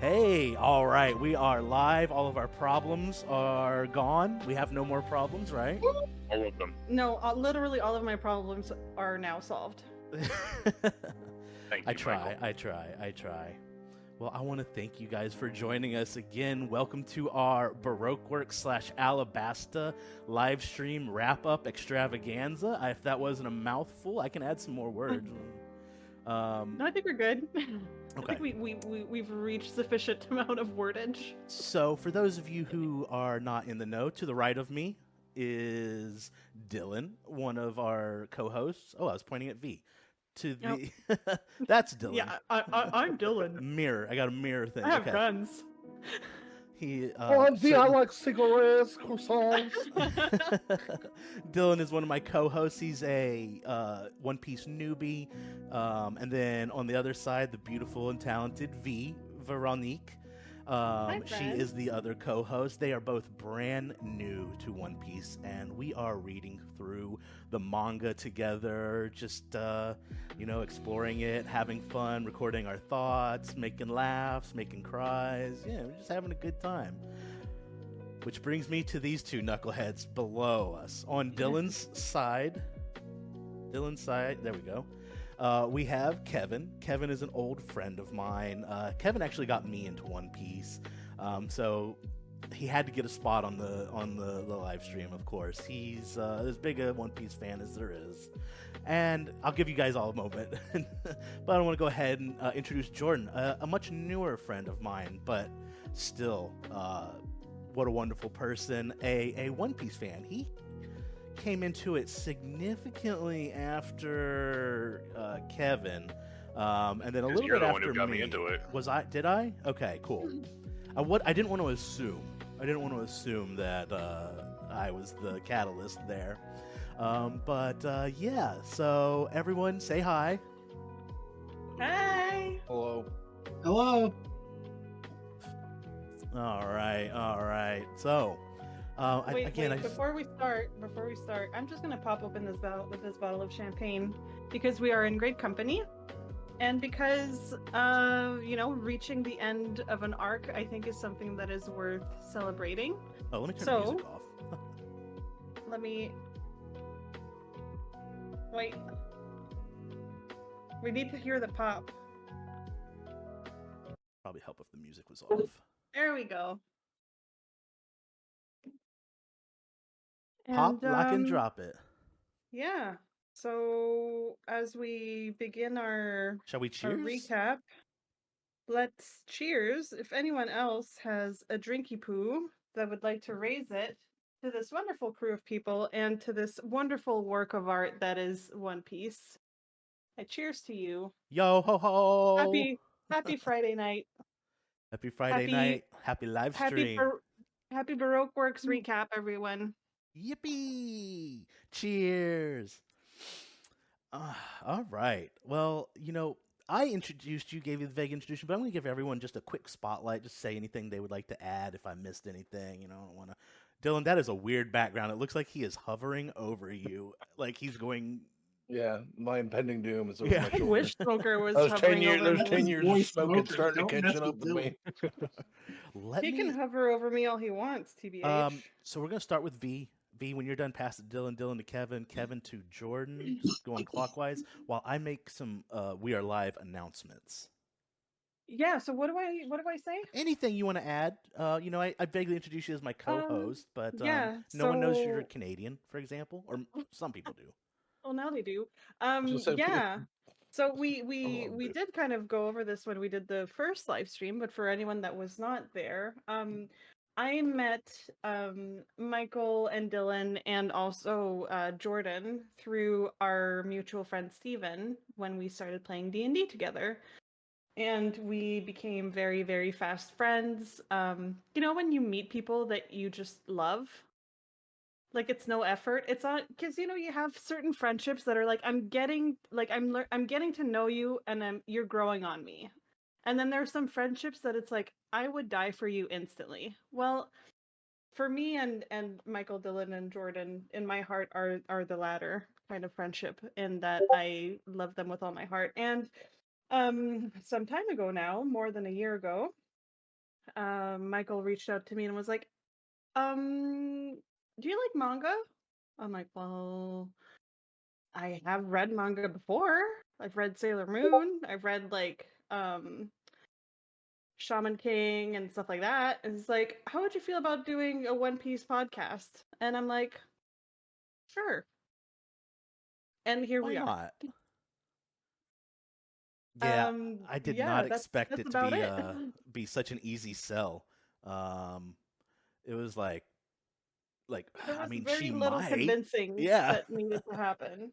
Hey, all right, we are live. All of our problems are gone. We have no more problems, right? All of them. No, literally all of my problems are now solved. Thank I you, try, Michael. I try. Well, I want to thank you guys for joining us again. Welcome to our Baroque Works / Alabasta live stream wrap up extravaganza. If that wasn't a mouthful, I can add some more words. No, I think we're good. Okay. I think we've reached sufficient amount of wordage. So, for those of you who are not in the know, to the right of me is Dylan, one of our co-hosts. Oh, I was pointing at V. To the that's Dylan. Yeah, I'm Dylan. Mirror. I got a mirror thing. I have Okay. guns. He. I like cigarettes, croissants. Dylan is one of my co-hosts. He's a One Piece newbie, and then on the other side, the beautiful and talented V, Veronique. She is the other co-host. They are both brand new to One Piece, and we are reading through the manga together, just exploring it, having fun, recording our thoughts, making laughs, making cries. Yeah, we're just having a good time. Which brings me to these two knuckleheads below us. On Dylan's side, there we go. We have Kevin. Kevin is an old friend of mine. Kevin actually got me into One Piece, so he had to get a spot on the live stream. Of course, he's as big a One Piece fan as there is. And I'll give you guys all a moment, but I want to go ahead and introduce Jordan, a much newer friend of mine, but still, what a wonderful person, a One Piece fan. He came into it significantly after Kevin, and then a little bit after Who got me me. into it. Was I? Did I? Okay, cool. I didn't want to assume. I didn't want to assume that I was the catalyst there. But yeah. So everyone, say hi. Hi. Hello. Hello. All right. So. Wait, before we start, I'm just gonna pop open this bottle of champagne because we are in great company, and because reaching the end of an arc, I think, is something that is worth celebrating. Oh, let me turn the music off. Let me wait. We need to hear the pop. Probably help if the music was off. There we go. Pop, lock, and drop it. Yeah. So as we begin our Shall we cheers? Recap, let's cheers. If anyone else has a drinky poo that would like to raise it to this wonderful crew of people and to this wonderful work of art that is One Piece. I cheers to you. Yo ho ho! Happy Friday night. Happy Friday night. Happy live stream. Happy Baroque Works recap, everyone. Yippee! Cheers! All right. Well, I introduced you, gave you the vague introduction, but I'm going to give everyone just a quick spotlight, just say anything they would like to add if I missed anything. I don't want to. Dylan, that is a weird background. It looks like he is hovering over you, like he's going. Yeah, my impending doom is. Yeah. I wish Smoker was Those hovering 10 years. over Those me. 10 years of smoking starting to Don't catch mess up with with me. He can hover over me all he wants, TBH. So we're going to start with V. V, when you're done, pass it to Dylan. Dylan to Kevin. Kevin to Jordan. Just going clockwise while I make some We Are Live announcements. Yeah. So what do I say? Anything you want to add? I vaguely introduce you as my co-host, but no one knows you're Canadian, for example, or some people do. Well, now they do. Yeah. So we did kind of go over this when we did the first live stream, but for anyone that was not there, I met Michael and Dylan and also Jordan through our mutual friend Steven when we started playing D&D together. And we became very, very fast friends. When you meet people that you just love, like it's no effort. It's not because you have certain friendships that are like I'm getting to know you, and you're growing on me. And then there's some friendships that it's like I would die for you instantly. Well, for me and Michael, Dylan, and Jordan, in my heart are the latter kind of friendship, in that I love them with all my heart. And some time ago now, more than a year ago, Michael reached out to me and was like, do you like manga? I'm like, well, I have read manga before. I've read Sailor Moon. I've read like Shaman King and stuff like that. And it's like, how would you feel about doing a One Piece podcast? And I'm like, sure. And here Why we are. not? Yeah, I did not expect that's it about to be such an easy sell. It was like there I was mean, very she little might. convincing Yeah. that needed to happen.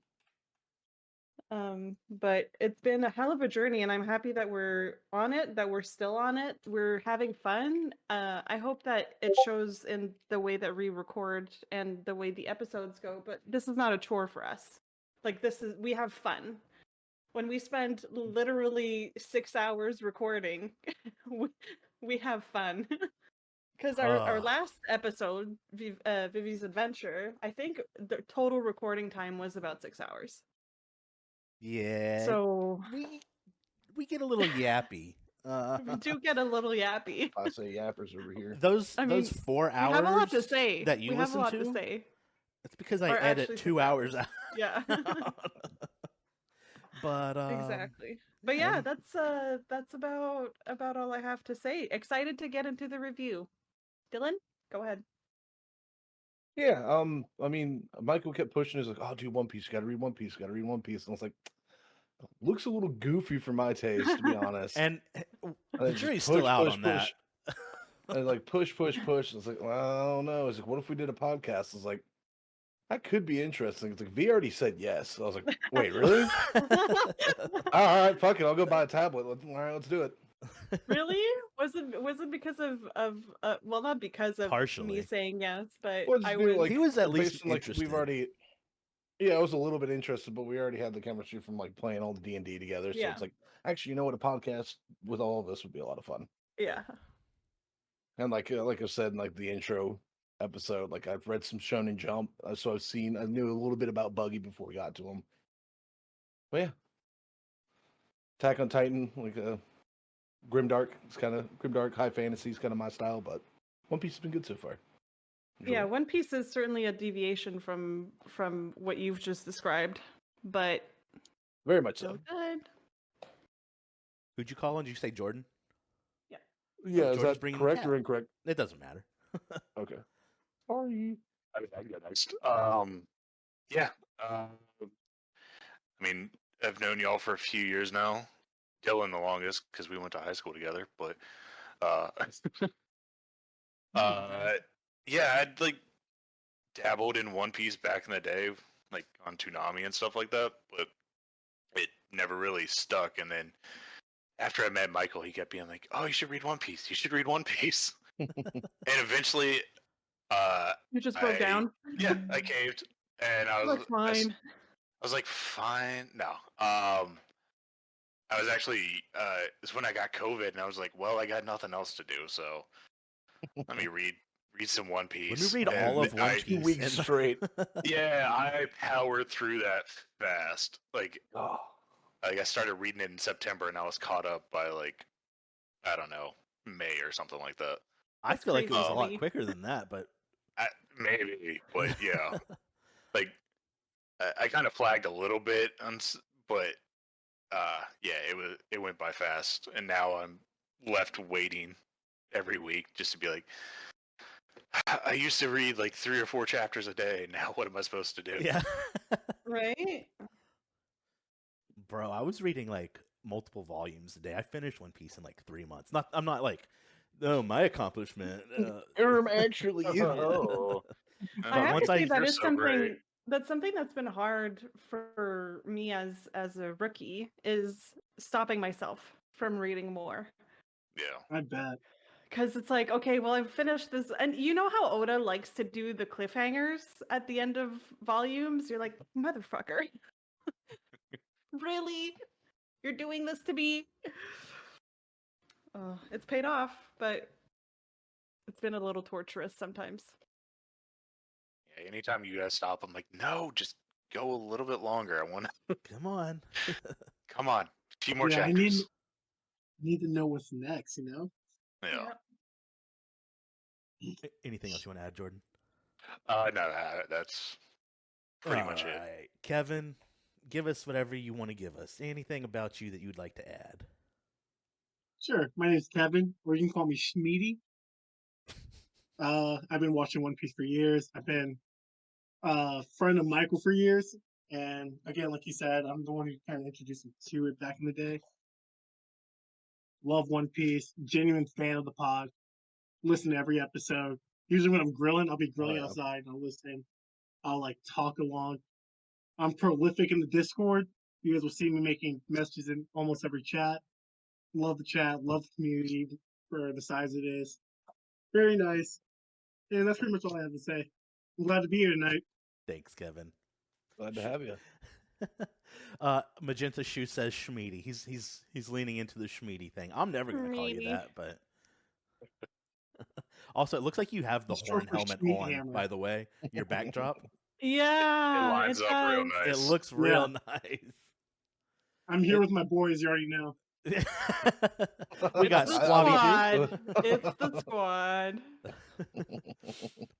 But it's been a hell of a journey, and I'm happy that we're on it, that we're still on it. We're having fun. I hope that it shows in the way that we record and the way the episodes go, but this is not a chore for us. Like, we have fun. When we spend literally 6 hours recording, we have fun. Because our last episode, Vivi's Adventure, I think the total recording time was about 6 hours. Yeah. So we get a little yappy. We do get a little yappy. I say yappers over here. Those 4 hours. We have a lot to say. That you we listen have a lot to say. It's because I edit 2 hours out. Yeah. But exactly. But yeah, that's about all I have to say. Excited to get into the review. Dylan, go ahead. Yeah, I mean, Michael kept pushing. He's like, "Oh, dude, One Piece. You gotta read One Piece. You gotta read One Piece." And I was like, "Looks a little goofy for my taste, to be honest." And the jury's still out on that. And like push. I was like, well, I don't know. It's like, what if we did a podcast? I was like, that could be interesting. It's like V already said yes. I was like, wait, really? All right, fuck it. I'll go buy a tablet. All right, let's do it. Really? Was it because of well, not because of partially me saying yes, but well, I was. Like, he was at least interested. We've already. Yeah, I was a little bit interested, but we already had the chemistry from like playing all the D&D together. So it's like, actually, you know what? A podcast with all of us would be a lot of fun. Yeah. And like I said in like the intro episode, like I've read some Shonen Jump, so I knew a little bit about Buggy before we got to him. But yeah, Attack on Titan, like Grimdark. It's kind of Grimdark, high fantasy is kind of my style, but One Piece has been good so far. Yeah, One Piece is certainly a deviation from what you've just described, but very much so. Good. Who'd you call on? Did you say Jordan? Yeah. Yeah, is that correct or incorrect? It doesn't matter. Okay. Sorry. I mean, I get next. Yeah. I mean, I've known y'all for a few years now. Dylan the longest because we went to high school together. But yeah, I'd like dabbled in One Piece back in the day, like on Toonami and stuff like that. But it never really stuck. And then after I met Michael, he kept being like, "Oh, you should read One Piece. You should read One Piece." And eventually, you just broke down. Yeah, I caved, and I was fine. I was like, fine. No, I was actually it's when I got COVID, and I was like, well, I got nothing else to do, so let me read some One Piece. Let me read all of One Piece 2 weeks straight. Yeah, I powered through that fast. Like, I started reading it in September, and I was caught up by like, I don't know, May or something like that. I feel like it was a lot quicker than that, but maybe. But yeah, like I kind of flagged a little bit, but yeah, it went by fast, and now I'm left waiting every week just to be like, I used to read like 3 or 4 chapters a day. Now what am I supposed to do? Yeah. Right. Bro, I was reading like multiple volumes a day. I finished One Piece in like 3 months. I'm not like, oh, my accomplishment. Actually, I have to say that is something. That's something that's been hard for me as a rookie, is stopping myself from reading more. Yeah, I bet. Because it's like, okay, well, I've finished this, and you know how Oda likes to do the cliffhangers at the end of volumes? You're like, motherfucker. Really? You're doing this to me? Oh, it's paid off, but it's been a little torturous sometimes. Yeah, anytime you guys stop, I'm like, no, just go a little bit longer. I want to. Come on. Come on. A few more chapters. I need to know what's next, you know? Yeah. Anything else you want to add, Jordan? No, that's pretty much it. All right, Kevin, give us whatever you want to give us. Anything about you that you'd like to add? Sure. My name is Kevin, or you can call me Schmeedy. I've been watching One Piece for years. I've been a friend of Michael for years. And again, like you said, I'm the one who kind of introduced him to it back in the day. Love One Piece. Genuine fan of the pod. Listen to every episode. Usually when I'm grilling, I'll be grilling outside and I'll listen. I'll like talk along. I'm prolific in the Discord. You guys will see me making messages in almost every chat. Love the chat. Love the community for the size it is. Very nice. And that's pretty much all I have to say. I'm glad to be here tonight. Thanks, Kevin. Glad to have you. Magenta Shoe says Schmeedy. He's leaning into the Schmeedy thing. I'm never going to call you that, but also it looks like you have the horn helmet on. Hammer. By the way, your backdrop. Yeah, It lines up real nice. It looks real nice. I'm here with my boys. You already know. We got squad. It's the squad.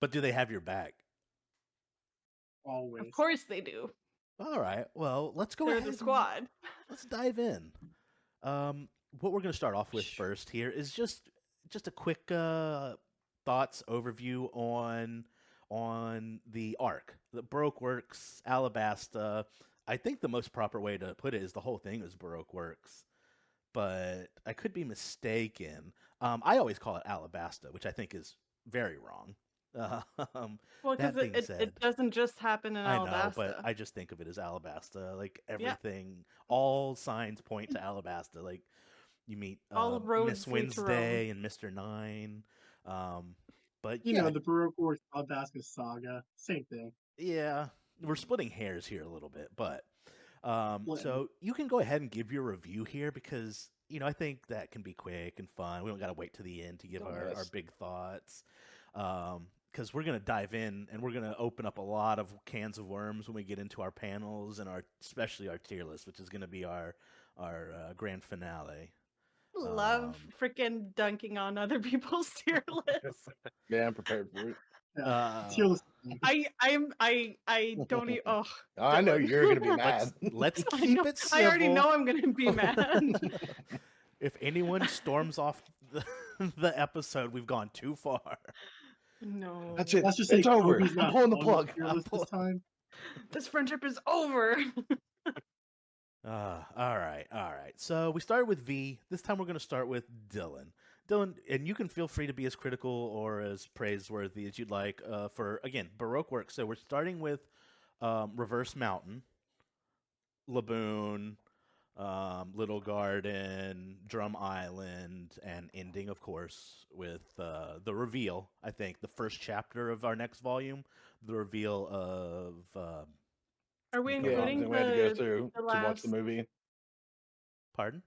But do they have your back? Always. Of course they do. All right. Well, let's go They're ahead. the squad. Let's dive in. What we're going to start off with first here is just a quick thoughts overview on the arc, the Baroque Works, Alabasta. I think the most proper way to put it is the whole thing is Baroque Works, but I could be mistaken. I always call it Alabasta, which I think is very wrong. Well, because it doesn't just happen in Alabasta. I know, but I just think of it as Alabasta. Like everything, all signs point to Alabasta. Like you meet Miss Wednesday and Mr. Nine. But you know, the Baroque Works Alabasta saga, same thing. Yeah, we're splitting hairs here a little bit, but so you can go ahead and give your review here because I think that can be quick and fun. We don't got to wait to the end to give our big thoughts. Because we're going to dive in and we're going to open up a lot of cans of worms when we get into our panels and especially our tier list, which is going to be our grand finale. Love freaking dunking on other people's tier lists. Yeah, I'm prepared for it. Tier list. I don't even. Oh, I know you're going to be mad. Let's keep it civil. I already know I'm going to be mad. If anyone storms off the episode, we've gone too far. No. That's it. Let's just it's say over. I'm pulling the plug. This time. This friendship is over. All right. So we started with V. This time we're going to start with Dylan. Dylan, and you can feel free to be as critical or as praiseworthy as you'd like for, again, Baroque work. So we're starting with Reverse Mountain, Laboon, Little Garden, Drum Island, and ending, of course, with the reveal, I think, the first chapter of our next volume, the reveal of... Are we including we had to go through to watch the movie? Pardon?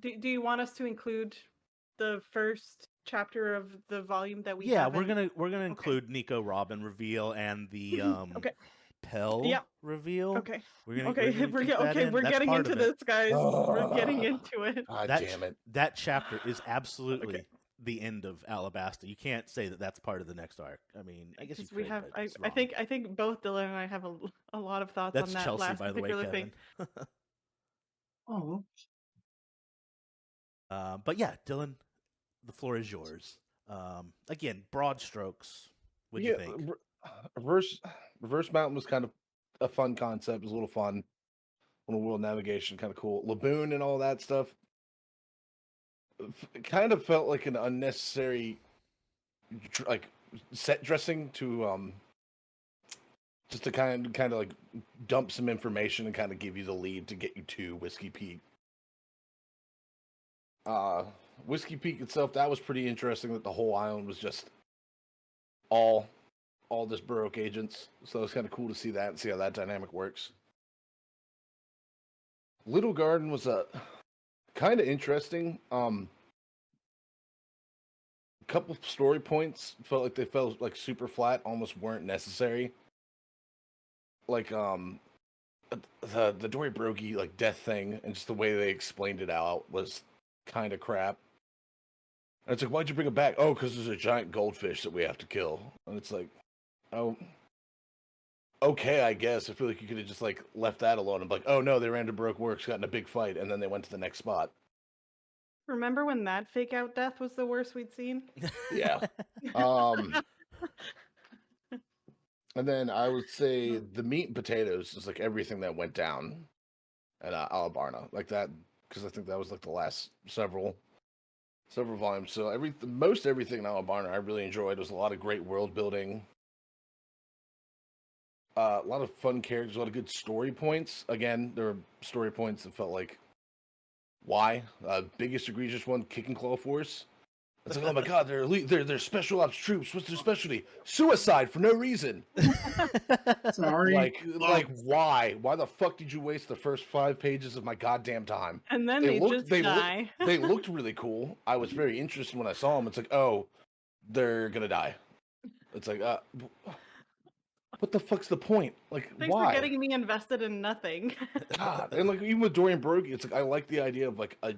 Do you want us to include the first chapter of the volume that we Yeah, we're gonna include Nico Robin reveal and the Pell reveal. Okay. We're getting into this, guys. We're getting into it. God damn it. That chapter is absolutely the end of Alabasta. You can't say that that's part of the next arc. I mean, I guess you could, we have. I think both Dylan and I have a lot of thoughts that's on that Chelsea, last by the way, particular Kevin. thing. Oh. But yeah, Dylan, the floor is yours. Again, broad strokes. What do you think? Reverse Mountain was kind of a fun concept. It was a little fun. On world navigation, kind of cool. Laboon and all that stuff. It kind of felt like an unnecessary, like set dressing to just to kind of like dump some information and kind of give you the lead to get you to Whiskey Peak. Whiskey Peak itself, that was pretty interesting. That the whole island was just all just Baroque agents. So it's kind of cool to see that and see how that dynamic works. Little Garden was a kind of interesting. A couple story points felt like they felt like super flat, almost weren't necessary. Like the Dory Broggie like death thing and just the way they explained it out was kind of crap. And it's like, why'd you bring it back? Oh, because there's a giant goldfish that we have to kill. And it's like, oh, okay, I guess. I feel like you could have just like left that alone and be like, oh no, they ran to Baroque Works, got in a big fight, and then they went to the next spot. Remember when that fake out death was the worst we'd seen? Yeah. And then I would say the meat and potatoes is like everything that went down at Alabasta, like that, because I think that was like the last several volumes. So most everything in Alabasta I really enjoyed. There was a lot of great world building, a lot of fun characters, a lot of good story points. Again, there were story points that felt like, why? Biggest egregious one, Kick and Claw Force. It's like, oh my god, they're elite, they're special ops troops. What's their specialty? Suicide for no reason. Sorry. Like why? Why the fuck did you waste the first 5 pages of my goddamn time? And then they die. They looked really cool. I was very interested when I saw them. It's like, oh, they're gonna die. It's like, what the fuck's the point? Like, Thanks why? for getting me invested in nothing. God, and like even with Dorian Brody, it's like I like the idea of like a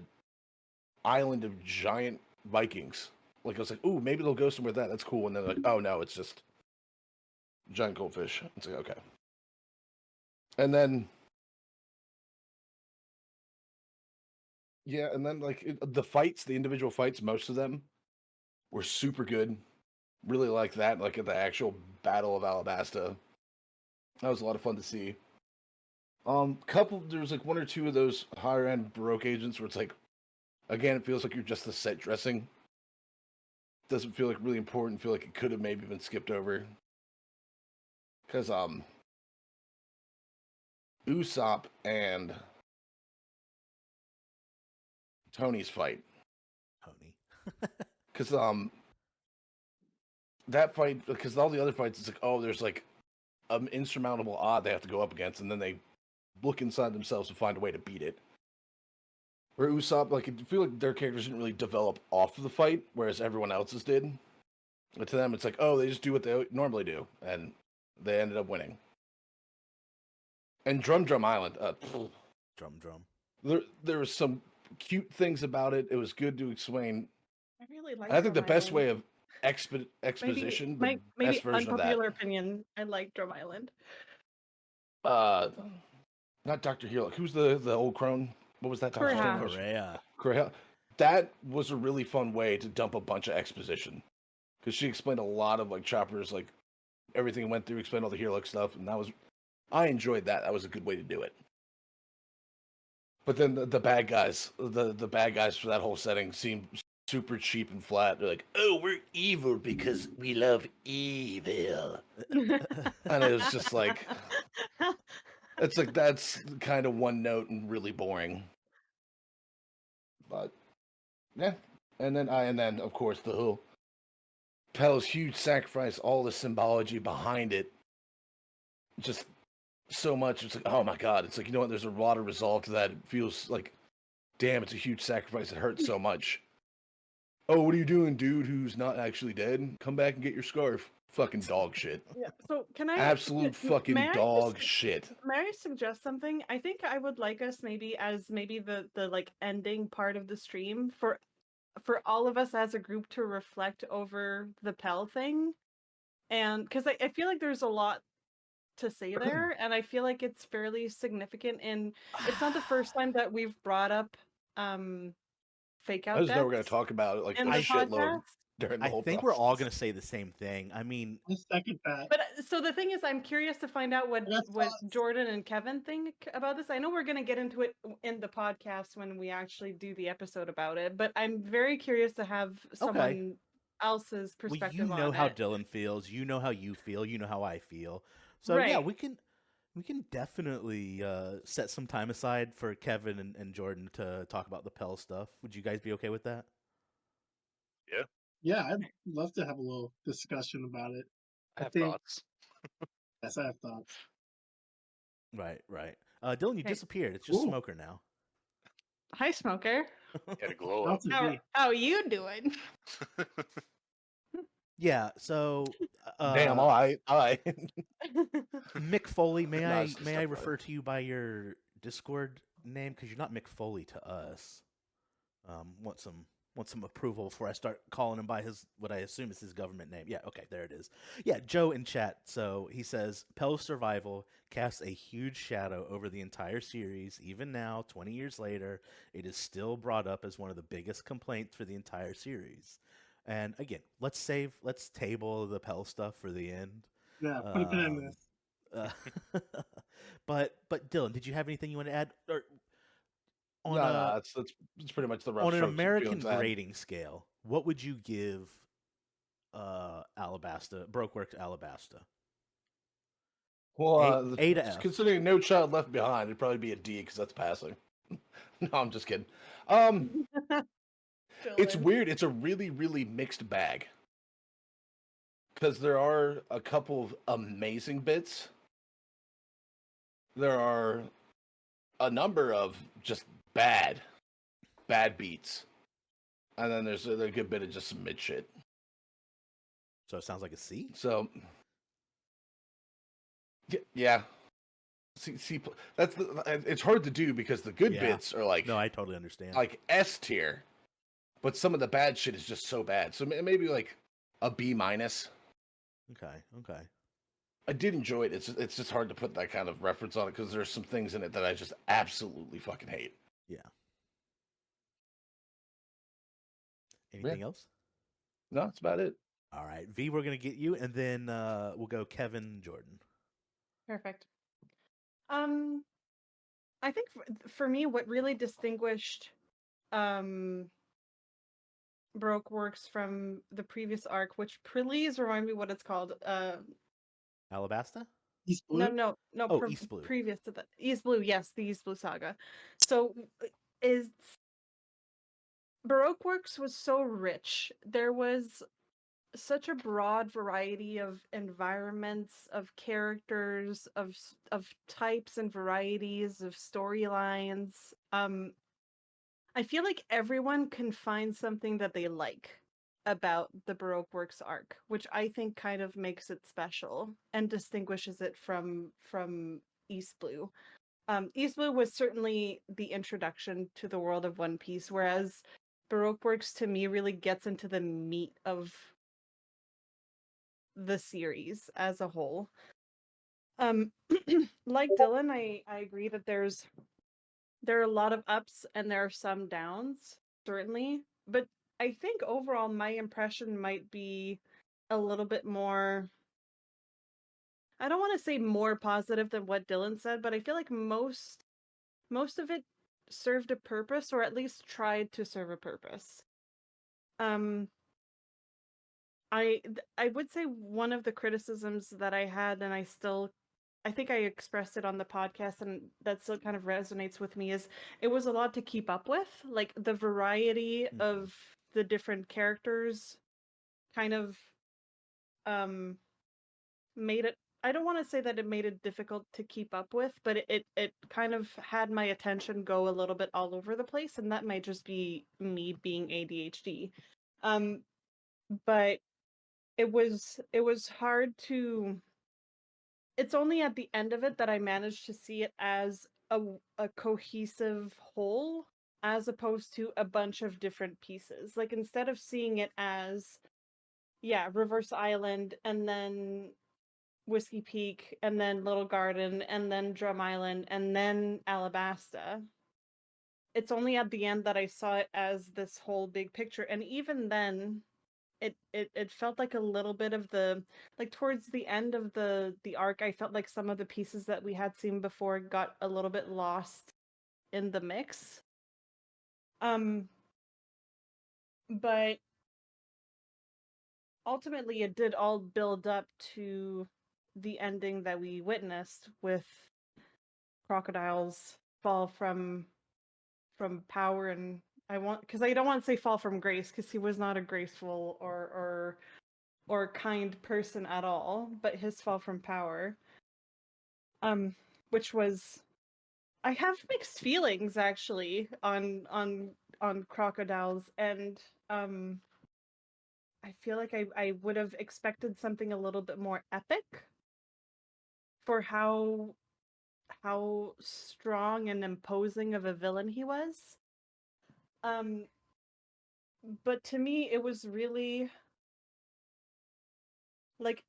island of giant Vikings. Like I was like, ooh, maybe they'll go somewhere that's cool. And then like, oh no, it's just giant goldfish. It's like, okay. And then yeah, and then like the fights, the individual fights, most of them were super good. Really like that, like at the actual Battle of Alabasta. That was a lot of fun to see. There was like 1 or 2 of those higher end Baroque agents where it's like, again, it feels like you're just the set dressing. Doesn't feel like really important. Feel like it could have maybe been skipped over. Because Usopp and Tony's fight. Tony. Because that fight, because all the other fights, it's like, oh, there's like an insurmountable odd they have to go up against, and then they look inside themselves to find a way to beat it. Where Usopp, like, I feel like their characters didn't really develop off of the fight, whereas everyone else's did. But to them, it's like, oh, they just do what they normally do, and they ended up winning. And Drum Island, Drum. There was some cute things about it. It was good to explain. I really like. I think the best way of exposition, maybe best version of that. Unpopular opinion. I like Drum Island. Not Dr. Hero. Who's the old crone? What was that? Correa. That was a really fun way to dump a bunch of exposition, because she explained a lot of like Chopper's like everything he went through, explained all the hero stuff, and I enjoyed that. That was a good way to do it. But then the bad guys, the bad guys for that whole setting seemed super cheap and flat. They're like, oh, we're evil because we love evil. And it was just like, it's like, that's kind of one note and really boring. But yeah. And then of course the whole Pel's huge sacrifice, all the symbology behind it, just so much. It's like, oh my god, it's like, you know what, there's a lot of resolve to that. It feels like, damn, it's a huge sacrifice. It hurts so much. Oh, what are you doing, dude who's not actually dead? Come back and get your scarf. Fucking dog shit. Yeah. So can I fucking dog shit. May I suggest something? I think I would like us maybe the like ending part of the stream for all of us as a group to reflect over the Pell thing. And because I feel like there's a lot to say there, and I feel like it's fairly significant, and it's not the first time that we've brought up fake out. I just know we're going to talk about it like a shitload during the whole I think we're all going to say the same thing. I mean, I second that. But so the thing is, I'm curious to find out what Jordan and Kevin think about this. I know we're going to get into it in the podcast when we actually do the episode about it, but I'm very curious to have someone else's perspective on it. You know how Dylan feels. You know how you feel. You know how I feel. So yeah, we can definitely set some time aside for Kevin and Jordan to talk about the Pell stuff. Would you guys be okay with that? Yeah. Yeah, I'd love to have a little discussion about it. I have thoughts. Yes, I have thoughts. Right. Dylan, you disappeared. It's just Smoker now. Hi, Smoker. Got to glow up. How are you doing? Yeah, so damn, all right. Mick Foley, may I refer to you by your Discord name, because you're not Mick Foley to us. Want some want some approval before I start calling him by what I assume is his government name. Yeah, okay, there it is. Yeah, Joe in chat. So he says, Pell's survival casts a huge shadow over the entire series. Even now, 20 years later, it is still brought up as one of the biggest complaints for the entire series. And again, let's table the Pell stuff for the end. Yeah, put a pin in this. But Dylan, did you have anything you want to add? Or no, it's pretty much the rough on an strokes American grading scale. What would you give Alabasta, Brokeworks Alabasta? Well, A to F. Considering No Child Left Behind, it'd probably be a D because that's passing. No, I'm just kidding. It's weird. It's a really, really mixed bag. Because there are a couple of amazing bits. There are a number of just bad beats. And then there's a good bit of just some mid shit. So it sounds like a C? So, yeah. See, it's hard to do because the good bits are like... No, I totally understand. Like S tier. But some of the bad shit is just so bad. So maybe like a B minus. Okay. I did enjoy it. It's just hard to put that kind of reference on it because there's some things in it that I just absolutely fucking hate. Yeah. Anything else? No, that's about it. All right, V, we're gonna get you, and then we'll go Kevin, Jordan. Perfect. I think for me, what really distinguished Brokeworks from the previous arc, which please remind me what it's called. Alabasta? East Blue? No. East Blue. Previous to that, East Blue. Yes, the East Blue saga. So, is Brokeworks was so rich. There was such a broad variety of environments, of characters, of types and varieties of storylines. I feel like everyone can find something that they like about the Baroque Works arc, which I think kind of makes it special and distinguishes it from East Blue. East Blue was certainly the introduction to the world of One Piece, whereas Baroque Works to me really gets into the meat of the series as a whole. Like Dylan, I agree that there are a lot of ups and there are some downs, certainly. But I think overall my impression might be a little bit more, I don't want to say more positive than what Dylan said, but I feel like most of it served a purpose, or at least tried to serve a purpose. I would say one of the criticisms that I had, and I think I expressed it on the podcast, and that still kind of resonates with me, is it was a lot to keep up with. Like the variety of the different characters kind of made it, I don't want to say that it made it difficult to keep up with, but it kind of had my attention go a little bit all over the place, and that might just be me being ADHD. But it was hard to, it's only at the end of it that I managed to see it as a cohesive whole, as opposed to a bunch of different pieces. Like instead of seeing it as, Reverse Island, and then Whiskey Peak, and then Little Garden, and then Drum Island, and then Alabasta, it's only at the end that I saw it as this whole big picture. And even then, it felt like a little bit of the, like towards the end of the arc, I felt like some of the pieces that we had seen before got a little bit lost in the mix. But ultimately it did all build up to the ending that we witnessed, with Crocodile's fall from power, and because I don't want to say fall from grace, because he was not a graceful or kind person at all, but his fall from power, which was, I have mixed feelings actually on Crocodile's end. I feel like I would have expected something a little bit more epic for how strong and imposing of a villain he was. but to me, it was really like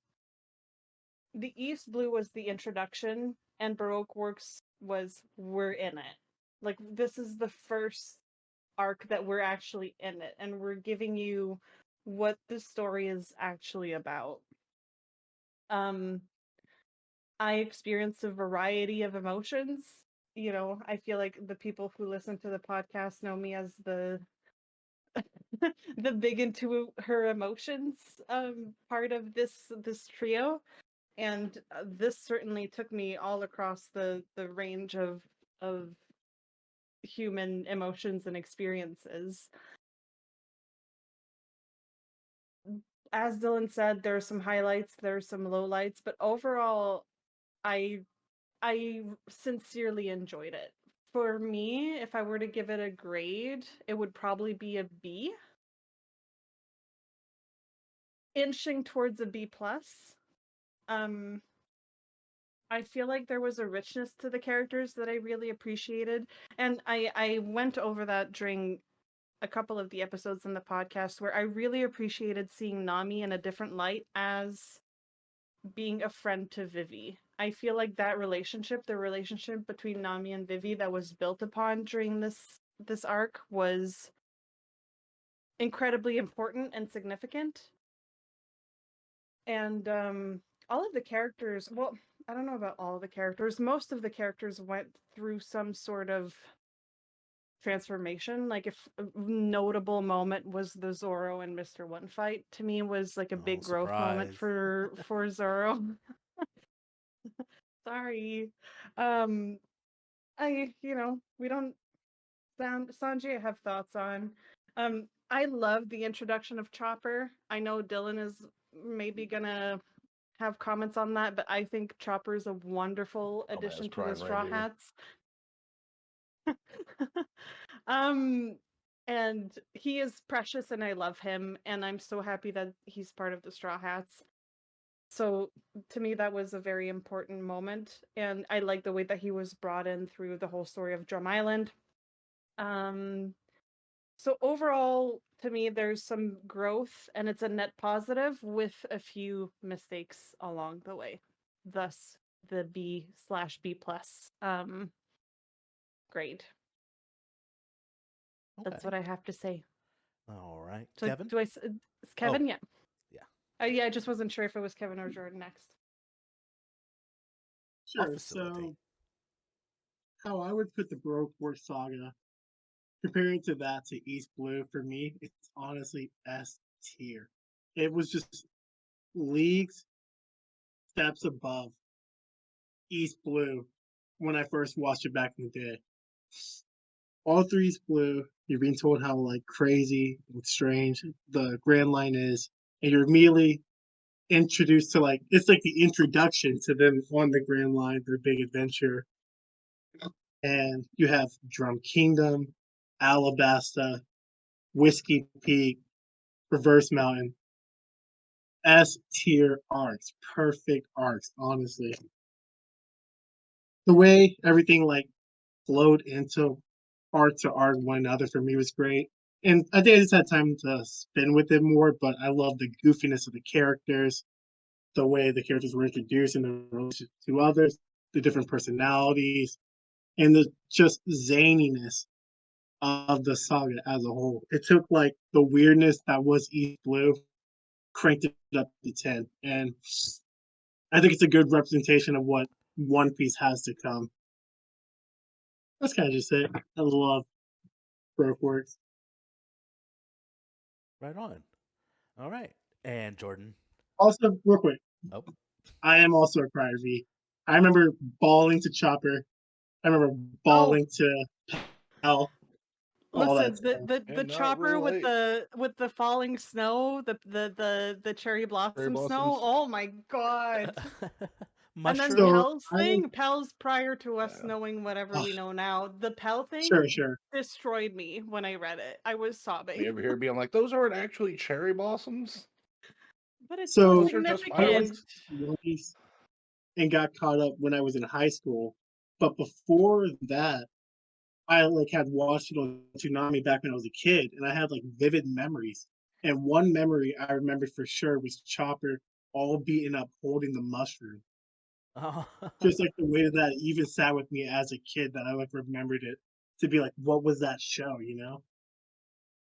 the East Blue was the introduction, and Baroque Works was we're in it. Like this is the first arc that we're actually in it, and we're giving you what the story is actually about. I experienced a variety of emotions. You know, I feel like the people who listen to the podcast know me as the the big into her emotions part of this trio, and this certainly took me all across the range of human emotions and experiences. As Dylan said, there are some highlights, there are some lowlights, but overall, I I sincerely enjoyed it. For me, if I were to give it a grade, it would probably be a B, inching towards a B plus. Um, I feel like there was a richness to the characters that I really appreciated, and I went over that during a couple of the episodes in the podcast where I really appreciated seeing Nami in a different light as being a friend to Vivi. I feel like that relationship, the relationship between Nami and Vivi that was built upon during this arc was incredibly important and significant. And all of the characters, well, I don't know about all of the characters. Most of the characters went through some sort of transformation. Like if a notable moment was the Zoro and Mr. One fight, to me was like a big growth moment for Zoro. Sorry. We don't Sanjay I have thoughts on. I love the introduction of Chopper. I know Dylan is maybe gonna have comments on that, but I think Chopper is a wonderful addition to the Straw Hats. And he is precious and I love him, and I'm so happy that he's part of the Straw Hats. So to me, that was a very important moment, and I like the way that he was brought in through the whole story of Drum Island. So overall, to me, there's some growth, and it's a net positive with a few mistakes along the way. Thus, the B/B plus grade. Okay. That's what I have to say. All right, so Kevin. Kevin? Oh. Yeah. Yeah, I just wasn't sure if it was Kevin or Jordan next. Sure. So, how I would put the Baroque Works saga, comparing to that to East Blue, for me, it's honestly S tier. It was just leagues, steps above East Blue when I first watched it back in the day. All three East Blue, you're being told how like crazy and strange the Grand Line is, and you're immediately introduced to like it's like the introduction to them on the Grand Line, their big adventure. And you have Drum Kingdom, Alabasta, Whiskey Peak, Reverse Mountain. S tier arcs, perfect arcs, honestly. The way everything like flowed into arc to arc one another for me was great. And I think I just had time to spin with it more, but I love the goofiness of the characters, the way the characters were introduced in the relation to others, the different personalities, and the just zaniness of the saga as a whole. It took like the weirdness that was East Blue, cranked it up to 10. And I think it's a good representation of what One Piece has to come. That's kind of just it. I love Baroque Works. Right on. All right. And Jordan. Also, real quick. Oh. I am also a Crier V. I remember bawling to Chopper. I remember bawling to Pell. Listen, the Chopper with the falling snow, the cherry blossom snow. Oh my god! And then Pell's thing, Pell's prior to us knowing whatever we know now, the Pell thing destroyed me when I read it. I was sobbing. You ever hear being like, those aren't actually cherry blossoms? But it's so significant. And got caught up when I was in high school. But before that, I like had watched it on Toonami back when I was a kid, and I had like vivid memories. And one memory I remember for sure was Chopper all beaten up holding the mushroom. Oh. Just like the way that even sat with me as a kid that I like remembered it to be like, what was that show, you know?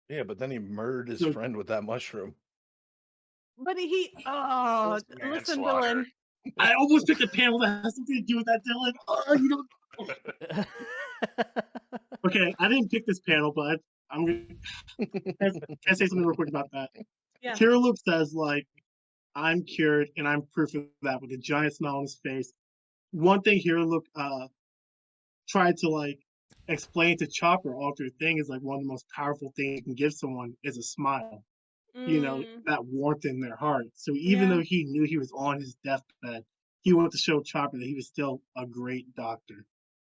Yeah, but then he murdered his friend with that mushroom. But listen, Dylan. I almost picked a panel that has something to do with that, Dylan. Oh, you don't. Okay, I didn't pick this panel, but I'm gonna. Can I say something real quick about that? Yeah. Kira Luke says like, "I'm cured, and I'm proof of that," with a giant smile on his face. One thing Hero Luke tried to like explain to Chopper all through thing is like one of the most powerful things you can give someone is a smile. You know, that warmth in their heart. So even though he knew he was on his deathbed, he wanted to show Chopper that he was still a great doctor.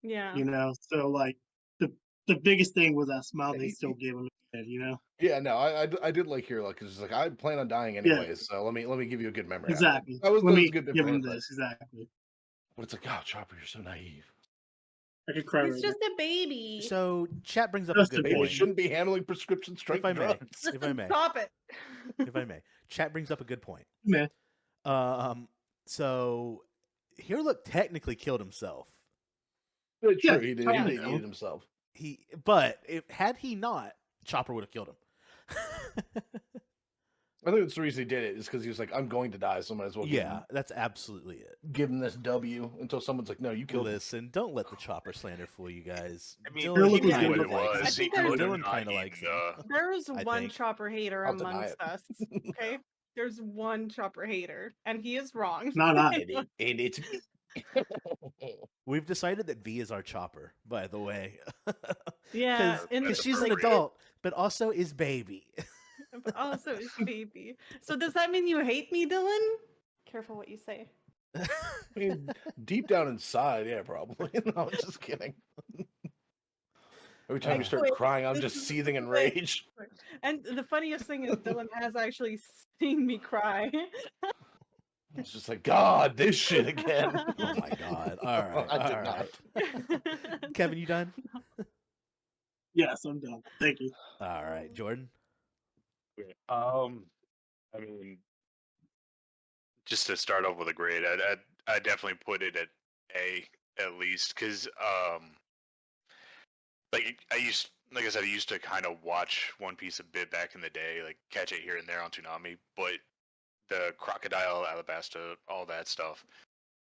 Yeah. You know, so like the biggest thing was that smile they still gave him. You know. Yeah, no, I did like Hero Luck because it's like I plan on dying anyways, so let me give you a good memory. Exactly. That was let a me good bit give for him him, this exactly. But it's like, oh, Chopper, you're so naive. I could cry. He's just a baby. So chat brings up Just a good Baby point. shouldn't be handling prescription strength drugs. If I may, Stop it. if I may, chat brings up a good point. Man. So Hero Luck technically killed himself. True, Yeah, he did. Chopper He did killed eat himself. But had he not, Chopper would have killed him. I think that's the reason he did it is because he was like, I'm going to die, so I might as well. That's absolutely it. Give him this W until someone's like, no, you killed him. Listen, don't let the Chopper slander fool you guys. I mean, Dylan he knew kind what of it likes was. him. He could have Dylan not kind of eaten likes him. There's I one think. Chopper hater I'll deny amongst it. us. Okay, there's one Chopper hater, and he is wrong. Not I. And it's We've decided that V is our Chopper, by the way. Yeah, because she's an appropriate. adult, but also is baby. but also is baby. So does that mean you hate me, Dylan? Careful what you say. I mean, deep down inside, yeah, probably. No, I'm just kidding. Every time you start crying, I'm just seething in rage. And the funniest thing is Dylan has actually seen me cry. It's just like, God, this shit again. Oh my God. All right. I did all not. right. Kevin, you done? Yes, I'm done. Thank you. All right. Jordan? I mean, just to start off with a grade, I definitely put it at A at least because like I used to kind of watch One Piece a bit back in the day, like catch it here and there on Toonami, but the Crocodile, Alabasta, all that stuff,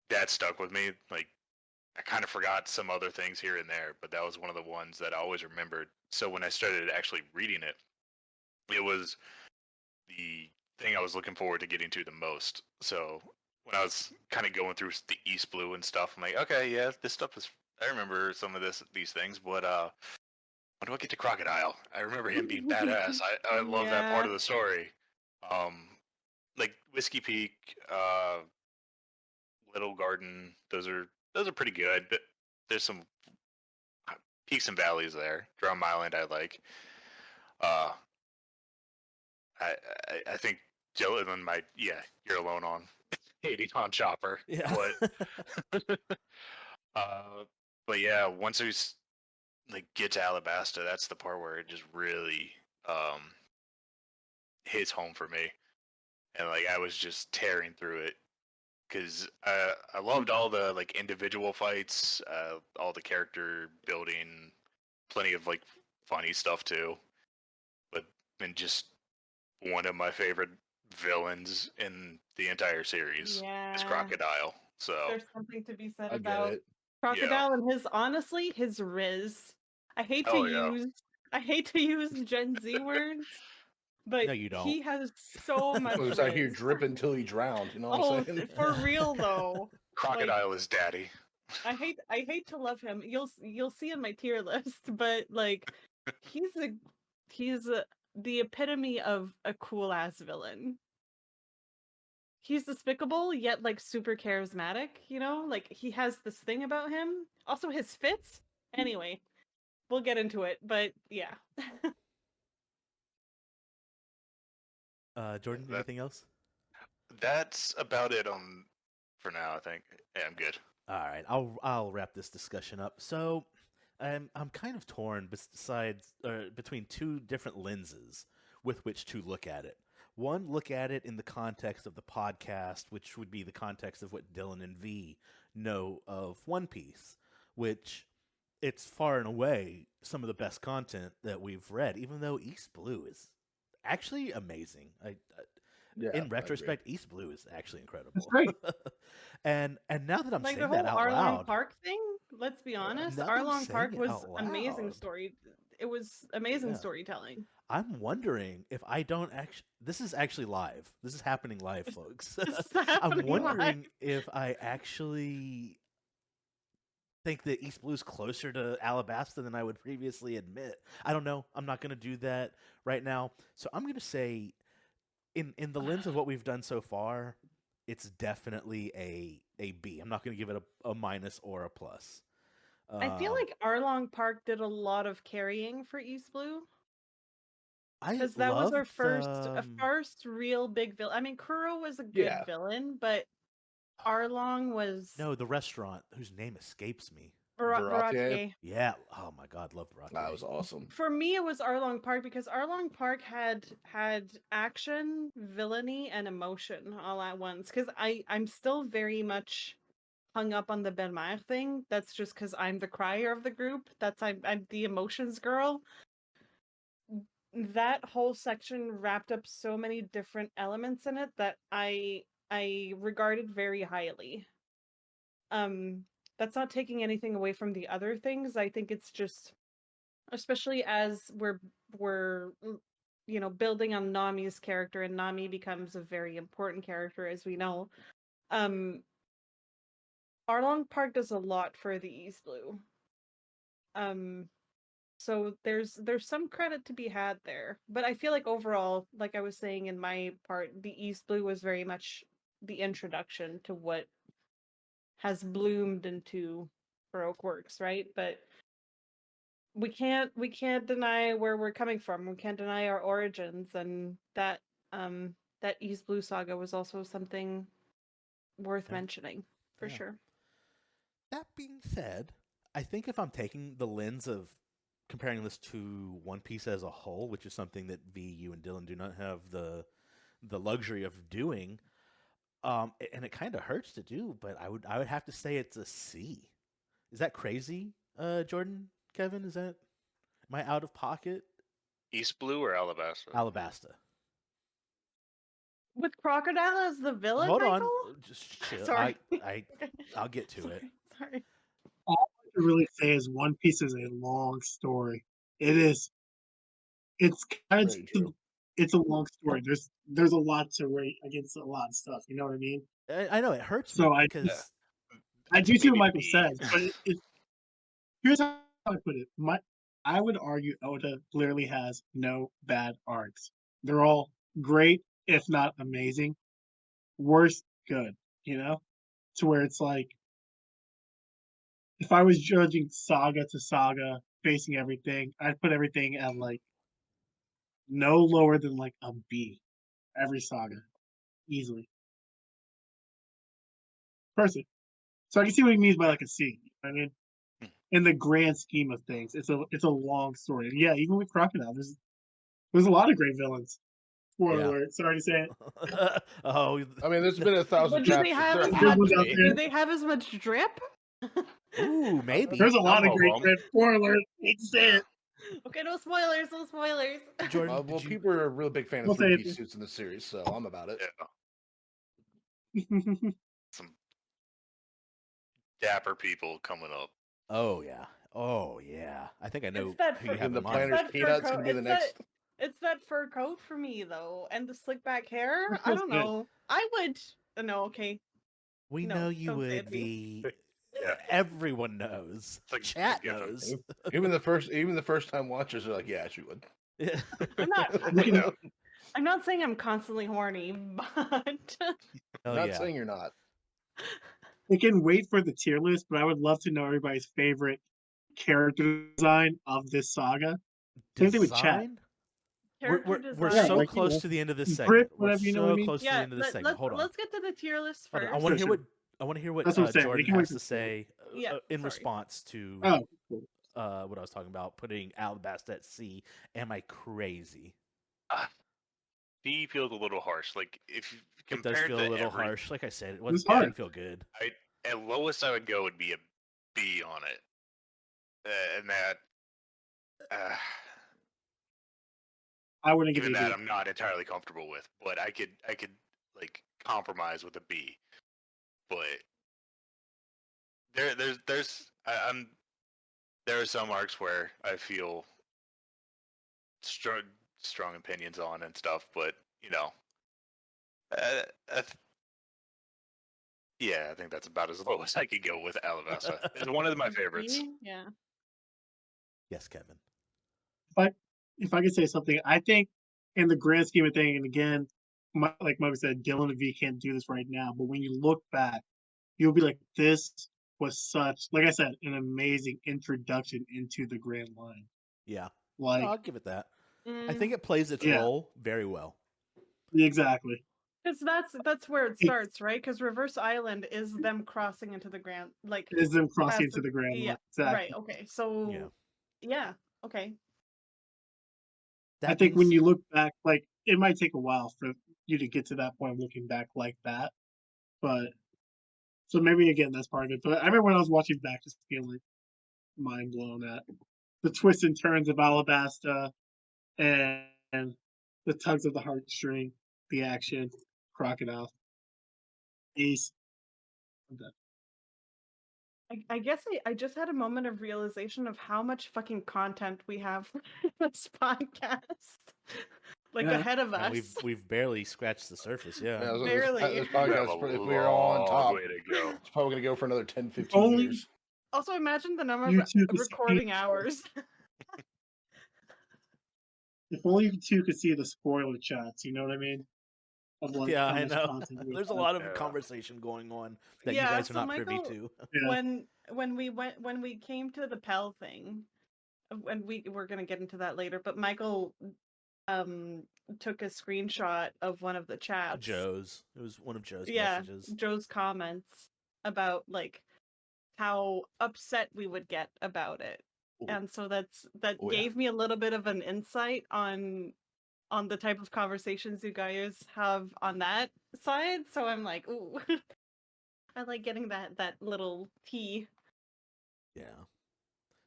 that stuck with me. Like I kind of forgot some other things here and there, but that was one of the ones that I always remembered. So when I started actually reading it, it was the thing I was looking forward to getting to the most. So when I was kind of going through the East Blue and stuff, I'm like, okay, yeah, this stuff is. I remember some of these things, but when do I get to Crocodile? I remember him being badass. I love that part of the story. Like Whiskey Peak, Little Garden, those are pretty good. But there's some peaks and valleys there. Drum Island, I like. I think Dylan might. Yeah, you're alone on hating on Chopper. Yeah. But yeah, once we like get to Alabasta, that's the part where it just really hits home for me, and like I was just tearing through it because I loved all the like individual fights, all the character building, plenty of like funny stuff too, but then just one of my favorite villains in the entire series is Crocodile. So there's something to be said I about get it. Crocodile and his riz. I hate to use Gen Z words, but No, you don't. he has so much. He was out here dripping till he drowned. You know what I'm saying? For real though. Crocodile is daddy. I hate to love him. You'll see in my tier list, but like he's the epitome of a cool ass villain. He's despicable yet like super charismatic, you know? Like he has this thing about him. Also his fits. Anyway, we'll get into it, but yeah. Jordan, anything else? That's about it for now, I think. Yeah, I'm good. All right, I'll wrap this discussion up. So, I'm kind of torn between two different lenses with which to look at it. One, look at it in the context of the podcast, which would be the context of what Dylan and V know of One Piece, which it's far and away some of the best content that we've read, even though East Blue is actually amazing. In retrospect, East Blue is actually incredible. That's great. and now that I'm like saying the whole that out Arlong loud, Park thing. Let's be honest, now that I'm Arlong Park saying it was out amazing loud, story. It was amazing Yeah. storytelling. I'm wondering if I don't actually. This is actually live. This is happening live, folks. This is I'm happening wondering live. if I actually think that East Blue's closer to Alabasta than I would previously admit. I don't know. I'm not going to do that right now. So I'm going to say, in the lens of what we've done so far, it's definitely a B. I'm not going to give it a minus or a plus. I feel like Arlong Park did a lot of carrying for East Blue. Because that was our first real big villain. I mean, Kuro was a good villain, but Arlong was the restaurant whose name escapes me. Baratie. Yeah. Oh my God, loved Baratie. That was awesome. For me, it was Arlong Park because Arlong Park had action, villainy, and emotion all at once. Because I'm still very much hung up on the Belmer thing. That's just because I'm the crier of the group. I'm the emotions girl. That whole section wrapped up so many different elements in it that I regarded very highly. That's not taking anything away from the other things. I think it's just, especially as we're building on Nami's character, and Nami becomes a very important character, as we know. Arlong Park does a lot for the East Blue. So there's some credit to be had there. But I feel like overall, like I was saying in my part, the East Blue was very much the introduction to what has bloomed into Baroque works, right? But we can't deny where we're coming from. We can't deny our origins, and that East Blue saga was also something worth mentioning for sure. That being said, I think if I'm taking the lens of comparing this to One Piece as a whole, which is something that V, you, and Dylan do not have the luxury of doing, and it kind of hurts to do, but I would have to say it's a C. Is that crazy, Jordan, Kevin? Am I out of pocket? East Blue or Alabasta? Alabasta. With Crocodile as the villain. Hold Michael? on, just chill. Sorry. I'll get to it. Sorry. All I can really say is One Piece is a long story. It is. It's kind of. It's a long story. There's a lot to rate against a lot of stuff. You know what I mean? I know it hurts. So me because I do see what Michael says, but here's how I put it. I would argue Oda clearly has no bad arcs. They're all great, if not amazing. Worst, good. You know, to where it's like, if I was judging saga to saga, facing everything, I'd put everything at like no lower than like a B. Every saga, easily. Person. So I can see what he means by like a C. I mean, in the grand scheme of things, it's a long story. And yeah, even with Crocodile, there's a lot of great villains. Spoiler alert. Sorry to say it. Oh, I mean, there's been 1,000 chapters. Do they have as much drip? Ooh, maybe. There's a lot of great drip. Spoiler alert. Hate to say it. Okay, no spoilers. No spoilers. Jordan, well, people are a real big fan of 3-piece suits in the series, so I'm about it. Yeah. Some dapper people coming up. Oh yeah. I think I know who you have the in mind. Planner's Peanuts gonna be the next. It's that fur coat for me though, and the slick back hair. I don't know. I would. No, okay. We know you would be. Yeah. Everyone knows. Like Chat knows. Even the first time watchers are like, yeah, she would. I'm not saying I'm constantly horny, but not saying you're not. I can wait for the tier list, but I would love to know everybody's favorite character design of this saga. Same thing with chat. We're so close to the end of this segment. We're so close to the end of this segment. Hold on. Let's get to the tier list first. I want to hear what Jordan has to say in response to what I was talking about, putting Alabasta at C. Am I crazy? D feels a little harsh. Like if you it does compared feel to a little harsh. Like I said, it didn't feel good. At lowest I would go would be a B on it, and that. I wouldn't give even it a that B. I'm not entirely comfortable with, but I could like compromise with a B. But there are some arcs where I feel strong opinions on and stuff, but you know, yeah, I think that's about as low as I could go with Alabasta. It's one of my favorites. Yeah. Yes, Kevin. If I could say something, I think in the grand scheme of things, and again, like Mike said, Dylan and V can't do this right now, but when you look back, you'll be like, this was such, like I said, an amazing introduction into the Grand Line. Yeah. Like, I'll give it that. I think it plays its role very well. Exactly. Because that's where it starts, right? Because Reverse Island is them crossing into the Grand, like is them crossing into the Grand Line. Exactly. Right. Okay. So yeah. Okay. I think when you look back, like it might take a while for you to get to that point looking back like that, but so maybe again that's part of it. But I remember when I was watching back, just feeling like mind blown at the twists and turns of Alabasta and the tugs of the heartstring, the action, Crocodile, Ace. I guess I just had a moment of realization of how much fucking content we have for this podcast. Ahead of us. We've barely scratched the surface, barely. This podcast, if we were all on top, it's probably going to go for another 10, 15 years. Also, imagine the number of recording hours. If only you two could see the spoiler chats, you know what I mean? Of like I know. There's a lot of conversation going on that you guys are not privy to. When we came to the Pell thing, and we're gonna get into that later, but Michael took a screenshot of one of the chats. It was one of Joe's messages. Joe's comments about like how upset we would get about it. Ooh. And so that gave me a little bit of an insight on the type of conversations you guys have on that side. So I'm like, ooh, I like getting that little tea. Yeah.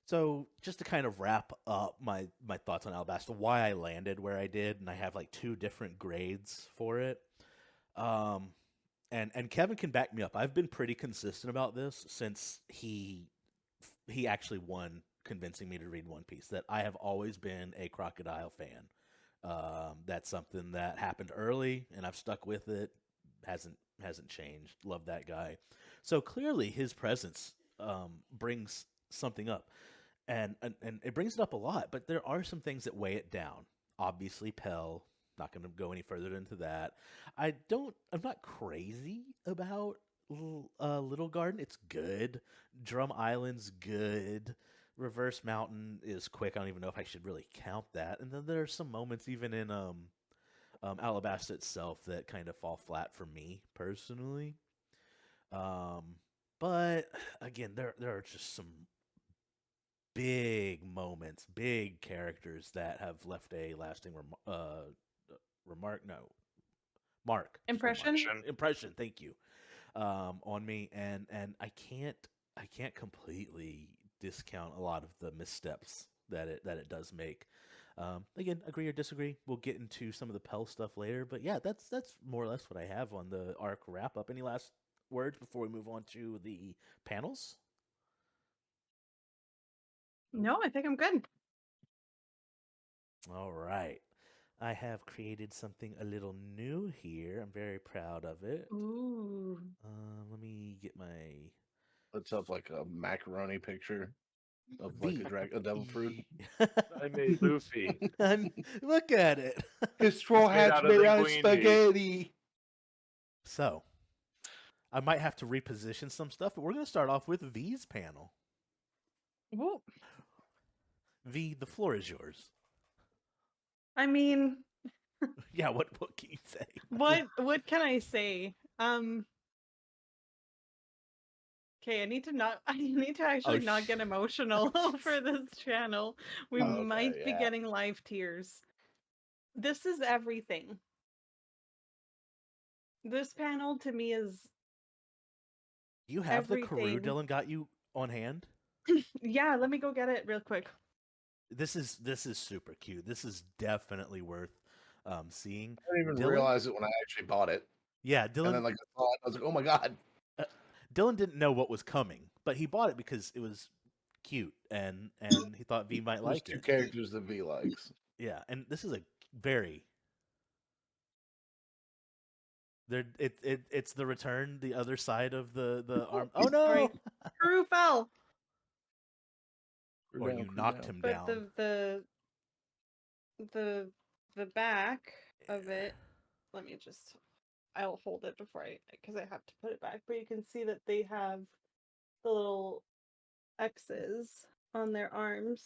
So just to kind of wrap up my thoughts on Alabasta, why I landed where I did, and I have like 2 different grades for it. And Kevin can back me up. I've been pretty consistent about this since he actually won convincing me to read One Piece, that I have always been a Crocodile fan. That's something that happened early, and I've stuck with it. Hasn't changed. Love that guy. So clearly his presence brings something up. And it brings it up a lot, but there are some things that weigh it down. Obviously, Pell. Not going to go any further into that. I'm not crazy about Little Garden. It's good. Drum Island's good. Reverse Mountain is quick. I don't even know if I should really count that. And then there are some moments even in Alabasta itself that kind of fall flat for me personally. But again, there are just some big moments, big characters that have left a lasting impression. Thank you, on me, and I can't completely discount a lot of the missteps that it does make. Again, agree or disagree. We'll get into some of the Pell stuff later, but yeah, that's more or less what I have on the arc wrap up. Any last words before we move on to the panels? No, I think I'm good. All right. I have created something a little new here. I'm very proud of it. Ooh. Let me get my... It's up like a macaroni picture of like a devil fruit. I made Luffy. Look at it. His straw hat's made out of spaghetti. So, I might have to reposition some stuff, but we're going to start off with V's panel. Whoop. V, the floor is yours. I mean, yeah, what can you say? What can I say? Okay, I need to actually not get emotional for this channel. We might be getting live tears. This is everything. This panel to me is You have everything. the Karoo Dylan got you on hand? Yeah, let me go get it real quick. This is super cute. This is definitely worth seeing. I didn't even realize it when I actually bought it. Yeah, Dylan. And then I saw it, I was like, oh my god. Dylan didn't know what was coming, but he bought it because it was cute and he thought V might like it. Two characters that V likes. Yeah, and this is a very it's the return, the other side of the arm. Oh no! Karoo fell. Or you knocked him down. But the back of it. Let me just. I'll hold it because I have to put it back. But you can see that they have the little X's on their arms.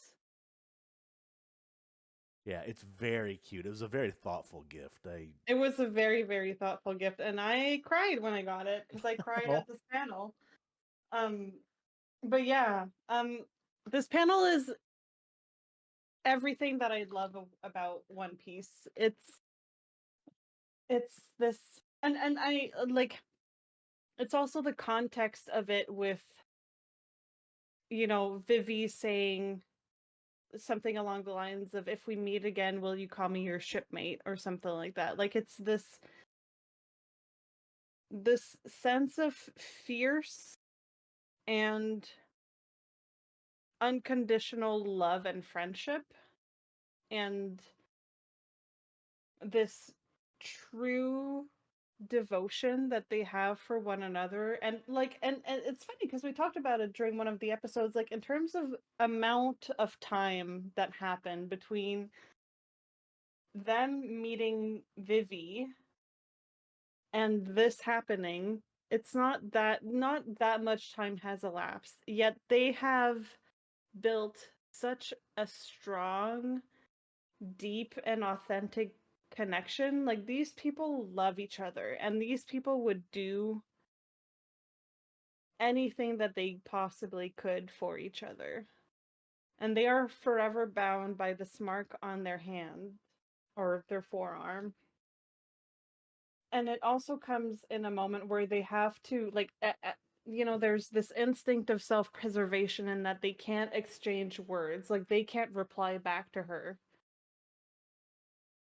Yeah, it's very cute. It was a very thoughtful gift. It was a very, very thoughtful gift, and I cried when I got it because I cried at this panel. But yeah, this panel is everything that I love about One Piece. It's this, and I like. It's also the context of it with, Vivi saying something along the lines of, if we meet again, will you call me your shipmate, or something like that. Like, it's this sense of fierce and unconditional love and friendship, and this true devotion that they have for one another. And it's funny because we talked about it during one of the episodes, like in terms of amount of time that happened between them meeting Vivi and this happening. It's not that much time has elapsed, yet they have built such a strong, deep, and authentic connection. Like, these people love each other, and these people would do anything that they possibly could for each other. And they are forever bound by this mark on their hand or their forearm. And it also comes in a moment where they have to, like, there's this instinct of self-preservation in that they can't exchange words. Like, they can't reply back to her.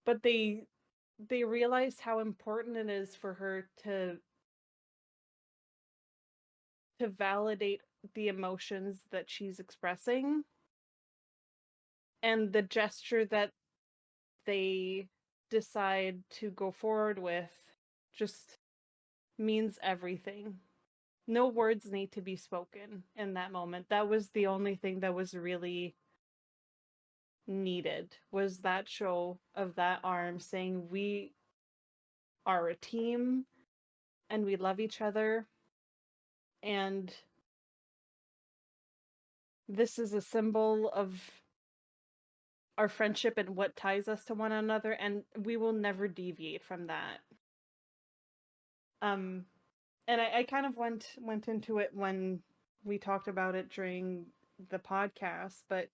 But they realize how important it is for her to validate the emotions that she's expressing. And the gesture that they decide to go forward with just means everything. No words need to be spoken in that moment. That was the only thing that was really needed, was that show of that arm saying, we are a team and we love each other, and this is a symbol of our friendship and what ties us to one another, and we will never deviate from that. And I kind of went into it when we talked about it during the podcast, but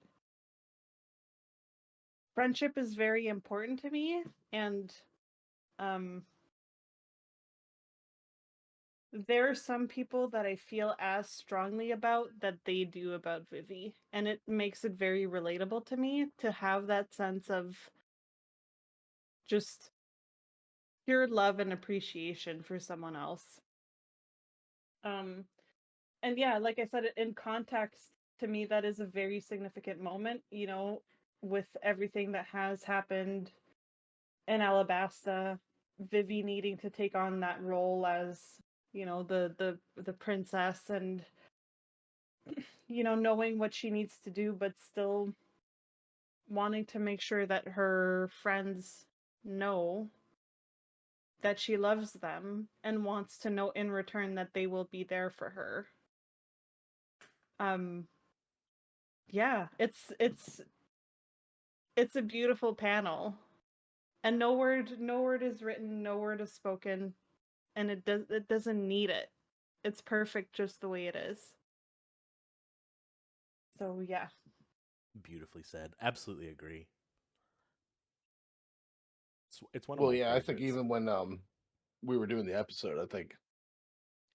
friendship is very important to me, and there are some people that I feel as strongly about that they do about Vivi, and it makes it very relatable to me to have that sense of just pure love and appreciation for someone else. And yeah, like I said, in context, to me, that is a very significant moment, with everything that has happened in Alabasta, Vivi needing to take on that role as, the princess, and, knowing what she needs to do, but still wanting to make sure that her friends know that she loves them and wants to know in return that they will be there for her. Yeah, it's a beautiful panel, and no word is written, no word is spoken, and it doesn't need it. it's perfect just the way it is. So yeah. Beautifully said. Absolutely agree. It's one of my yeah, favorites. I think even when we were doing the episode, I think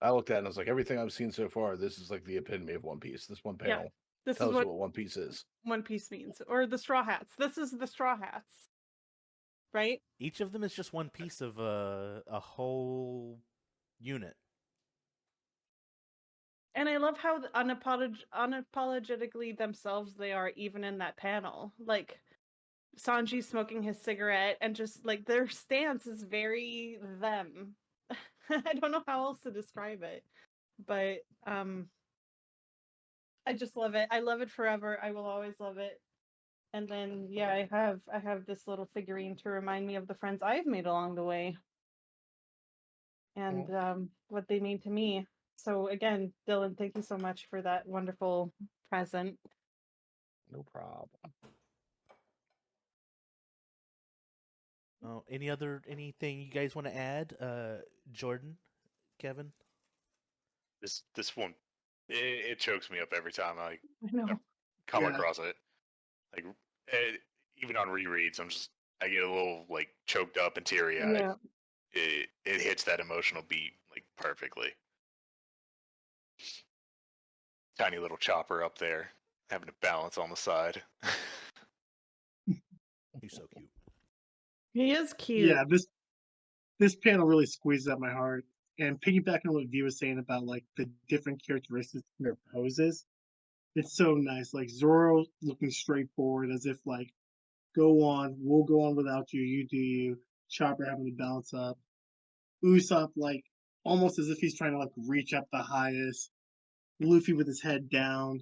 I looked at it and I was like, everything I've seen so far, this is like the epitome of One Piece. This one panel tells you what One Piece is. One Piece means, or the Straw Hats. This is the Straw Hats, right? Each of them is just one piece of a whole unit. And I love how unapologetically themselves they are, even in that panel. Like Sanji smoking his cigarette, and just like their stance is very them. I don't know how else to describe it, but I just love it. I love it forever. I will always love it. And then yeah, I have this little figurine to remind me of the friends I've made along the way, and what they mean to me. So again, Dylan, thank you so much for that wonderful present. No problem. Oh, anything you guys want to add? Jordan, Kevin? This one, it chokes me up every time I know. come across it. Like even on rereads, I get a little like choked up and teary eyed. Yeah. It hits that emotional beat like perfectly. Tiny little chopper up there, having to balance on the side. He's so cute. He is cute. Yeah, this panel really squeezes at my heart. And piggybacking on what Dee was saying about like the different characteristics of their poses, it's so nice. Like Zoro looking straight forward as if like, go on, we'll go on without you, you do you. Chopper having to balance up. Usopp like almost as if he's trying to like reach up the highest. Luffy with his head down.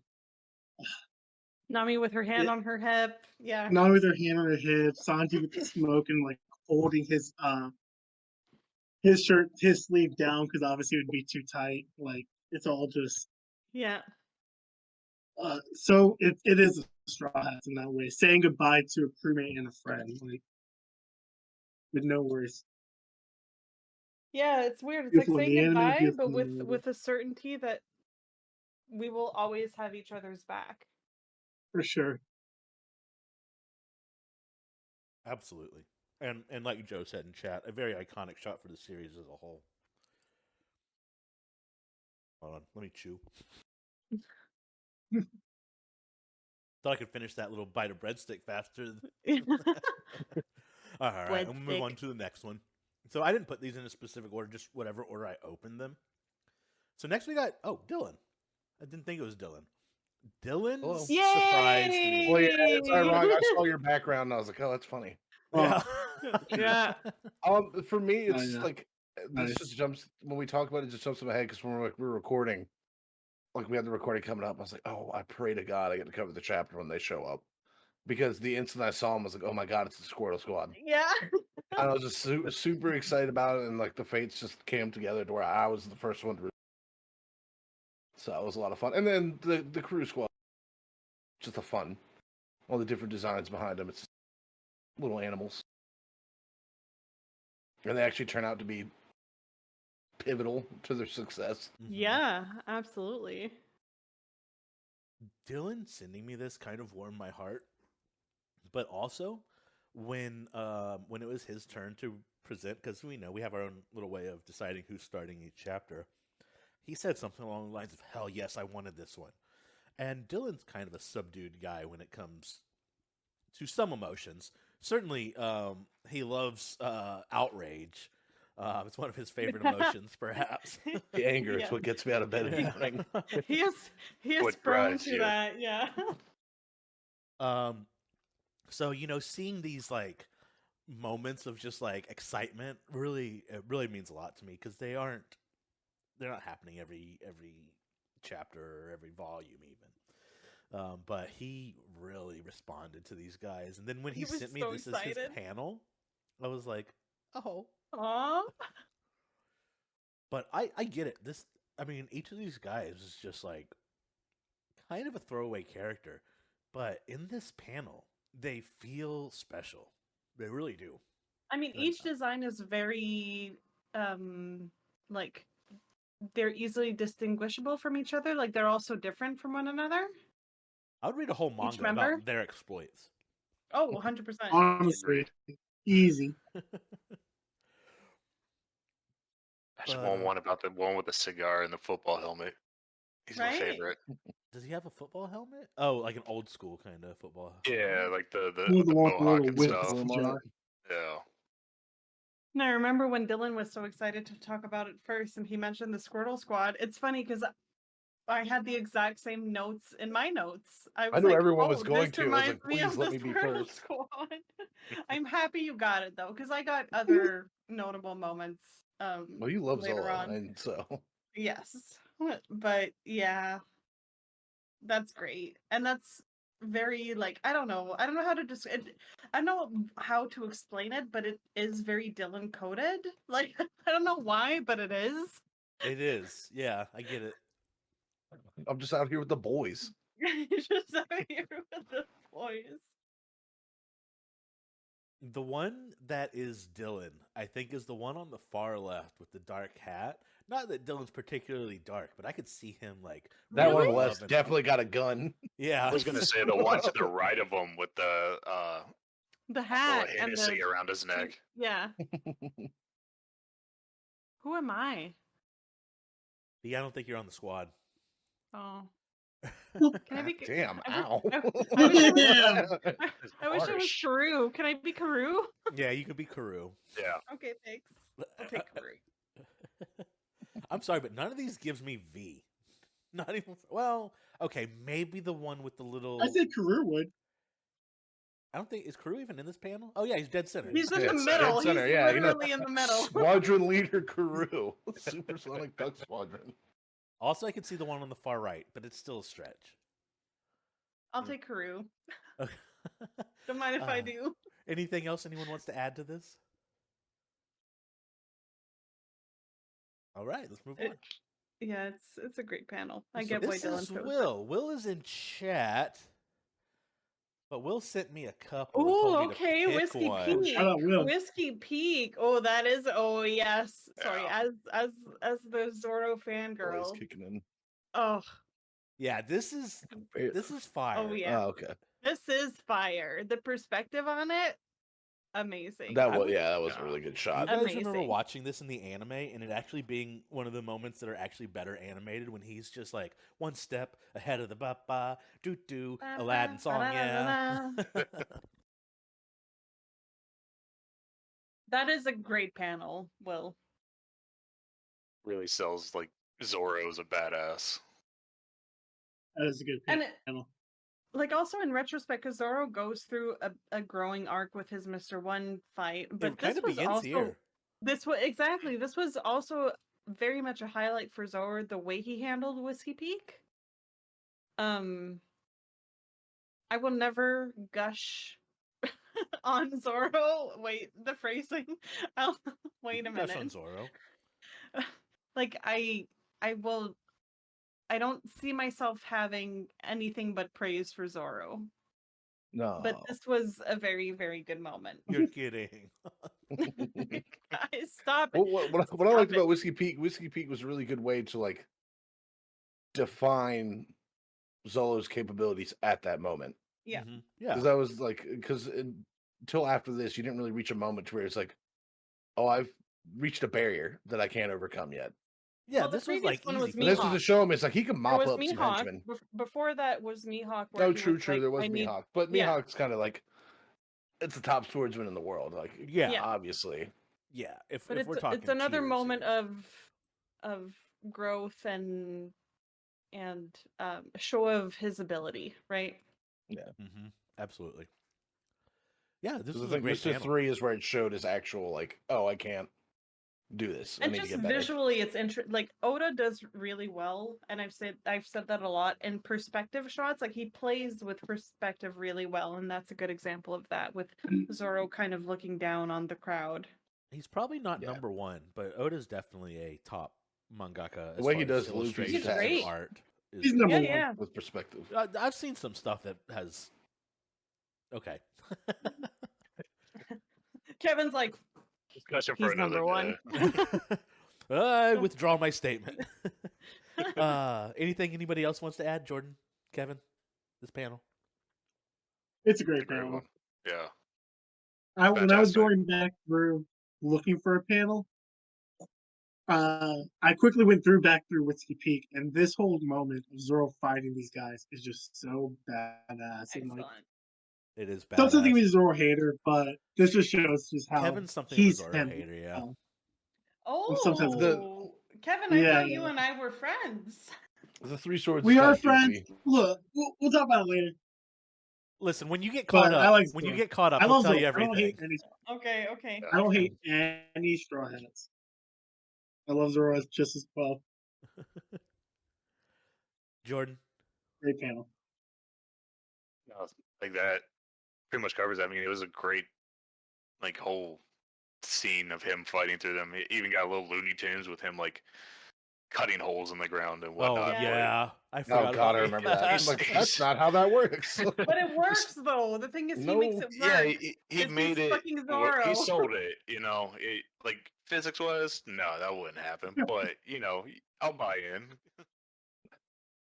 Nami with her hand on her hip. Yeah. Nami with her hand on her hip. Sanji with the smoke and like holding his shirt, his sleeve down because obviously it would be too tight. Like it's all just so it is a Straw Hats in that way, saying goodbye to a crewmate and a friend, like with no worries. Yeah, it's weird. It's Beautiful like saying goodbye, but with with a certainty that we will always have each other's back. For sure. Absolutely. And like Joe said in chat, a very iconic shot for the series as a whole. Hold on, let me chew. Thought I could finish that little bite of breadstick faster. All right, we'll move on to the next one. So I didn't put these in a specific order, just whatever order I opened them. So next we got, Dylan. I didn't think it was Dylan. Dylan surprised me. Well, yeah, it's ironic. I saw your background and I was like, oh, that's funny. Yeah. Yeah. For me, it's like, this just jumps, when we talk about it, just jumps in my head because when we're recording, like we had the recording coming up, I was like, oh, I pray to God I get to cover the chapter when they show up. Because the instant I saw him, I was like, oh my God, it's the Squirtle Squad. Yeah. And I was just super excited about it, and like the fates just came together to where I was the first one to. So it was a lot of fun. And then the crew squad, just a fun. All the different designs behind them, it's little animals. And they actually turn out to be pivotal to their success. Yeah, absolutely. Dylan sending me this kind of warmed my heart. But also, when it was his turn to present, because we have our own little way of deciding who's starting each chapter, he said something along the lines of, hell yes, I wanted this one. And Dylan's kind of a subdued guy when it comes to some emotions. Certainly, he loves outrage. It's one of his favorite emotions, perhaps. The anger is what gets me out of bed in the morning. He is prone to that, yeah. So, seeing these like moments of just like excitement it really means a lot to me because they're not happening every chapter or every volume even. But he really responded to these guys, and then when he sent me this as his panel, I was like, oh, aww. But I get it. Each of these guys is just like kind of a throwaway character, but in this panel, they feel special. They really do. Each design is very like they're easily distinguishable from each other. Like they're all so different from one another. I would read a whole manga member? about their exploits. Oh, 100%. Honestly, easy. I just want one about the one with the cigar and the football helmet. He's my favorite. Does he have a football helmet? Oh, like an old school kind of football. Yeah, like the mohawk and stuff. Yeah. And I remember when Dylan was so excited to talk about it first, and he mentioned the Squirtle Squad. It's funny because I had the exact same notes in my notes. I knew like, everyone was going this to. I was like, reminds me please of let the me be Squirtle first. Squad. I'm happy you got it though, because I got other notable moments. Well, you love later Zola, on. and so Yes, but yeah, that's great, and that's very like I don't know how to describe it. I don't know how to explain it, but it is very Dylan coded. Like I don't know why, but it is. It is. Yeah, I get it. I'm just out here with the boys. You're just out here with the boys. The one that is Dylan, I think, is the one on the far left with the dark hat. Not that Dylan's particularly dark, but I could see him like that Really? one left definitely got a gun. Yeah, I was gonna say the one to the right of him with the hat and Hennessy around his neck. Yeah. Who am I? Yeah, I don't think you're on the squad. Oh. Can I be? Damn! I Ow! I wish it was Karoo. Can I be Karoo? Yeah, you could be Karoo. Yeah. Okay, thanks. I'll take Karoo. I'm sorry, but none of these gives me V. Not even. Well, okay, maybe the one with the little. I said Karoo would. I don't think is Karoo even in this panel. Oh yeah, he's dead center. He's in the middle. Center, He's literally in the middle. Squadron leader Karoo, Supersonic Duck Squadron. Also, I can see the one on the far right, but it's still a stretch. I'll take Karoo. Don't mind if I do. Anything else anyone wants to add to this? All right, let's move on. Yeah, it's a great panel. I So get why this Dylan is chose Will. Will is in chat, but Will sent me a couple. Oh, okay. Whiskey one. Peak. Whiskey Peak. Oh, that is. Oh, yes. Sorry. As the Zorro fangirl. Kicking in. Oh. Yeah, this is fire. Oh yeah. Oh, okay. This is fire. The perspective on it, amazing. That was a really good shot. You guys remember watching this in the anime and it actually being one of the moments that are actually better animated when he's just like one step ahead of the ba doo doo Aladdin song, yeah. That is a great panel, Will. Really sells like Zorro as a badass. That is a good panel. Like also in retrospect, because Zorro goes through a growing arc with his Mr. One fight, but this was also here. This was also very much a highlight for Zorro, the way he handled Whiskey Peak. I will never gush on Zorro. Wait, the phrasing. Wait a minute. Gush on Zorro. Like I don't see myself having anything but praise for Zorro. No. But this was a very, very good moment. You're kidding. Guys, stop it. What I liked about Whiskey Peak was a really good way to like define Zolo's capabilities at that moment. Yeah. Mm-hmm. Yeah. Because I was like, until after this, you didn't really reach a moment where it's like, oh, I've reached a barrier that I can't overcome yet. Yeah, this was like easy. This was to show him it's like he can mop up some henchmen. Before that was Mihawk. Oh, true. There was Mihawk, but Mihawk's kind of like it's the top swordsman in the world. Like, obviously. Yeah, if we're talking, it's another moment of growth and show of his ability, right? Yeah, absolutely. Yeah, this is a great Mr. panel. 3 is where it showed his actual like, oh, I can't do this. And just visually, it's like Oda does really well, and I've said that a lot. In perspective shots, like he plays with perspective really well, and that's a good example of that with Zorro kind of looking down on the crowd. He's probably not number one, but Oda's definitely a top mangaka. The way he does illustration art, he's number one with perspective. I've seen some stuff that has. Okay. Kevin's like. Discussion for he's number one. I withdraw my statement. Anything anybody else wants to add? Jordan, Kevin, this panel? It's a great It's a great panel. one. Yeah. When I was Fantastic. going back through looking for a panel, I quickly went back through Whiskey Peak, and this whole moment of Zoro fighting these guys is just so badass. And like, Excellent. It is don't think badass. he's a Zoro hater, but this just shows just how Kevin's something of a he's Zoro him. hater, yeah. Sometimes Kevin, I Yeah, thought you yeah. and I were friends. The Three Swords. we is are kinda friends. goofy. Look, we'll talk about it later. Listen, when you get caught But up, I like when you Zoro. get caught up, I I'll love tell Zoro. you I don't hate everything. any. Okay. I don't hate any Straw Hats. I love Zoro just as well. Jordan, Great panel. No, like that pretty much covers it. I mean, it was a great like whole scene of him fighting through them. It even got a little Looney Tunes with him like cutting holes in the ground and oh whatnot. yeah, I Oh forgot. God, about I remember that. I'm He's- like, he's- that's not how that works. But it works though. The thing is, he makes No. it work. Yeah, he 'cause made he's it. fucking Zoro. He sold it. You know, like physics wise, no, that wouldn't happen. But you know, I'll buy in.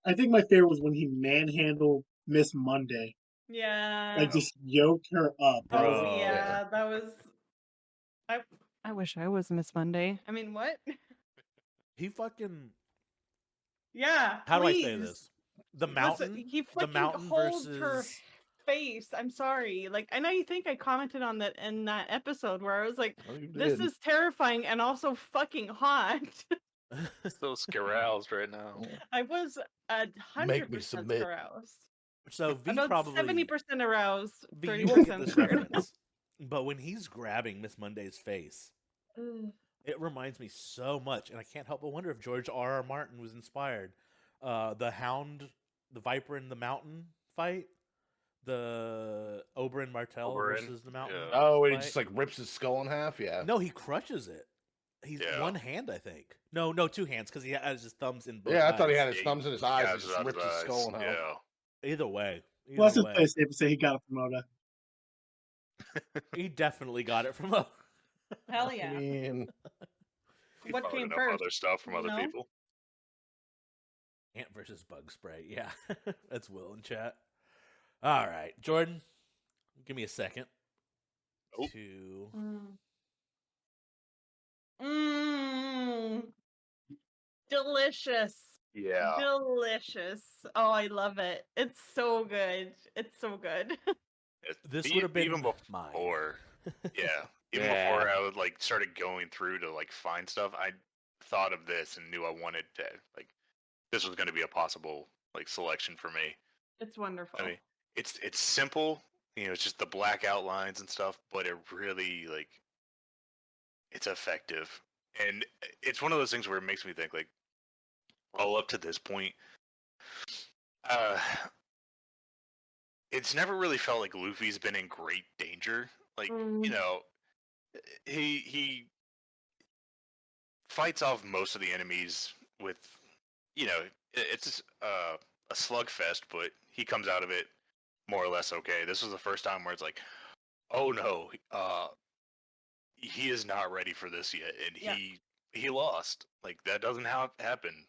I think my favorite was when he manhandled Miss Monday. Yeah. Like just yoked her up. That was Bro. Yeah, that was. I wish I was Miss Monday. I mean, what? He fucking. Yeah. How please. do I say this? The Listen, mountain. he The fucking mountain holds versus. her face. I'm sorry. Like, I know you think I commented on that in that episode where I was like, Oh, you "This did. is terrifying and also fucking hot." So scaroused right now. I was Make me 100% submit. aroused. So V About probably 70% aroused, V, 30% you won't get this scared. reference, but when he's grabbing Miss Monday's face, it reminds me so much, and I can't help but wonder if George R.R. Martin was inspired. The Hound, the Viper in the Mountain fight, the Oberyn Martell Oberyn, versus the Mountain. yeah. Oh, and he fight. just like rips his skull in half. Yeah. No, he crushes it. He's Yeah. one hand, I think. No, two hands because he has his thumbs in both. Yeah, I thought he eyes. had his thumbs in his eyes and Guys just out ripped his his skull in half. Yeah. Either way, Let's just play safe and say he got it from Oda. he definitely got it from a. Hell I yeah. mean, He What borrowed came enough first? Other stuff from You other know? people. Ant versus bug spray. Yeah, that's Will in chat. All right, Jordan, give me a second Oh. to. Delicious. Yeah. Delicious. Oh, I love it. It's so good. It's so good. This would have been even mine. before. Yeah. Even Yeah. before I would like started going through to like find stuff, I thought of this and knew I wanted to like this was going to be a possible like selection for me. It's wonderful. I mean, it's simple, you know, it's just the black outlines and stuff, but it really like it's effective. And it's one of those things where it makes me think like all up to this point it's never really felt like Luffy's been in great danger. Like, you know, he fights off most of the enemies with, you know, it's a slugfest, but he comes out of it more or less okay. This was the first time where it's like, oh no, he is not ready for this yet, and he lost. Like that doesn't happen.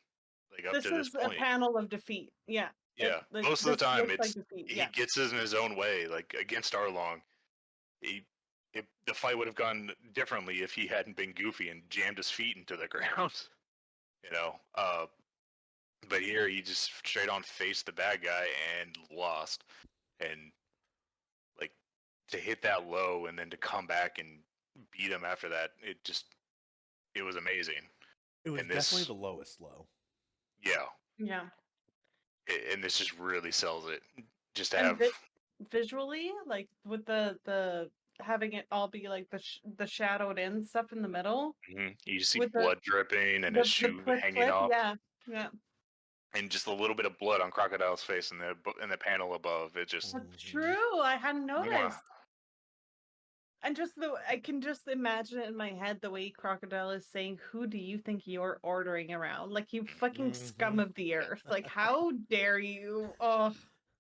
Like up to this point, a panel of defeat. Yeah. Yeah, most of the time he gets in his own way. Like against Arlong, the fight would have gone differently if he hadn't been goofy and jammed his feet into the ground. You know, but here he just straight on faced the bad guy and lost. And like to hit that low and then to come back and beat him after that, it was amazing. It was definitely the lowest low. Yeah. Yeah. And this just really sells it. Just to have visually, like with the having it all be like the shadowed in stuff in the middle. Mm-hmm. You see with blood dripping and his shoe hanging off. Yeah. And just a little bit of blood on Crocodile's face in the panel above. It just That's true. I hadn't noticed. And I can just imagine it in my head the way Crocodile is saying, "Who do you think you're ordering around? Like you fucking scum of the earth! Like how dare you?" Oh,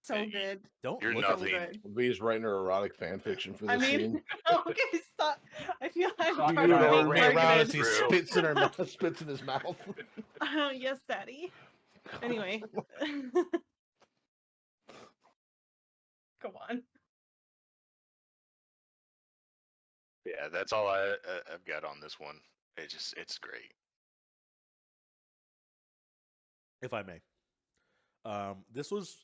So good. You're nothing. V's writing her erotic fan fiction for this I mean, scene. okay, stop. I feel I'm You being know, around as targeted. he spits in her mouth, spits in his mouth. Yes, Daddy. Anyway. Come on. Yeah, that's all I've got on this one. It's great. If I may, this was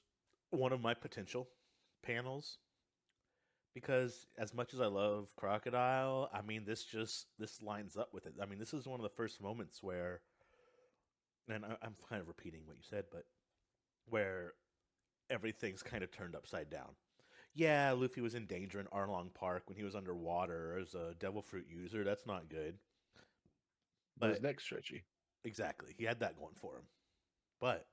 one of my potential panels because as much as I love Crocodile, I mean this lines up with it. I mean this is one of the first moments where, and I'm kind of repeating what you said, but where everything's kind of turned upside down. Yeah, Luffy was in danger in Arlong Park when he was underwater as a devil fruit user. That's not good. But his neck's stretchy. Exactly. He had that going for him. But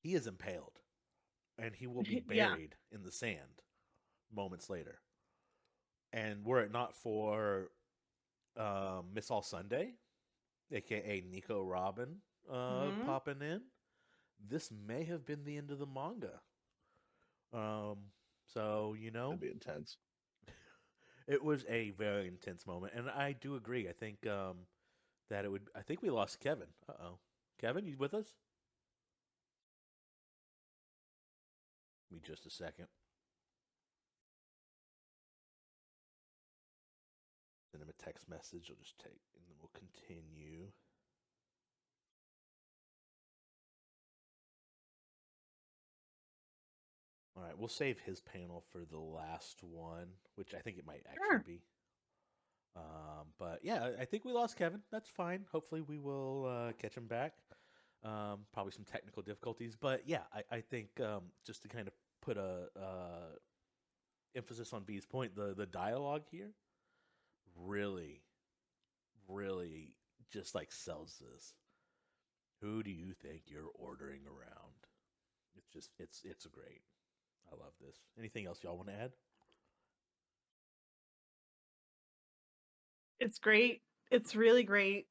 he is impaled. And he will be buried in the sand moments later. And were it not for Miss All Sunday, a.k.a. Nico Robin, popping in, this may have been the end of the manga. So, you know. It'd be intense. It was a very intense moment. And I do agree. I think that it would. I think we lost Kevin. Uh-oh. Kevin, you with us? Give me just a second. Send him a text message. I'll just take, and then we'll continue. All right, we'll save his panel for the last one, which I think it might actually be. But yeah, I think we lost Kevin. That's fine. Hopefully we will catch him back. Probably some technical difficulties. But yeah, I think just to kind of put a emphasis on V's point, the dialogue here really, really just like sells this. Who do you think you're ordering around? It's a great. I love this. Anything else y'all want to add? It's great. It's really great.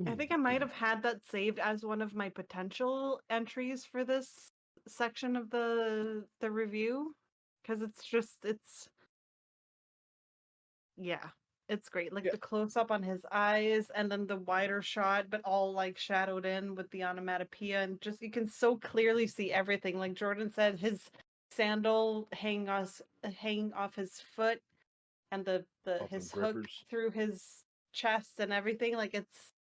I think I might have had that saved as one of my potential entries for this section of the review, because it's great. Like the close up on his eyes and then the wider shot, but all like shadowed in with the onomatopoeia, and just you can so clearly see everything. Like Jordan said, his sandal hanging off his foot, and his hook through his chest and everything. Like it's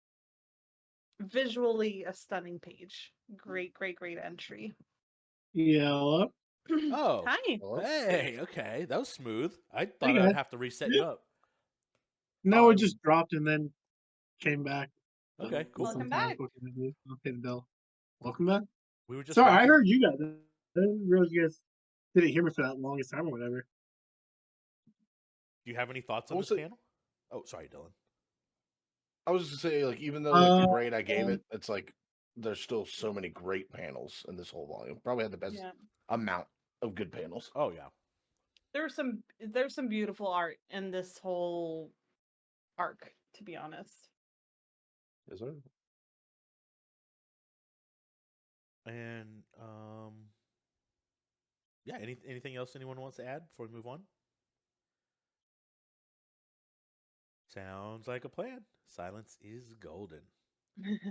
visually a stunning page. Great entry. Yeah. Oh. Hi. Hey, okay. That was smooth. I thought I'd have to reset you up. No, it just dropped and then came back. Okay, cool. Welcome back. I'll pay the bell. Welcome back. We were just sorry, I heard you guys. I didn't realize you guys didn't hear me for that longest time or whatever. Do you have any thoughts on this panel? Oh, sorry, Dylan. I was just gonna say, like, even though like the grade I gave it, it's like there's still so many great panels in this whole volume. Probably had the best amount of good panels. Oh yeah. There's some beautiful art in this whole arc, to be honest. Is there? And yeah, anything else anyone wants to add before we move on? Sounds like a plan. Silence is golden.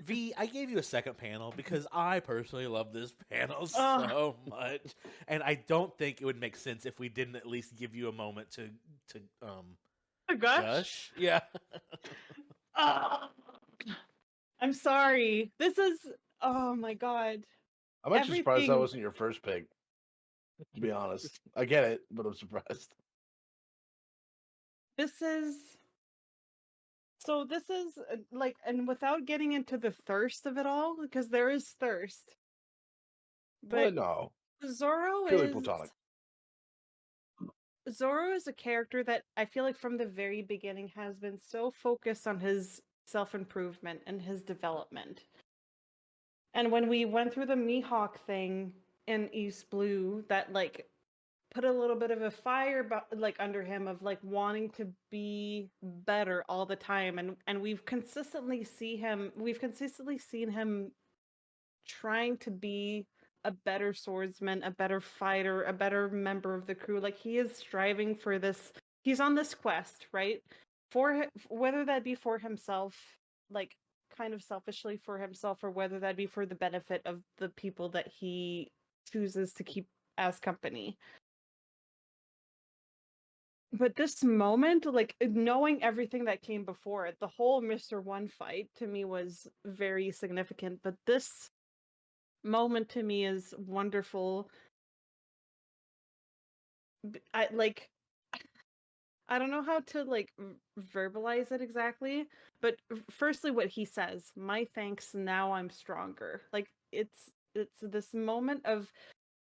V, I gave you a second panel because I personally love this panel so much, and I don't think it would make sense if we didn't at least give you a moment to gush. Yeah. I'm sorry. This is oh my god. I'm actually surprised that wasn't your first pick. To be honest, I get it, but I'm surprised. This is like, and without getting into the thirst of it all, because there is thirst. But no. Zoro purely platonic. Zoro is a character that I feel like from the very beginning has been so focused on his self-improvement and his development. And when we went through the Mihawk thing in East Blue, that like put a little bit of a fire like under him of like wanting to be better all the time, and we've consistently seen him trying to be a better swordsman, a better fighter, a better member of the crew. Like, he is striving for this. He's on this quest, right? For whether that be for himself, like kind of selfishly for himself, or whether that be for the benefit of the people that he chooses to keep as company. But this moment, like knowing everything that came before it, the whole Mr. One fight to me was very significant. But this moment to me is wonderful. I don't know how to like verbalize it exactly, but firstly what he says, "My thanks, now I'm stronger." Like it's this moment of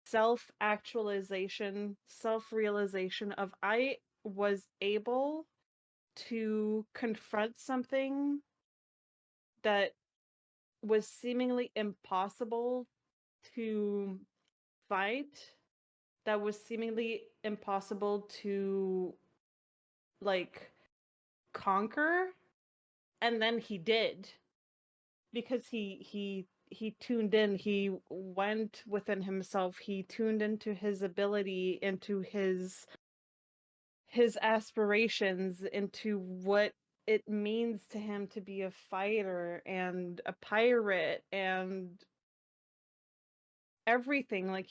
self-actualization, self-realization of I was able to confront something that was seemingly impossible to fight, that was seemingly impossible to like conquer, and then he did, because he tuned in, he went within himself, he tuned into his ability, into his aspirations, into what it means to him to be a fighter and a pirate and everything. Like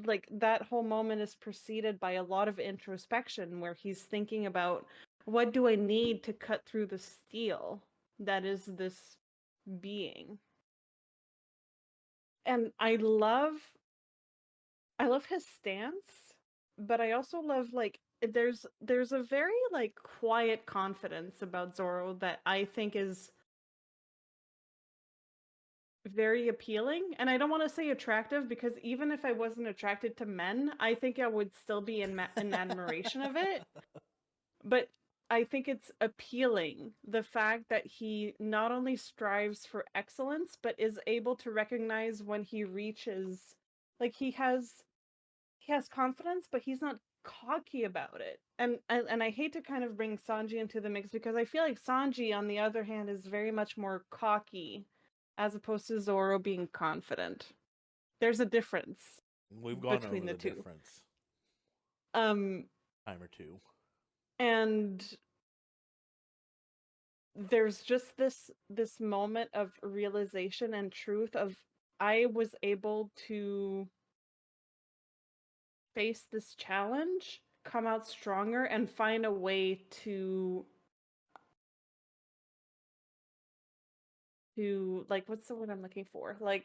like that whole moment is preceded by a lot of introspection where he's thinking about, what do I need to cut through the steel that is this being? And I love his stance, but I also love like there's a very like quiet confidence about Zoro that I think is very appealing. And I don't want to say attractive, because even if I wasn't attracted to men, I think I would still be in admiration of it. But I think it's appealing, the fact that he not only strives for excellence, but is able to recognize when he reaches, like he has confidence, but he's not cocky about it. And I hate to kind of bring Sanji into the mix, because I feel like Sanji, on the other hand, is very much more cocky, as opposed to Zoro being confident. There's a difference. We've gone between over the two. difference. Time or two. And there's just this moment of realization and truth of, I was able to face this challenge, come out stronger, and find a way to like, what's the word I'm looking for? Like,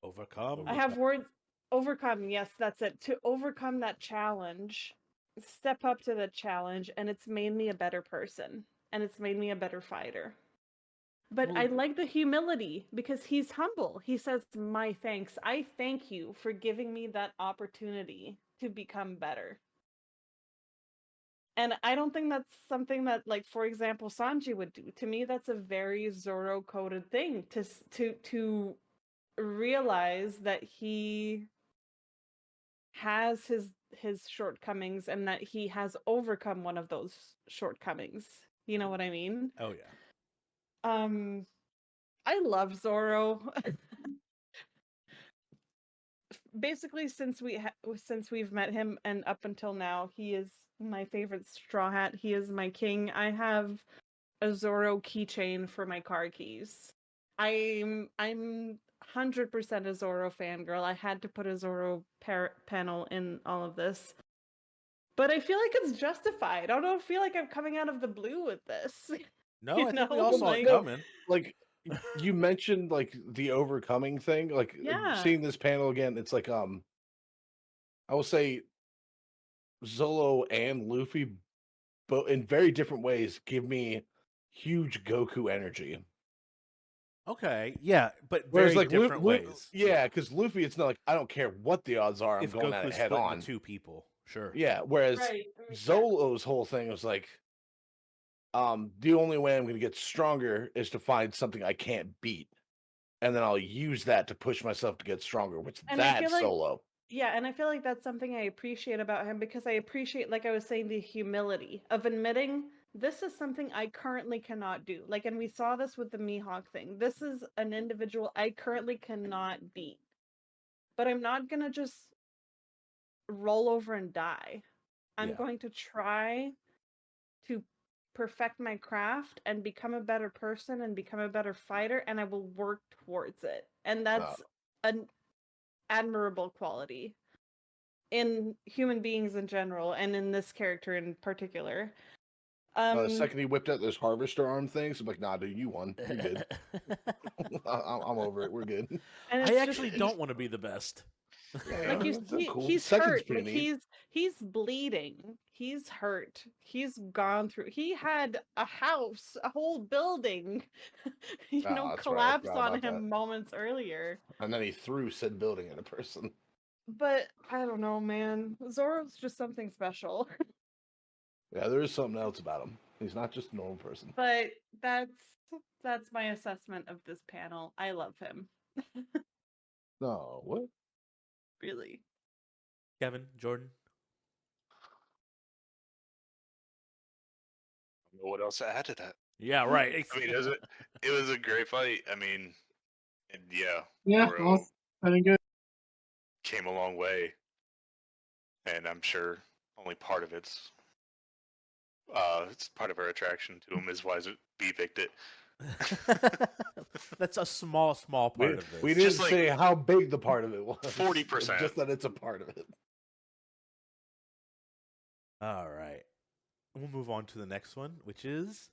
overcome. I have words. Overcome, yes, that's it. To overcome that challenge, step up to the challenge, and it's made me a better person, and it's made me a better fighter. But I like the humility, because he's humble. He says, "My thanks. I thank you for giving me that opportunity to become better." And I don't think that's something that, like, for example, Sanji would do. To me, that's a very Zoro-coded thing, to realize that he has his shortcomings, and that he has overcome one of those shortcomings. You know what I mean? Oh yeah. I love Zoro. Basically, since we've met him and up until now, he is my favorite Straw Hat. He is my king. I have a Zoro keychain for my car keys. I'm 100% a Zoro fangirl. I had to put a Zoro panel in all of this. But I feel like it's justified. I don't feel like I'm coming out of the blue with this. No, I think we all saw it coming. Like, you mentioned like the overcoming thing. Like, seeing this panel again, it's like I will say Zolo and Luffy, but in very different ways, give me huge Goku energy. Okay, yeah, but Whereas, very different ways. Yeah, because Luffy, it's not like, I don't care what the odds are, I'm if going Goku at it head split on. Into two people, sure. Yeah, whereas Zolo's whole thing was like, the only way I'm going to get stronger is to find something I can't beat, and then I'll use that to push myself to get stronger. Which that's Solo. Yeah, and I feel like that's something I appreciate about him, because I appreciate, like I was saying, the humility of admitting, this is something I currently cannot do. Like, and we saw this with the Mihawk thing. This is an individual I currently cannot beat. but I'm not gonna just roll over and die. I'm going to try to perfect my craft and become a better person and become a better fighter, and I will work towards it. And that's an admirable quality in human beings in general, and in this character in particular. The second he whipped out those harvester arm things, I'm like, nah, dude, you won. You're good. I'm over it. We're good. And I actually don't want to be the best. Like he's hurt. Like he's bleeding. He's hurt. He's gone through. He had a house, a whole building, collapse on him moments earlier. And then he threw said building at a person. But I don't know, man. Zoro's just something special. Yeah, there is something else about him. He's not just a normal person. But that's my assessment of this panel. I love him. No, what? Really? Kevin, Jordan? I don't know what else to add to that. Yeah, right. I mean, it was a great fight. I mean, Yeah, I think good. Came a long way, and I'm sure only part of it's part of our attraction to him is why be evicted. That's a small part of this. We didn't say how big the part of it was. 40%. Just that it's a part of it. All right. We'll move on to the next one, which is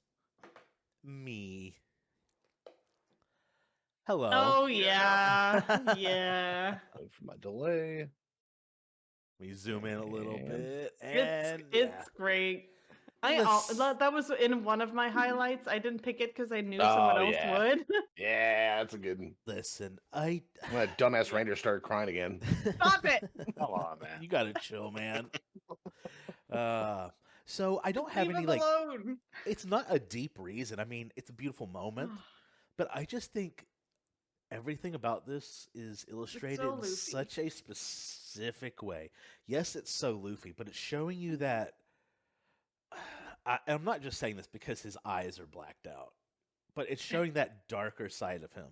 me. Hello. Oh, yeah. Yeah. Wait for my delay. We zoom in a little bit. And it's great. That was in one of my highlights. I didn't pick it because I knew someone else would. Yeah, that's a good one. Listen, that dumbass reindeer started crying again. Stop it! Come on, man. You gotta chill, man. So I don't have Leave any him alone. It's not a deep reason. I mean, it's a beautiful moment, but I just think everything about this is illustrated in such a specific way. Yes, it's so Luffy, but it's showing you that. I'm not just saying this because his eyes are blacked out, but it's showing that darker side of him,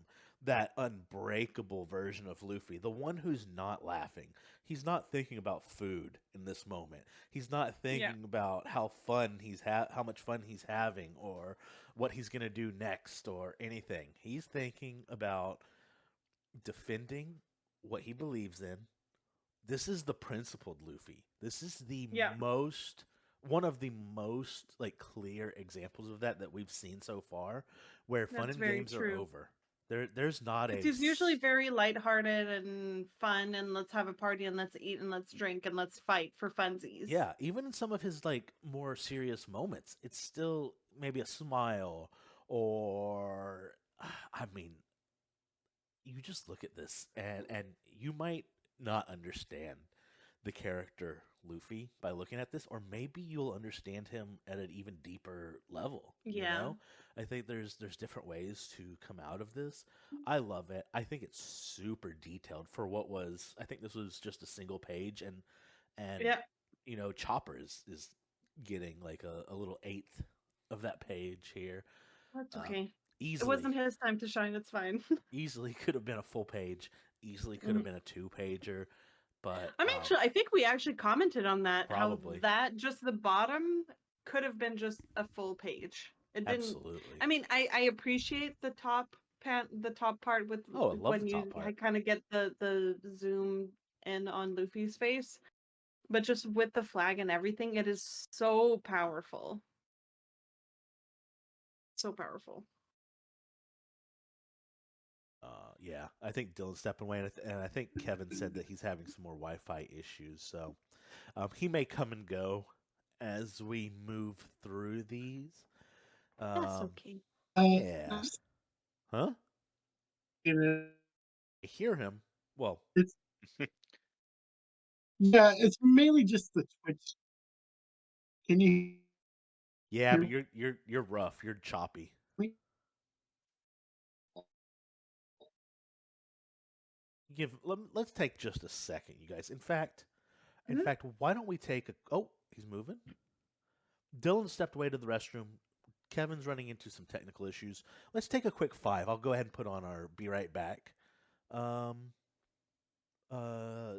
that unbreakable version of Luffy, the one who's not laughing. He's not thinking about food in this moment. He's not thinking about how much fun he's having, or what he's going to do next, or anything. He's thinking about defending what he believes in. This is the principled Luffy. This is the one of the most clear examples of that we've seen so far, where fun and games are over. There's not He's usually very lighthearted and fun, and let's have a party and let's eat and let's drink and let's fight for funsies. Yeah, even in some of his more serious moments, it's still maybe a smile, or I mean, you just look at this and you might not understand the character Luffy by looking at this, or maybe you'll understand him at an even deeper level. You know? I think there's different ways to come out of this. I love it. I think it's super detailed for what was. I think this was just a single page, and Chopper is getting a little eighth of that page here. That's okay. Easily, it wasn't his time to shine. It's fine. Easily could have been a full page. Easily could have been a 2-pager. But I think we actually commented on that. Probably. How that just the bottom could have been just a full page. It didn't. Absolutely. I mean, I appreciate the top part with when you kind of get the zoom in on Luffy's face, but just with the flag and everything, it is so powerful. So powerful. Yeah, I think Dylan's stepping away, and I think Kevin said that he's having some more Wi-Fi issues, so he may come and go as we move through these. That's okay. Yeah. Huh? I hear him. Well, it's it's mainly just the Twitch. Can you? Yeah, but you're rough. You're choppy. Let's take just a second, you guys. In fact, why don't we take a... Oh, he's moving. Dylan stepped away to the restroom. Kevin's running into some technical issues. Let's take a quick 5. I'll go ahead and put on our be right back.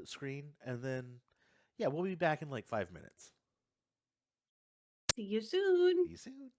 screen, and then yeah, we'll be back in like 5 minutes. See you soon. See you soon.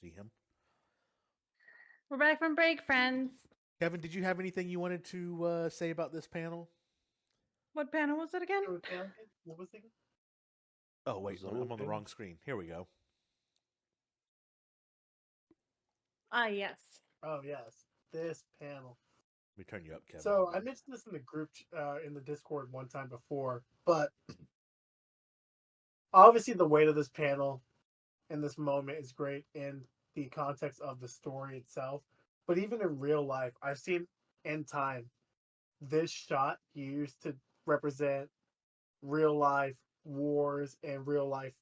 see him. We're back from break, friends. Kevin, did you have anything you wanted to say about this panel? What panel was it again? What was it again? Oh, wait, I'm on the wrong screen. Here we go. Ah, yes. Oh, yes. This panel. Let me turn you up, Kevin. So I mentioned this in the group, in the Discord one time before, but obviously the weight of this panel and this moment is great in the context of the story itself. But even in real life, I've seen in time this shot used to represent real life wars and real life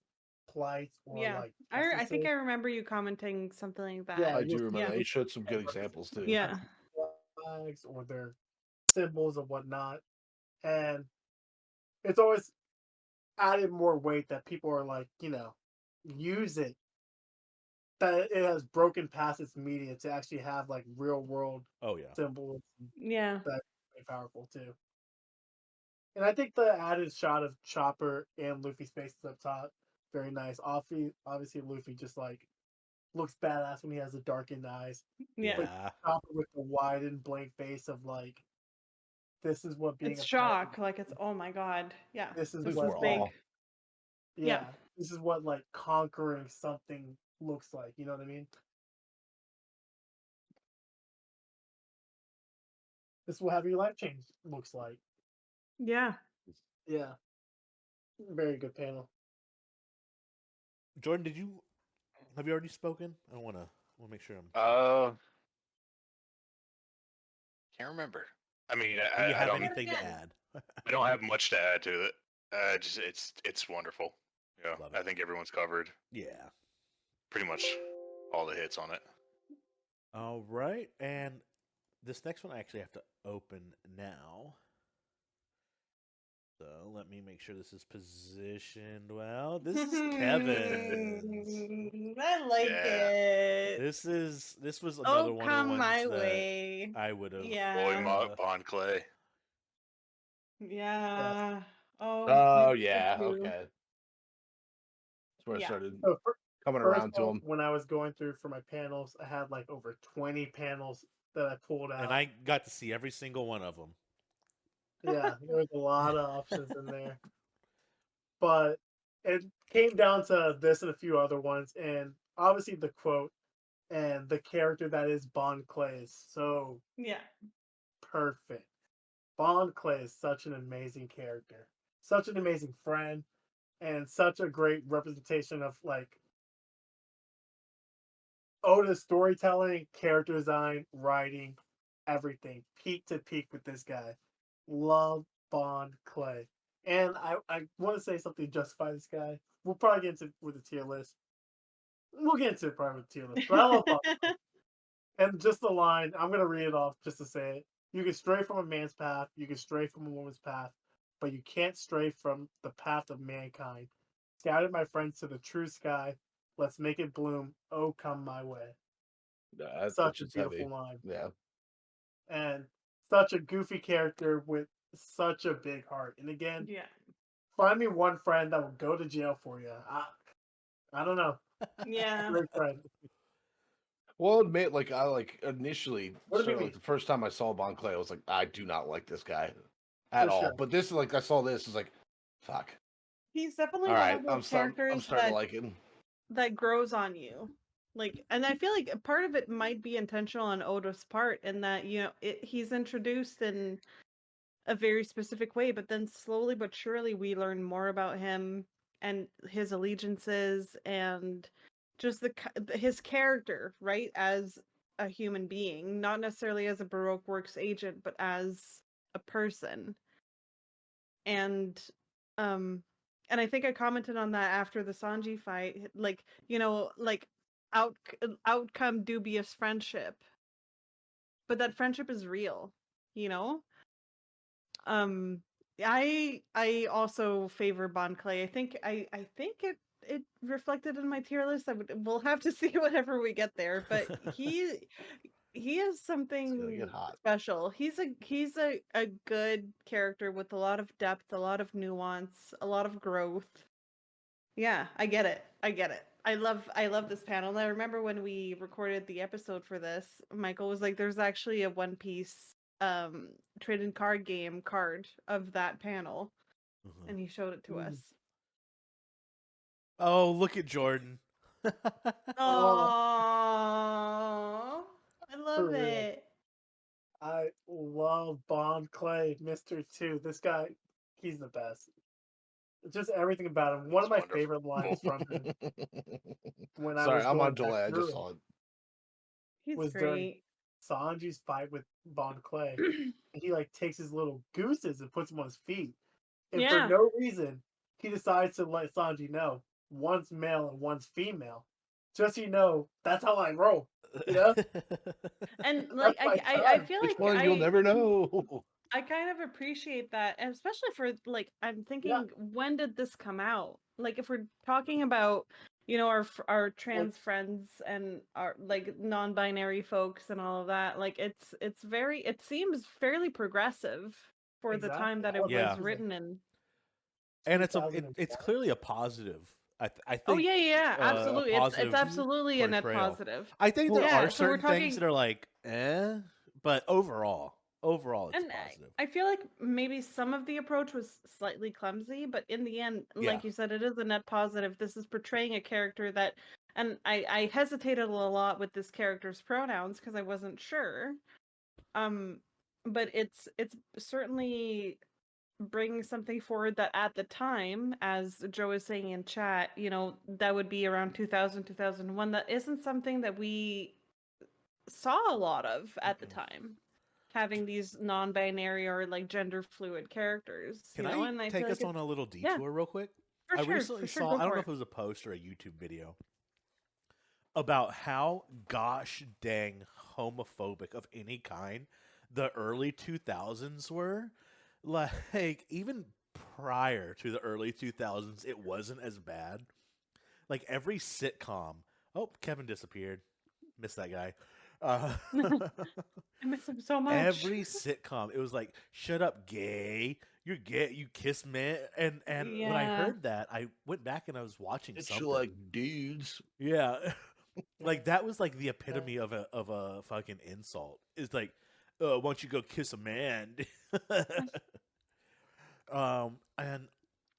plights, or like I think I remember you commenting something like that. Yeah, I do remember. He showed some good examples too. Yeah, flags or their symbols and whatnot, and it's always added more weight that people are like, use it. That it has broken past its media to actually have like real world symbols. Yeah, that's very powerful too. And I think the added shot of Chopper and Luffy's faces up top, very nice. Obviously, Luffy just like looks badass when he has the darkened eyes. Yeah. But Chopper with the widened blank face of like, this is what being it's shock. Like it's, oh my god. Yeah. This is what big. Yeah. This is what like conquering something looks like. You know what I mean? This is what having your life change looks like. Yeah. Yeah. Very good panel. Jordan, have you already spoken? I want to make sure I'm. Can't remember. I mean, Do you I have don't anything to add? I don't have much to add to it. Just it's wonderful. Yeah, I think everyone's covered. Yeah, pretty much all the hits on it. All right, and this next one I actually have to open now. So let me make sure this is positioned well. This is Kevin's. I like it. This was another one of the ones my that way. I would have. Boy, Bon Clay. Yeah. Oh yeah. Okay. That's where I started coming around to him. When I was going through for my panels, I had like over 20 panels that I pulled out, and I got to see every single one of them. Yeah, there was a lot of options in there, but it came down to this and a few other ones, and obviously the quote and the character that is Bon Clay is so perfect. Bon Clay is such an amazing character, such an amazing friend, and such a great representation of like Oda's storytelling, character design, writing, everything, peak to peak with this guy. Love Bon Clay. And I want to say something to justify this guy. We'll probably get into with the tier list. We'll get into it probably with the tier list. But I love Bon Clay. And just the line, I'm going to read it off just to say it. You can stray from a man's path, you can stray from a woman's path, but you can't stray from the path of mankind. Scattered my friends to the true sky. Let's make it bloom. Oh, come my way. Such a beautiful line. Yeah. And such a goofy character with such a big heart. And again, find me one friend that will go to jail for you. I don't know. Yeah. Great friend. Well, I'll admit, like I initially, the first time I saw Bon Clay, I was like, I do not like this guy at all. But this is like I saw this, is like, fuck. He's definitely all one right. of those I'm characters starting to like him. That grows on you. Like, and I feel like part of it might be intentional on Oda's part, in that he's introduced in a very specific way, but then slowly but surely we learn more about him and his allegiances and just his character, right, as a human being, not necessarily as a Baroque Works agent, but as a person. And I think I commented on that after the Sanji fight, like, outcome dubious friendship, but that friendship is real, I also favor Bon Clay. I think it reflected in my tier list. We'll have to see whenever we get there, but he is something special. He's a good character with a lot of depth, a lot of nuance, a lot of growth. Yeah, I get it. I love this panel. And I remember when we recorded the episode for this, Michael was like, "There's actually a One Piece trading card game card of that panel," and he showed it to us. Oh, look at Jordan. Oh, I love it. I love Bond Clay, Mr. 2. This guy, he's the best. Just everything about him. One of my favorite lines from him when I was I'm going on delay. I just saw it. He's was great. during Sanji's fight with Bond Clay. And he like takes his little gooses and puts them on his feet. And for no reason, he decides to let Sanji know one's male and one's female. Just so you know, that's how I roll. You know? And like I feel Which like one? You'll never know. I kind of appreciate that, and especially for like I'm thinking, when did this come out? Like if we're talking about, you know, our trans friends and our like non-binary folks and all of that, like it seems fairly progressive for the time that it was written in. And it's clearly a positive. I think. Oh yeah, absolutely. It's absolutely a net positive. I think there are certain things that are like, but overall it's positive. I feel like maybe some of the approach was slightly clumsy, but in the end, like you said, it is a net positive. This is portraying a character that, and I hesitated a lot with this character's pronouns because I wasn't sure. But it's certainly bringing something forward that at the time, as Joe is saying in chat, you know, that would be around 2000, 2001. That isn't something that we saw a lot of at the time. Having these non-binary or like gender fluid characters. Can I take us on a little detour real quick? I recently saw, I don't know if it was a post or a YouTube video, about how gosh dang homophobic of any kind the early 2000s were. Like, even prior to the early 2000s, it wasn't as bad. Like, every sitcom... Oh, Kevin disappeared. Missed that guy. I miss him so much. Every sitcom, it was like, shut up, gay. You're gay. You kiss men. And when I heard that, I went back and I was watching something. Like dudes. Yeah. Like, that was like the epitome of a fucking insult. It's like, why don't you go kiss a man? And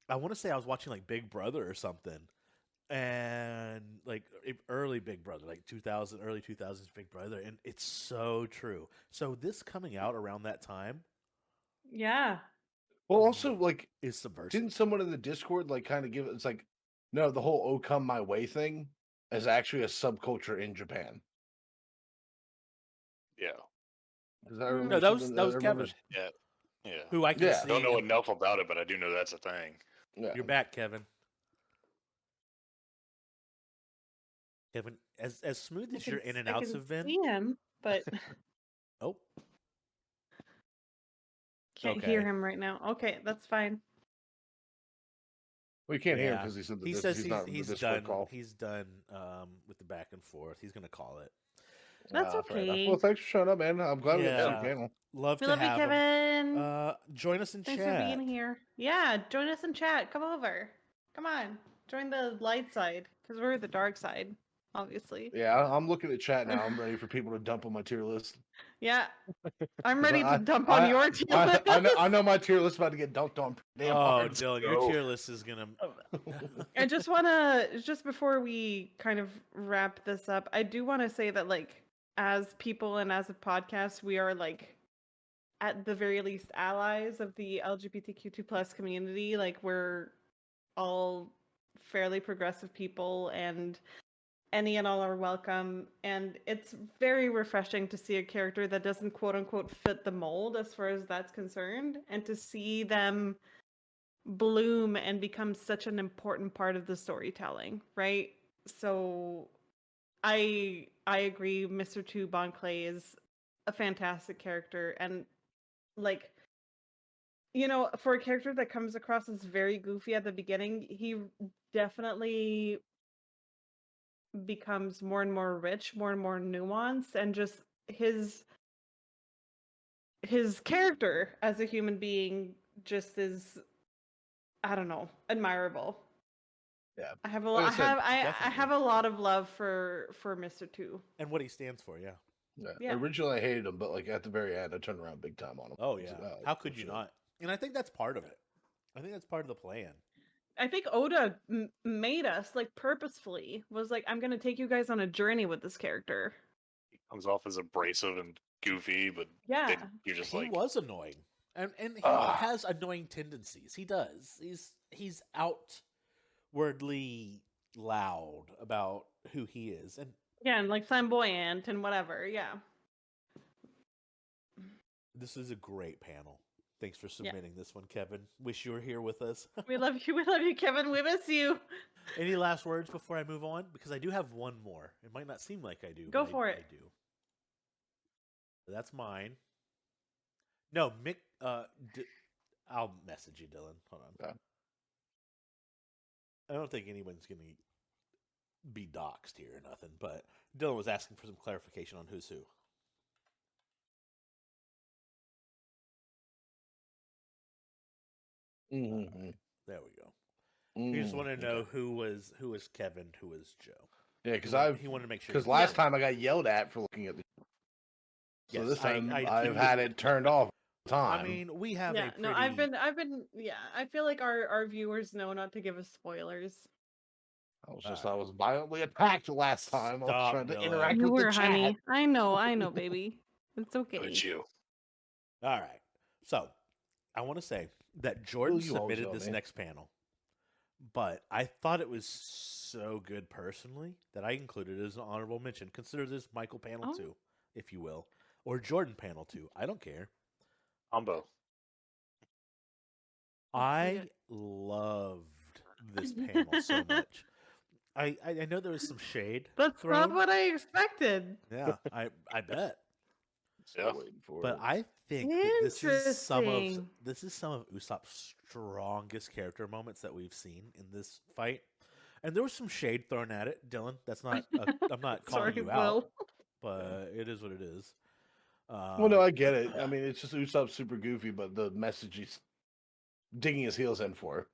I want to say I was watching like Big Brother or something. And like early Big Brother, like early 2000s Big Brother, and it's so true. So this coming out around that time, well, also like is subversive. Didn't someone in the Discord like kind of give it's like, no, the whole "oh come my way" thing is actually a subculture in Japan. Yeah. No, that was Kevin. Yeah. Who I can see. Don't know enough about it, but I do know that's a thing. Yeah. You're back, Kevin. Kevin, as smooth as your in and outs have been. I see him, but oh, can't hear him right now. Okay, that's fine. We can't hear him because he said he's done. Call. He's done with the back and forth. He's going to call it. That's okay. Well, thanks for showing up, man. I'm glad we got your panel. Love you, have Kevin. Him. Join us in thanks chat. Thanks for being here. Yeah, join us in chat. Come over. Come on. Join the light side because we're the dark side, obviously. Yeah, I'm looking at chat now. I'm ready for people to dump on my tier list. Yeah, I'm ready to dump on your tier list. I know my tier list is about to get dumped on. Dylan, your tier list is gonna. I just wanna, just before we kind of wrap this up, I do want to say that, like, as people and as a podcast, we are like, at the very least, allies of the LGBTQ2+ community. Like, we're all fairly progressive people, and any and all are welcome, and it's very refreshing to see a character that doesn't quote unquote fit the mold as far as that's concerned, and to see them bloom and become such an important part of the storytelling, right? So I agree, Mr. 2 Bon Clay is a fantastic character, and like, you know, for a character that comes across as very goofy at the beginning, he definitely becomes more and more rich, more and more nuanced, and just his character as a human being just is, I don't know, admirable. Yeah, I have a Like lot. I said, I definitely. have a lot of love for Mr. Two. And what he stands for, yeah. Yeah. Originally, I hated him, but like at the very end, I turned around big time on him. Oh I was yeah. like, How could you shit. not? And I think that's part of it. I think that's part of the plan. I think Oda made us like purposefully was like, I'm gonna take you guys on a journey with this character. He comes off as abrasive and goofy, but Yeah. then you're just He like, was annoying, and he has annoying tendencies. He does. He's outwardly loud about who he is, and Yeah, and like flamboyant and whatever. Yeah. this is a great panel. Thanks for submitting this one, Kevin. Wish you were here with us. We love you. We love you, Kevin. We miss you. Any last words before I move on? Because I do have one more. It might not seem like I do. Go but for it. I do. That's mine. No, Mick. I'll message you, Dylan. Hold on. Yeah. I don't think anyone's gonna be doxxed here or nothing, but Dylan was asking for some clarification on who's who. Mm-hmm. There we go. He just wanted to know who was Kevin, who was Joe. Yeah, because he wanted to make sure. Because last time I got yelled at for looking at the. So Yes, this time I I've had it turned off. Time. I mean, we have Yeah. a pretty... No, I've been. Yeah, I feel like our viewers know not to give us spoilers. I was violently attacked last time. I was trying to interact with the chat. Honey. I know, baby. It's okay. "Would you?" All right. So, I want to say that Jordan submitted this next panel, but I thought it was so good personally that I included it as an honorable mention. Consider this Michael panel 2, if you will, or Jordan panel 2. I don't care. Combo. I loved this panel so much. I know there was some shade. That's thrown. not what I expected. Yeah, I bet. Yeah. But I think that this is some of Usopp's strongest character moments that we've seen in this fight. And there was some shade thrown at it, Dylan. That's not I'm not calling you out, but it is what it is. Well, no, I get it. I mean, it's just Usopp's super goofy, but the message he's digging his heels in for.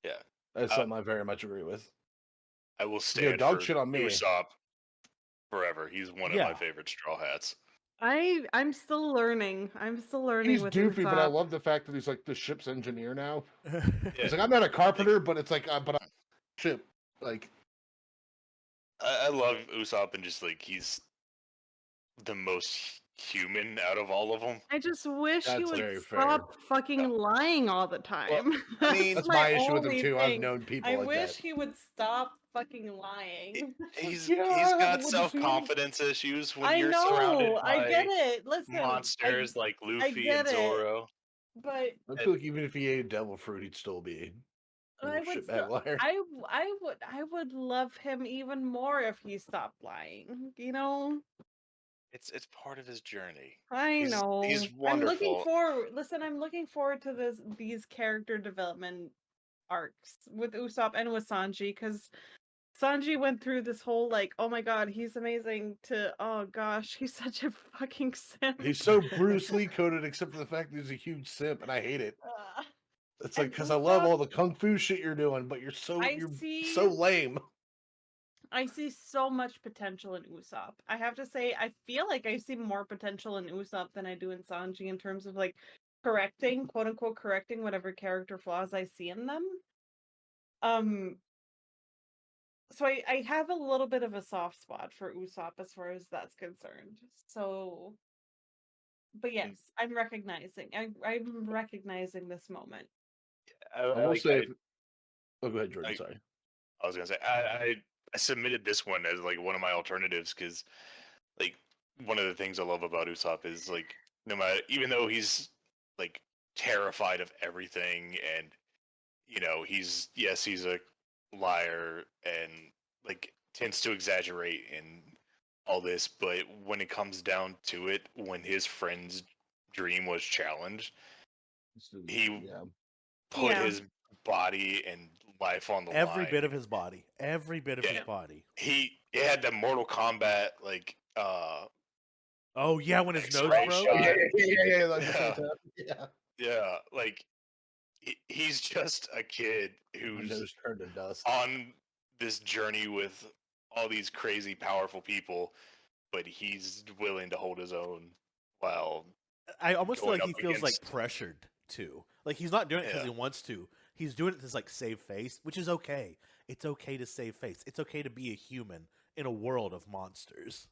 Yeah. That's something I very much agree with. I will stand dog for shit on me. Usopp forever. He's one of my favorite Straw Hats. I'm still learning. He's with goofy, Usopp. but I love the fact that he's like the ship's engineer now. He's like, I'm not a carpenter, but it's like, but I'm a ship. Like, I love Usopp, and just like he's the most human out of all of them. I just wish he would very stop fucking lying all the time. Well, I mean, that's my issue with him only too. thing. I've known people I like wish that. he would stop fucking lying. He's Yeah, got what self-confidence issues when I you're surrounded know. by I get it. Listen, monsters like Luffy and Zoro. But I feel like even if he ate devil fruit, he'd still be a I would, shitbag liar. I would love him even more if he stopped lying. You know. It's part of his journey. I know. He's wonderful. I'm looking forward to these character development arcs with Usopp and with Sanji, because Sanji went through this whole like, oh my god, he's amazing, to oh gosh, he's such a fucking simp. He's so Bruce Lee coded, except for the fact that he's a huge simp, and I hate it. It's like, because I love all the kung fu shit you're doing, but you're so lame. I see so much potential in Usopp. I have to say, I feel like I see more potential in Usopp than I do in Sanji in terms of like correcting, quote unquote, correcting whatever character flaws I see in them. So I have a little bit of a soft spot for Usopp as far as that's concerned. So, but yes, I'm recognizing this moment. I will say. Go ahead, Jordan. Sorry. I was gonna say I submitted this one as like one of my alternatives because like one of the things I love about Usopp is like no matter, even though he's like terrified of everything, and you know he's a liar and like tends to exaggerate in all this, but when it comes down to it, when his friend's dream was challenged, he put his body and life on the line. Every bit of his body. His body. He had the Mortal Kombat like oh yeah, when his nose broke. Yeah, like he's just a kid who's Windows turned to dust. on this journey with all these crazy, powerful people, but he's willing to hold his own while I almost feel going like he up feels like against- pressured too. Like he's not doing it because Yeah. he wants to. He's doing it to like save face, which is okay. It's okay to save face. It's okay to be a human in a world of monsters.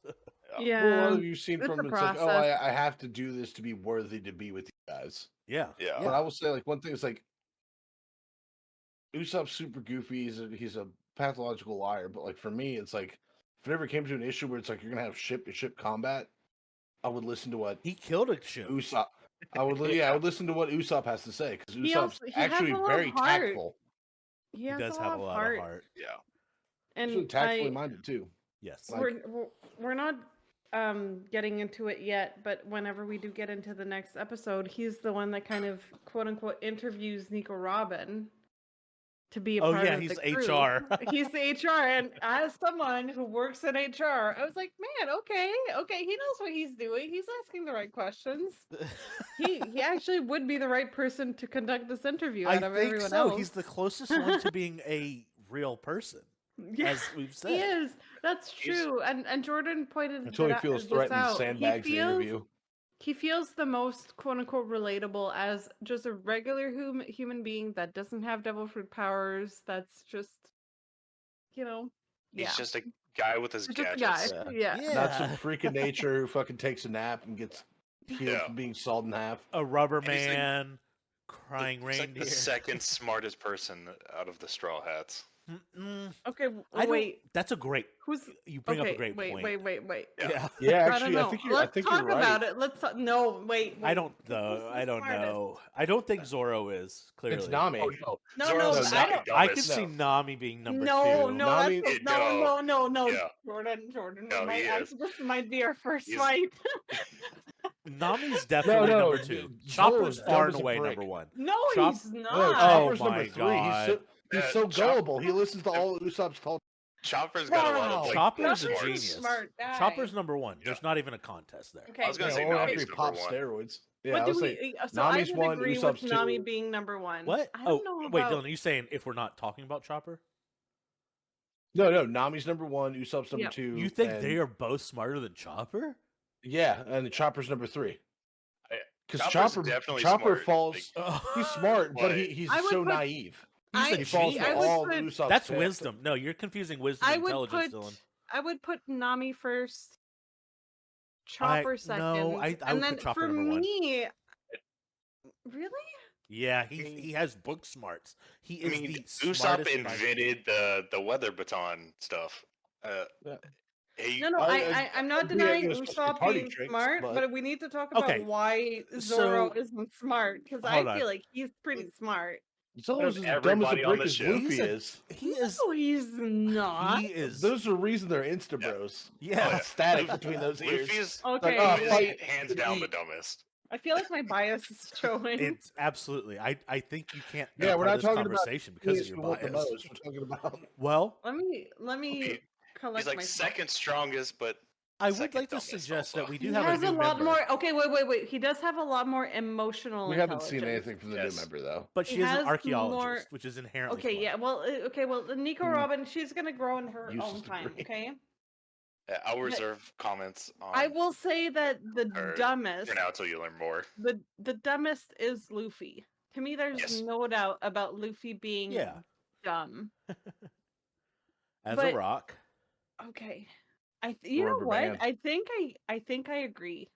Yeah. Well, what have you seen it's from a it's like, oh, process. I have to do this to be worthy to be with you guys. Yeah. Yeah. But I will say, like, one thing is like, Usopp's super goofy. He's a pathological liar. But like for me, it's like if it ever came to an issue where it's like you're gonna have ship to ship combat, I would listen to what He killed a ship. Usopp. I would listen to what Usopp has to say because He Usopp's also- he has actually a lot of very heart. tactful. He He has does a have lot a of lot heart. of heart. Yeah. He's And tactfully minded too. Yes. Like- we're not getting into it yet, but whenever we do get into the next episode, he's the one that kind of quote unquote interviews Nico Robin to be a Oh part yeah, of he's the crew. HR. He's the HR, and as someone who works in HR, I was like, man, okay, he knows what he's doing. He's asking the right questions. He actually would be the right person to conduct this interview I out of think everyone so. else. He's the closest one to being a real person, Yeah, as we've said. he is. That's He's- true. And Jordan pointed Until he that- feels this threatened, out. sandbags the interview. He feels the most quote unquote relatable as just a regular human being that doesn't have devil fruit powers. That's just, yeah. He's just a guy with his He's just a gadgets. guy. Yeah. Yeah. Not some freak of nature who fucking takes a nap and gets healed Yeah. from being sawed in half. A rubber And he's like- man, crying He's like reindeer. the second smartest person out of the Straw Hats. Mm-mm. Okay, I don't- wait. That's a great. Who's You bring okay? up a great wait, point. wait. Yeah. Yeah, I don't actually, know. I think you're Let's talk right. about it. Let's talk. No, wait. I don't Who's know. the I don't smartest? know. I don't think Zoro is clearly. It's Nami. No, Zoro's no, the I second don't. I could dumbest. see Nami being number No, two. no, Nami- that's It- no. Yeah. Jordan. No, we might he is. this might be our first He's- fight. Nami's definitely no, number two. Zoro's Chopper's dumb far as and a away brick. number one. No, Chop- he's No, not. Chopper's Oh number my 3. God. He's Yeah, so Chop- gullible. He listens to all Usopp's talk. Chopper's got a lot of like, Chopper's a smarts. genius. Smart guy. Chopper's number one. Yeah. There's not even a contest there. Okay. I was gonna say or Nami's after he number pops one. steroids. Yeah, What I do was like, we? So Nami's I would one, agree Usopp's with Nami 2. being number one. What? I Oh, don't know wait, about... Dylan, are you saying if we're not talking about Chopper? no, Nami's number 1, Usopp's number Yeah. 2. You think and- they are both smarter than Chopper? Yeah, and the Chopper's number 3. Because Chopper's definitely Chopper smart, falls. He's smart, but But- he's I would so put- naive. I- He falls genius. for I would all put- Usopp's That's paths. wisdom. No, you're confusing wisdom I and would intelligence, put. Dylan. I would put Nami first. Chopper second. I and would then put Chopper for number one. me, really? Yeah, he has book smarts. He I is mean, the Usopp smartest. invented the weather baton stuff. Yeah. He, No, I'm not agree, denying it was Usopp party being tricks, smart, but- but we need to talk about Okay, why Zoro so- isn't smart because I hold on. feel like he's pretty smart. Zoro's as dumb as a Everybody on brick the as ship. Luffy is. He is. No, he's not. He is. Those are the reason they're Insta bros. Yeah. Static between those ears. Luffy's Okay, oh, Luffy's fight. hands down the dumbest. I feel like my bias is showing. It's absolutely. I think you can't. Yeah, be we're part not of this talking about conversation because of Who your want the bias. most. We're talking about Well, Let me Okay, collect He's like myself. second strongest, but I would second like to dumbest suggest also. that we do He have has a a new lot member, more. Okay, wait. He does have a lot more emotional. we haven't seen intelligence. anything from the Yes. new member though. but He she is an has archaeologist, more- which is inherently. Okay, smart. yeah. Well, Nico Hmm. Robin, she's gonna grow in her Useless own time. degree. Okay. I'll reserve comments on I will say that the or dumbest, for now until you learn more. the dumbest is Luffy. To me, there's Yes. no doubt about Luffy being Yeah. dumb. As but- a rock. Okay. You know Rubber what? band. I think I agree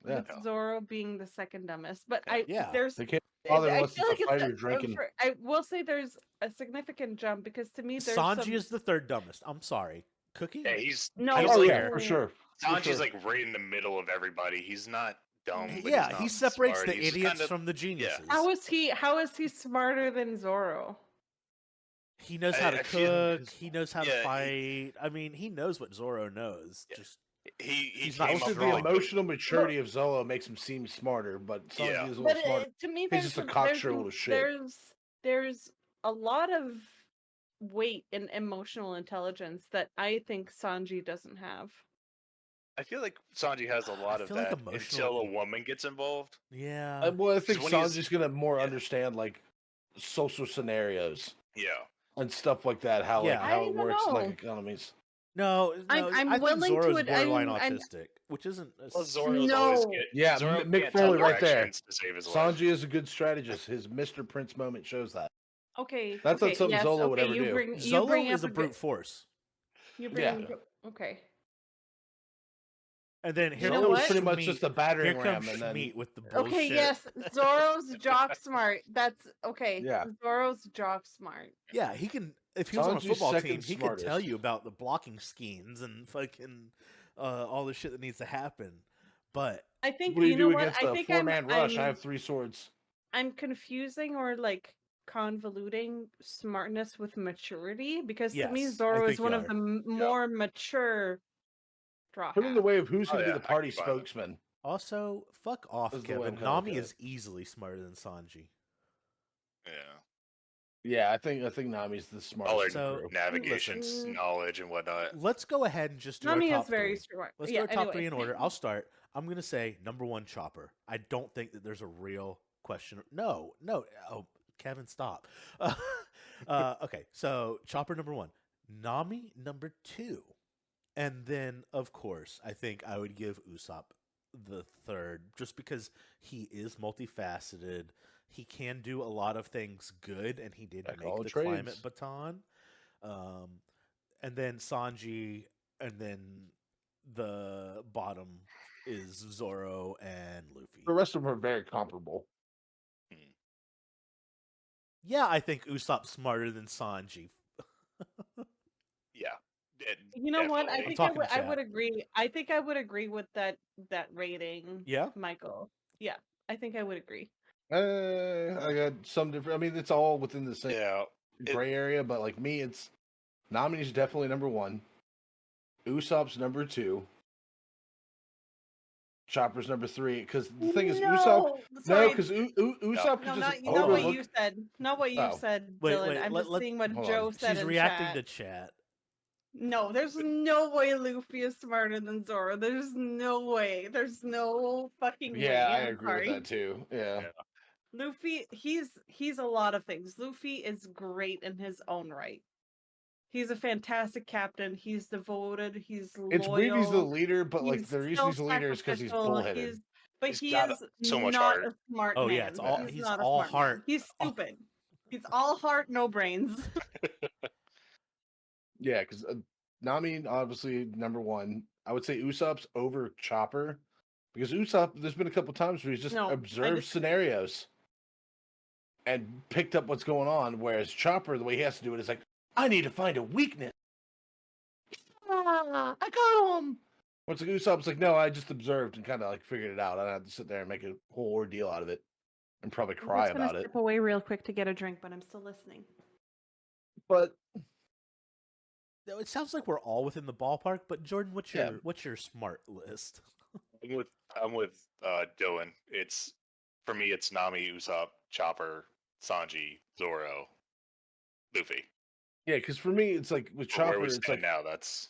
Yeah. with Zoro being the second dumbest. But Yeah. there's They can't bother I unless feel it's like a it's fighter drinking. I will say there's a significant jump because to me there's Sanji some... is the third dumbest. I'm sorry. Cookie? Yeah, he's No, he's Oh like, yeah, for sure. For Sanji's sure. like right in the middle of everybody. He's not dumb. But Yeah, he's he not separates smart. the He's idiots kinda- from the geniuses. How is he smarter than Zoro? He knows how to I feel- cook. He knows how to Yeah, fight. I mean, he knows what Zoro knows. Yeah. Just He He's not came Also, up the with, like, emotional maturity of Zoro makes him seem smarter, but Sanji Yeah. is a But little smarter. to me, He's there's just a some- cocksure little shit. There's a lot of weight in emotional intelligence that I think Sanji doesn't have. I feel like Sanji has a lot of feel like that emotional- until a woman gets involved. yeah. Well, I think when he's- Sanji's gonna more understand like social scenarios. Yeah. And stuff like that. How it works in like economies. No, I'm I think willing Zoro's to. borderline autistic, which isn't. Well, Zoro's always Zoro Mick can't Foley tell right there. directions to save his Sanji life. is a good strategist. His Mr. Prince moment shows that. Okay. That's not something Zolo would ever do. Zolo is a brute force. You bring okay. And then here Zolo comes is pretty much just a battering here ram, comes and then Schmeat with the bullshit. Okay, yes, Zoro's jock smart. That's okay. Yeah, Zoro's jock smart. Yeah, he can. If he was on a Sanji's football second team, he could tell smartest. you about the blocking schemes and fucking all the shit that needs to happen. But I think what do you know do what? against I a think four-man rush? I have 3 swords. I'm confusing or like convoluting smartness with maturity because to me Yes, I Zoro is think one you of are. the more mature straw Put in the hats. way of who's going to Oh, be yeah, the I party can buy that. spokesman. Also, fuck off, That's the way I'm Kevin. gonna look Nami at is easily smarter than Sanji. Yeah. Yeah, I think Nami's the smartest. All So, her navigation listen. knowledge and whatnot. Let's go ahead and just do Nami our is top very 3. smart. Let's Yeah, go our top anyway. 3 in order. I'll start. I'm going to say number 1, Chopper. I don't think that there's a real question. No. Oh, Kevin, stop. Okay, so Chopper number 1. Nami number 2. And then, of course, I think I would give Usopp the 3rd, just because he is multifaceted. He can do a lot of things good, and he did make the climate baton. And then Sanji, and then the bottom is Zoro and Luffy. The rest of them are very comparable. Yeah, I think Usopp's smarter than Sanji. Yeah. You know what? I Definitely. think I would agree. I think I would agree with that rating. Yeah, Michael. Yeah, I think I would agree. I got some different. I mean, it's all within the same gray area, but like me, it's Nami's definitely number 1. Usopp's number 2. Chopper's number 3. Because the thing is, Usopp. Sorry. No, because Usopp No, can just not what you said. Not what you said, Dylan. Wait, I'm just seeing what Joe said. She's in reacting chat. to chat. No, there's no way Luffy is smarter than Zoro. There's no way. There's no fucking way. Yeah, I agree with that too. Yeah. Luffy, he's a lot of things. Luffy is great in his own right. He's a fantastic captain. He's devoted. He's loyal. It's weird he's the leader, but like the reason he's the leader is because he's bullheaded. But he is so much not heart. a smart Oh man. yeah, it's all He's he's not a all smart heart. Man. He's stupid. He's all heart, no brains. Yeah, because Nami obviously number 1. I would say Usopp's over Chopper because Usopp. There's been a couple times where he's just observed scenarios and picked up what's going on, whereas Chopper, the way he has to do it is like, I need to find a weakness. I got him. What's like Usopp's like, no, I just observed and kind of like figured it out. I had to sit there and make a whole ordeal out of it and probably cry about it. Step away real quick to get a drink, but I'm still listening. But it sounds like we're all within the ballpark. But Jordan, what's your smart list? I'm with Dylan. It's for me. It's Nami, Usopp, Chopper, Sanji, Zoro, Luffy. Yeah, because for me, it's like with Chopper, it's like now that's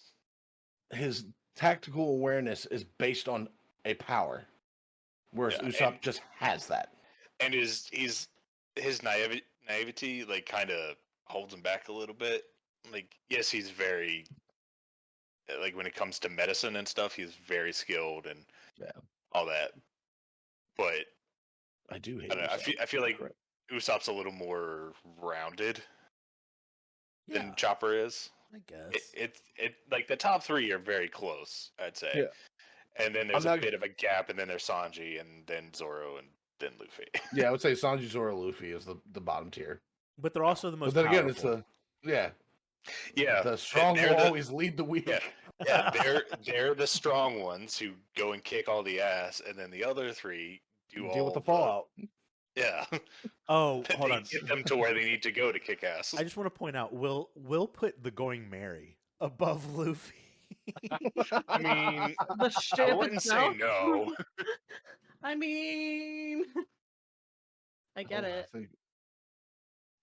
his tactical awareness is based on a power, whereas Usopp just has that. And his naivety like kind of holds him back a little bit. Like, yes, he's very like when it comes to medicine and stuff, he's very skilled and all that. But I do hate. I feel like Usopp's a little more rounded than Chopper is. I guess it like the top 3 are very close, I'd say. Yeah. And then there's a bit of a gap, and then there's Sanji, and then Zoro, and then Luffy. Yeah, I would say Sanji, Zoro, Luffy is the bottom tier. But they're also the most. But then powerful. again, it's yeah. The strong will always lead the weak. Yeah, they're the strong ones who go and kick all the ass, and then the other 3 deal with the fallout. Yeah. Oh, hold on. Get them to where they need to go to kick ass. I just want to point out, we'll put the Going Merry above Luffy. I mean, the ship I wouldn't say no. I mean, I get it. I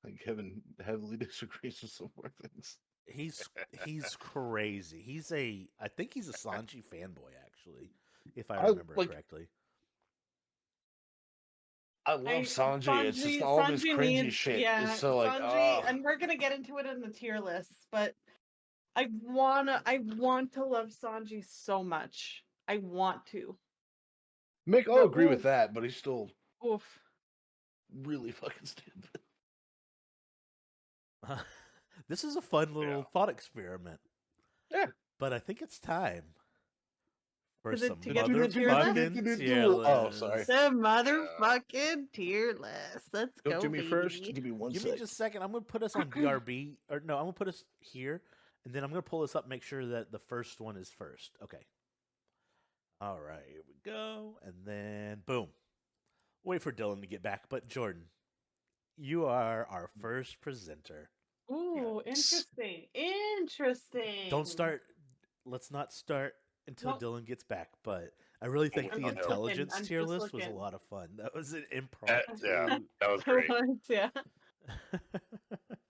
think Kevin heavily disagrees with some more things. He's crazy. I think he's a Sanji fanboy, actually, if I remember correctly. I love Sanji. It's just all this cringy shit. Yeah, it's so like, Sanji, and we're gonna get into it in the tier lists, but I want to love Sanji so much. I want to. Mick, I'll agree with that, but he's still really fucking stupid. This is a fun little thought experiment. Yeah. But I think it's time for some motherfucking tier list. Oh, sorry. Some motherfucking tier list. Let's go, do me baby. first. Give me one Give sec. me just a second. I'm going to put us on BRB. Or no, I'm going to put us here. And then I'm going to pull this up, make sure that the first one is first. Okay. All right. Here we go. And then, boom. Wait for Dylan to get back. But Jordan, you are our first presenter. Ooh, interesting. Interesting. Don't start. Let's not start until Dylan gets back. But I really think the intelligence tier list was a lot of fun. That was an improv. Yeah, that was great. Yeah.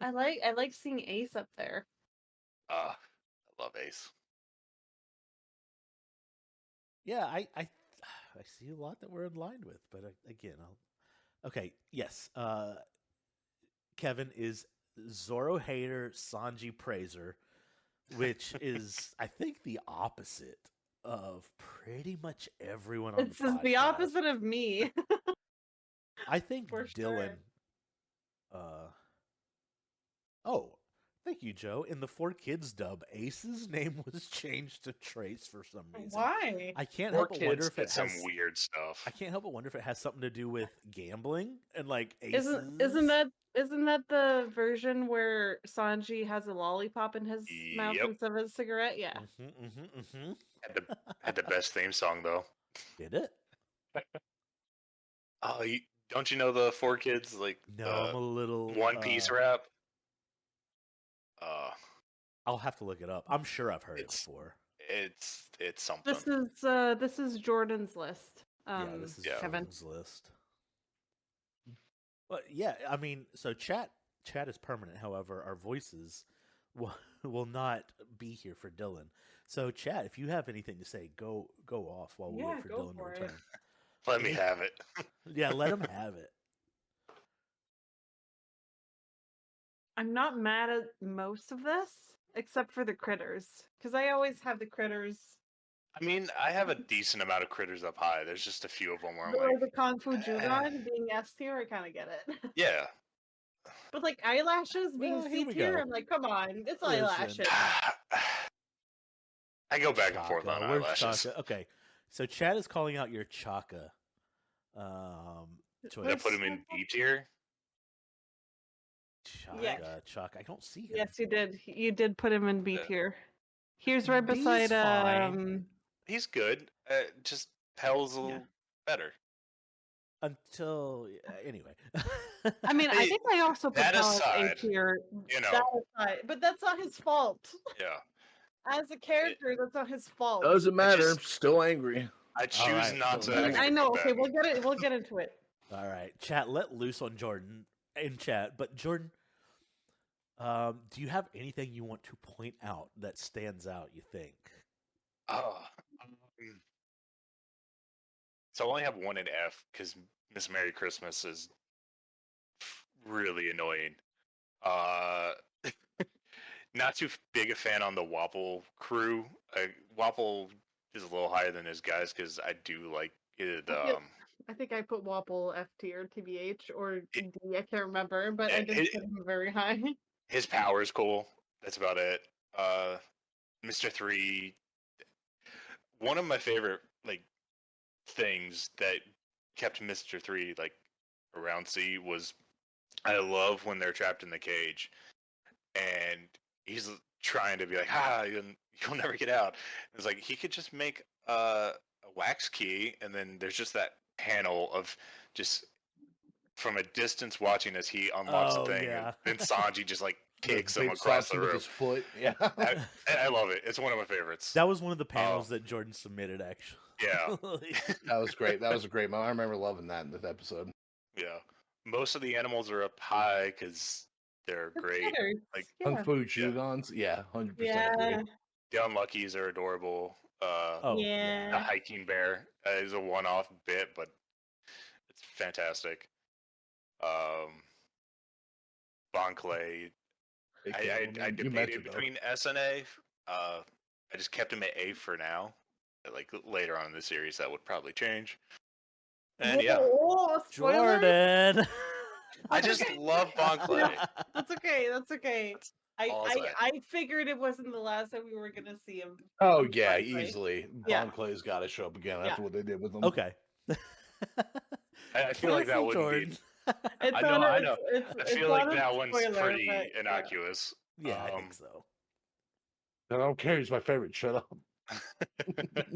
I like seeing Ace up there. I love Ace. Yeah, I see a lot that we're in line with, but again, okay, yes. Kevin is Zoro hater, Sanji praiser, which is, I think, the opposite of pretty much everyone on the podcast. This is the opposite of me. I think For Dylan. Sure. Oh, thank you, Joe. In the 4Kids dub, Ace's name was changed to Trace for some reason. Why? I can't help but wonder if it has some weird stuff. I can't help but wonder if it has something to do with gambling and like Aces. Isn't that the version where Sanji has a lollipop in his mouth instead of a cigarette? Yeah. Had the best theme song though. Did it? Oh, don't you know the 4Kids like? No, I'm a little One Piece rap. I'll have to look it up. I'm sure I've heard it before. It's something. This is Jordan's list. This is Kevin. Jordan's list. But yeah, I mean, so chat is permanent. However, our voices will not be here for Dylan. So chat, if you have anything to say, go off while we wait for Dylan to return. Let me have it. Yeah, let him have it. I'm not mad at most of this, except for the critters, because I always have the critters. I mean, I have a decent amount of critters up high. There's just a few of them where I'm like... the Kung Fu Jugon being S tier, I kind of get it. Yeah. But like eyelashes being C tier, I'm like, come on, it's eyelashes. I go back and forth on eyelashes. Okay, so Chad is calling out your Chaka. Did I put him in B tier? Chaka. I don't see him. Yes, you did. You did put him in B tier. Here's right beside. He's good. Just Hell's a little better. Until anyway. I mean, I think I also put that Hell aside, A tier. You know, that aside, but that's not his fault. Yeah. As a character, that's not his fault. Doesn't matter. I'm still angry. I choose not to. I know. Okay, we'll get into it. All right, chat. Let loose on Jordan in chat. But Jordan, do you have anything you want to point out that stands out? You think? So I only have one in F because Miss Merry Christmas is really annoying. Not too big a fan on the Wapple crew. Wapple is a little higher than his guys because I do like it. I think I put Wapple F tier, TBH, or D. I can't remember, but I didn't put him very high. His power is cool. That's about it. Mr. 3. One of my favorite things that kept Mr. 3 around C was I love when they're trapped in the cage and he's trying to be like, you'll never get out. And it's like he could just make a wax key and then there's just that panel of just from a distance watching as he unlocks the thing and then Sanji just kicks him across the room. His foot. Yeah. I love it. It's one of my favorites. That was one of the panels that Jordan submitted, actually. Yeah. That was great. That was a great moment. I remember loving that in this episode. Yeah. Most of the animals are up high because they're great. Kung Fu Jugons. Yeah, 100%. Yeah. The Unluckies are adorable. The hiking bear is a one-off bit, but It's fantastic. Bon Clay. I debated between S and A. I just kept him at A for now. Like later on in the series, that would probably change. And Whoa, spoiler? Jordan. I just love Bon Clay. That's okay. That's okay. I figured it wasn't the last time we were gonna see him. Oh yeah, easily. Yeah. Bon Clay's got to show up again after what they did with him. Okay. I feel like that wouldn't be. It's I know. I feel like that one's pretty innocuous. Yeah, I think so. I don't care. He's my favorite. Shut up.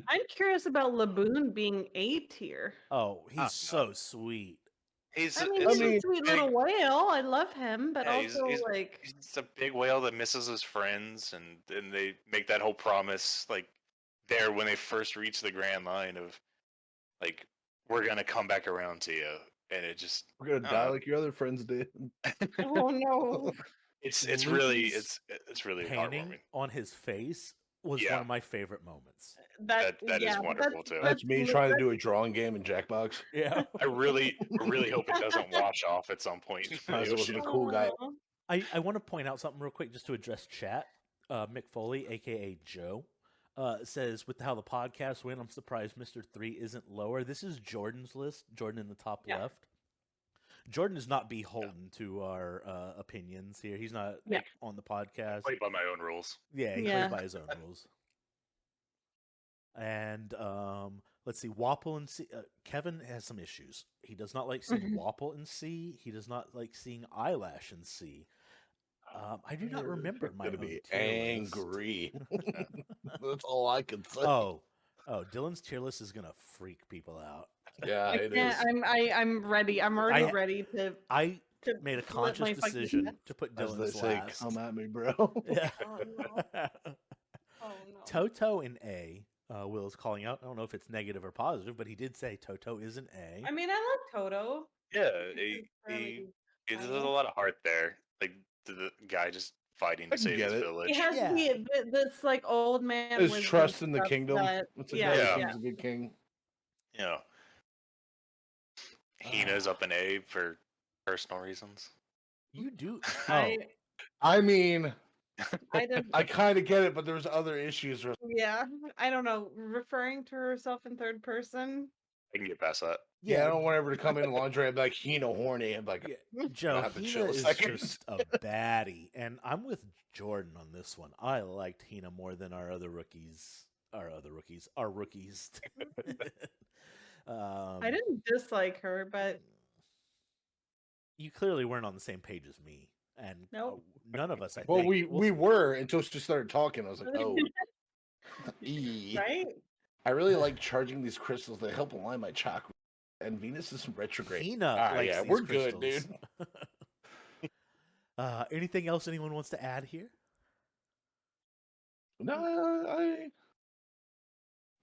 I'm curious about Laboon being A tier. Oh, he's so sweet. He's a sweet little whale. I love him, but also he's a big whale that misses his friends, and they make that whole promise like there when they first reach the Grand Line of like we're gonna come back around to you, and it just we're gonna die like your other friends did. Oh no! It's really panning on his face was one of my favorite moments. That is wonderful too. That's me trying to do a drawing game in Jackbox. Yeah, I really hope it doesn't wash off at some point. I was a cool guy. I want to point out something real quick just to address chat. Mick Foley, aka Joe, says with how the podcast went, I'm surprised Mr. 3 isn't lower. This is Jordan's list. Jordan in the top left. Jordan is not beholden to our opinions here. He's not on the podcast. I play by my own rules. Yeah, he plays by his own rules. And let's see, Wapple and C. Kevin has some issues. He does not like seeing Wapple in C. He does not like seeing Eyelash in C. I do not remember my own be angry. That's all I can say. Oh, Dylan's tier list is gonna freak people out. Yeah, it is. I'm ready. I'm already ready to. I made a conscious decision to put Dylan's last. Come at me, bro. Yeah. Oh, no. Oh, no. Toto in A. Will is calling out. I don't know if it's negative or positive, but he did say Toto is an A. I mean, I like Toto. Yeah, there's a lot of heart there. Like the guy just fighting to save his village. He has this like old man. His trust in the kingdom. It's a guy who's a good king. Yeah. Hina's up in A for personal reasons. You do. I mean, I kind of get it, but there's other issues. Yeah, I don't know. Referring to herself in third person. I can get past that. Yeah, I don't want ever to come in laundry and be like Hina horny and like Joe. Hina is just a baddie, and I'm with Jordan on this one. I liked Hina more than our rookies. I didn't dislike her, but you clearly weren't on the same page as me, and none of us. I well, think. we were until she started talking. I was like, oh, right. I really like charging these crystals. They help align my chakra. And Venus is retrograde. Hina, yeah, we're good, dude. Anything else anyone wants to add here? No,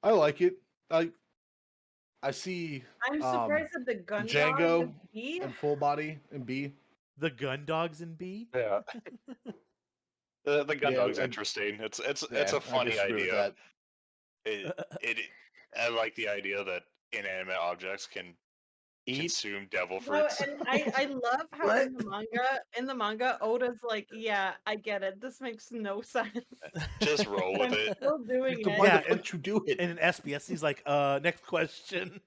I like it. I see. I'm surprised at the gun Django and full body in B. The gun dogs in B. Yeah. the gun dog's interesting. It's a funny idea. I like the idea that inanimate objects can consume devil fruits. And I love how in the manga, Oda's like, yeah, I get it. This makes no sense. Just roll with it. Still doing it. Why the fuck you do it? And in SBS, he's like, next question.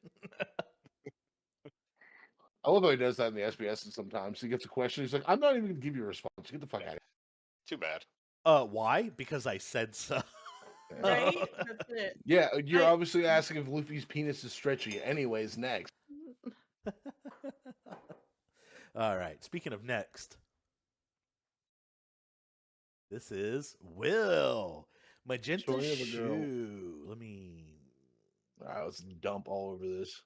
I love how he does that in the SBS and sometimes. He gets a question, he's like, I'm not even going to give you a response. Get the fuck out of here. Too bad. Why? Because I said so. Right? That's it. Yeah, you're obviously asking if Luffy's penis is stretchy. Anyways, next. All right. Speaking of next, this is Will. Magenta shoe. Let me. All right, let's dump all over this.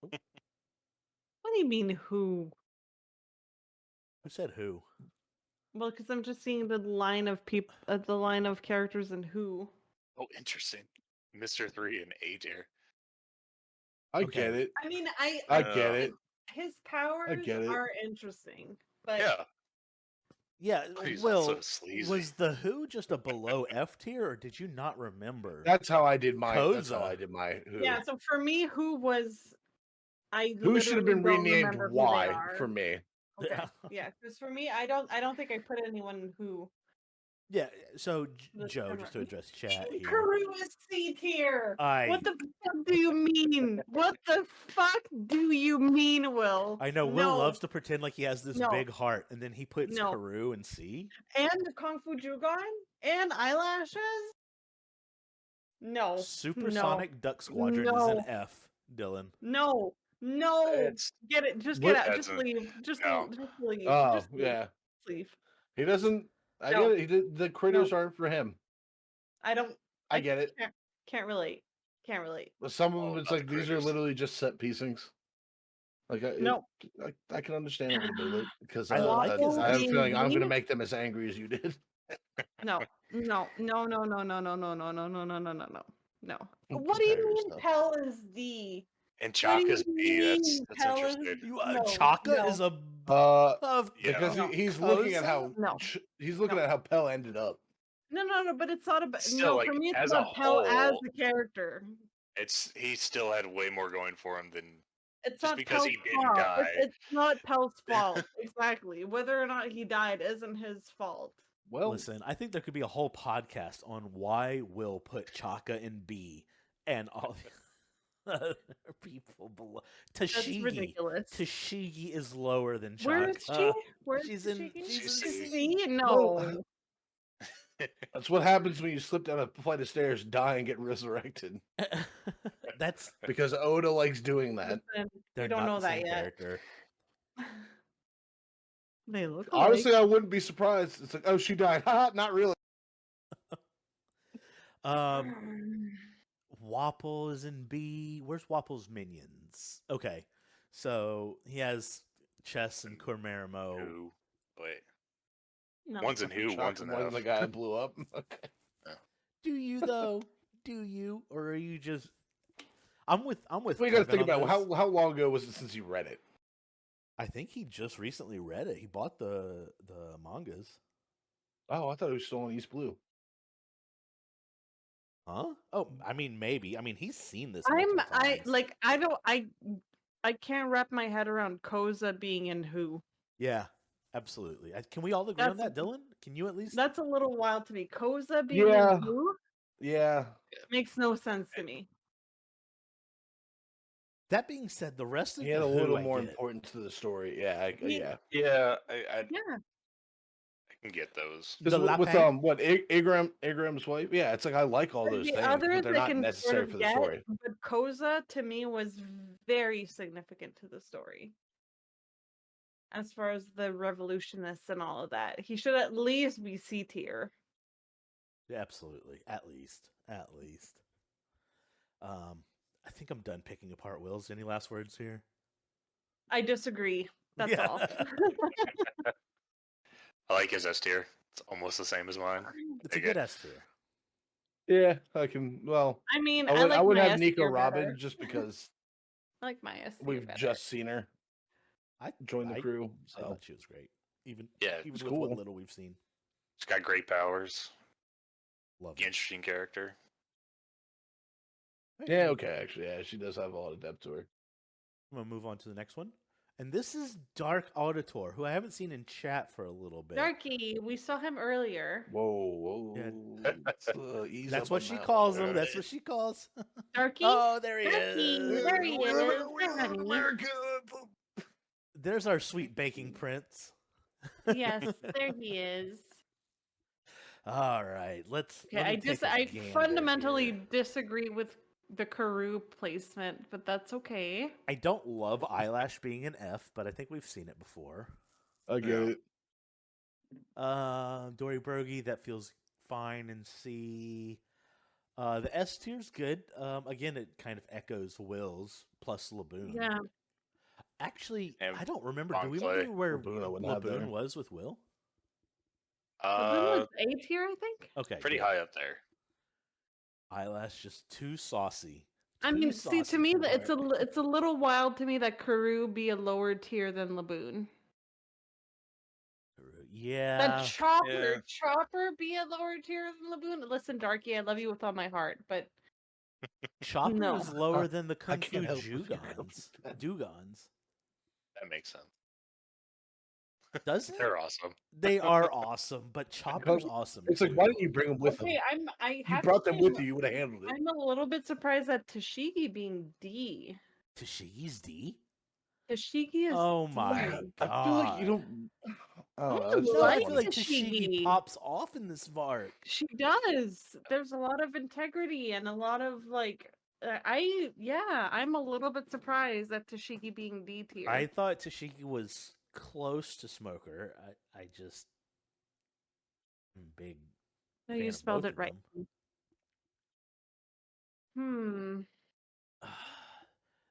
What do you mean, who? Who said who? Well, because I'm just seeing the line of people, the line of characters, and who. Oh, interesting. Mr. 3 and A tier. I get it. I mean, I get it. His powers are interesting, but yeah. Please, Will, so was the Who just a below F tier, or did you not remember? That's how I did my. Koza. That's how I did my Who. Yeah. So for me, Who was Who should have been don't renamed remember who they Y are. for me? Okay, yeah, because for me, I don't think I put anyone who. Yeah, so This Joe, time just to around. address chat here. Karu is C tier. I What the fuck do you mean? What the fuck do you mean, Will? I know Will loves to pretend like he has this No. big heart, and then he puts No. Karu in C. And Kung Fu Jugon and eyelashes. No. Supersonic Duck Squadron is an F, Dylan. No. Get it. Just get out. Just leave. Just leave. Oh, just leave. yeah. Leave. He doesn't. I get it. The critters aren't for him. I don't. I get it. Can't relate. Can't relate. But some of them, it's like these are literally just set piecings. Like I can understand a little bit of it because I have a feeling I'm going to make them as angry as you did. No. What do you mean Pell is D? And Chaka's B. That's interesting. Chaka is because he's looking at how at how Pell ended up. No, but it's not about still, for me it's about Pell as a character. He still had way more going for him than it's just not because Pell's he didn't fault. die. It's not Pell's fault. Exactly. Whether or not he died isn't his fault. Well, listen, I think there could be a whole podcast on why Will put Chaka in B and all the other people below. Tashigi. That's ridiculous. Tashigi is lower than Chaka. Where is she? She's in C? No. That's what happens when you slip down a flight of stairs, die, and get resurrected. That's because Oda likes doing that. You don't know that yet. They look honestly alike. I wouldn't be surprised. It's like, oh, she died. Ha, not really. Wapple is in B. Where's Wapple's minions? Okay, so he has Chess and Cormerimo. Who? Wait. No. One's in who? One's in F. The guy that blew up. Okay. No. Do you though? Do you, or are you just? I'm with. We got to think about how long ago was it since you read it? I think he just recently read it. He bought the mangas. Oh, I thought it was still on East Blue. Huh? Oh, I mean, maybe. I mean, he's seen this. I can't wrap my head around Koza being in who. Yeah, absolutely. Can we all agree on that, Dylan? Can you at least? That's a little wild to me. Koza being in who? Yeah. Makes no sense to me. That being said, the rest of he had a little more importance to the story. Yeah, I can get those. With what Igram's wife? Yeah, it's like I like all those things, but they're not necessary for the story. But Koza to me was very significant to the story. As far as the revolutionists and all of that, he should at least be C tier. Yeah, absolutely, at least. I think I'm done picking apart Wills. Any last words here? I disagree. That's all. I like his S tier. It's almost the same as mine. It's a good S tier. Yeah, I can. Well, I mean, I would have Nico Robin just because I like my S tier. We've just seen her. I joined the crew. So. I thought she was great. Even it's with cool. what little we've seen. She's got great powers. Love interesting character. Yeah, okay, actually, yeah, she does have a lot of depth to her. I'm gonna move on to the next one, and this is Dark Auditor, who I haven't seen in chat for a little bit. Darky, we saw him earlier. Whoa! Yeah. That's what she calls him. That's what she calls. Darky. Oh, there he is. There he is. America. There's our sweet baking prince. Yes, there he is. All right, let's. Okay, I fundamentally disagree with the Karu placement, but that's okay. I don't love Eyelash being an F, but I think we've seen it before. I get it. Dory Brogy, that feels fine in C. The S tier's good. Again, it kind of echoes Will's plus Laboon. Yeah. Actually, I don't remember. Do we remember where Laboon was with Will? Laboon was A tier, I think. Okay, pretty high up there. Eyelash just too saucy. I mean, see, to me, it's a little wild to me that Karu be a lower tier than Laboon. Yeah. That Chopper be a lower tier than Laboon. Listen, Darky, I love you with all my heart, but Chopper No. is lower than the Kung Fu can't help but Dugons. Dugons. That makes sense. Does it? They're awesome. They are awesome, but Chopper's awesome It's like, too. why didn't you bring them with Okay, them? I You have brought to them say, with you. You would have handled it. I'm a little bit surprised at Tashigi being D. Tashigi's D? Tashigi is Oh D. my I feel like you god. don't. I don't know. I It's No, tough I like feel one. like Tashigi Tashigi. pops off in this VARC. She does. There's a lot of integrity and a lot of like. I'm a little bit surprised at Tashigi being D tier. I thought Tashigi was close to Smoker. I just am big. No, fan you of spelled both it of right. them.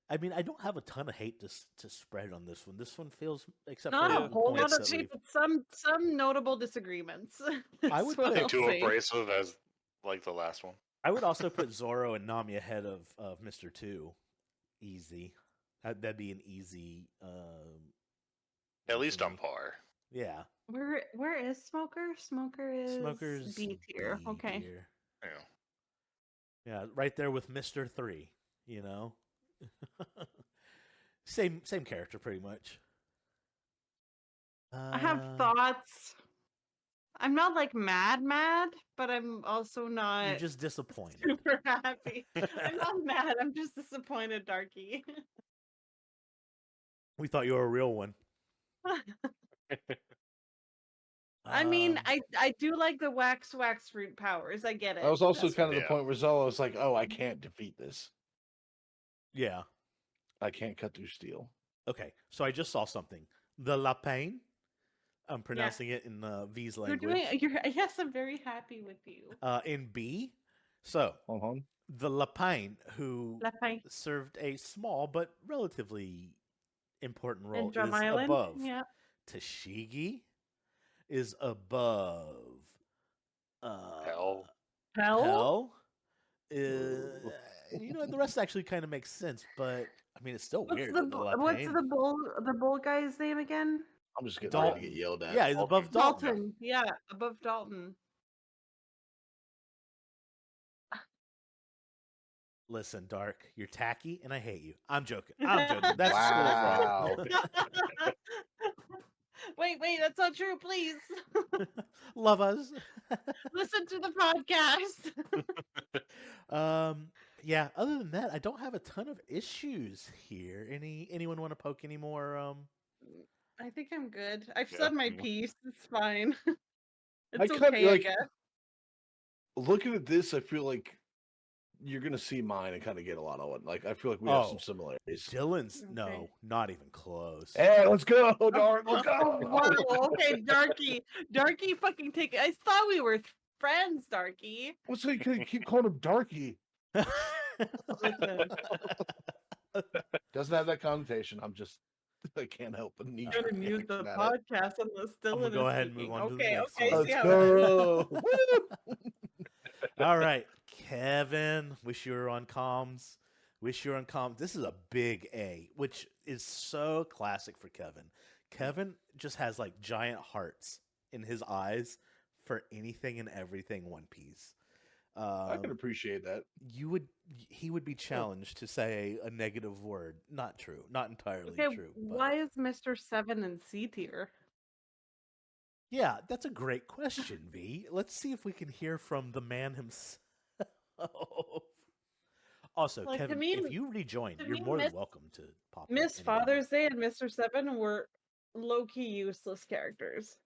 I mean, I don't have a ton of hate to spread on this one. This one feels, except Not for a the whole lot points of that hate, we've. but some notable disagreements. I would That's what put I'll Too say. abrasive as like the last one. I would also put Zoro and Nami ahead of Mr. 2. Easy. That'd be an easy. At least for on me. par. Yeah. Where is Smoker? Smoker is Smoker's B tier. B Okay. tier. Yeah. Yeah, right there with Mr. 3, you know? same character, pretty much. I have thoughts. I'm not like mad, but I'm also not You're just disappointed. super happy. I'm not mad. I'm just disappointed, Darky. We thought you were a real one. I mean, I do like the wax fruit powers. I get it. That was also That's kind of the yeah. point where Zella was like, "Oh, I can't defeat this. Yeah. I can't cut through steel." Okay, so I just saw something. The Lapine. I'm pronouncing it in V's language. Yes, I'm very happy with you. In B. So, the Lapine, who served a small but relatively important role, in Drum is Island? above. Yeah. Tashigi is above. Hell. Hell. The rest actually kind of makes sense, but I mean, it's still weird. What's the bull guy's name again? I'm just getting ready to get yelled at. Yeah, he's above Dalton. Dalton. Yeah, above Dalton. Listen, Dark, you're tacky, and I hate you. I'm joking. That's wow. Wait, that's not true. Please love us. Listen to the podcast. Yeah. Other than that, I don't have a ton of issues here. Anyone want to poke any more? I think I'm good. I've said my piece. It's fine. I okay, I guess. Looking at this, I feel like you're gonna see mine and kind of get a lot of it. Like I feel like we have some similarities. Dylan's no, not even close. Hey, let's go, Dark. Let's go. Wow, okay, Darky, fucking take it. I thought we were friends, Darky. What's so you keep calling him Darky? Doesn't have that connotation. I can't help but need I'm gonna mute the podcast unless Dylan go ahead and move on to the next one. Let's go. All right, Kevin. Wish you were on comms. This is a big A, which is so classic for Kevin. Kevin just has like giant hearts in his eyes for anything and everything One Piece. I can appreciate that. He would be challenged to say a negative word. Not true. Not entirely true. But... Why is Mr. 7 in C tier? Yeah, that's a great question, V. Let's see if we can hear from the man himself. Also, like, Kevin, if you rejoin, you're more than welcome to pop in. Miss Father's Day and Mr. 7 were low-key useless characters.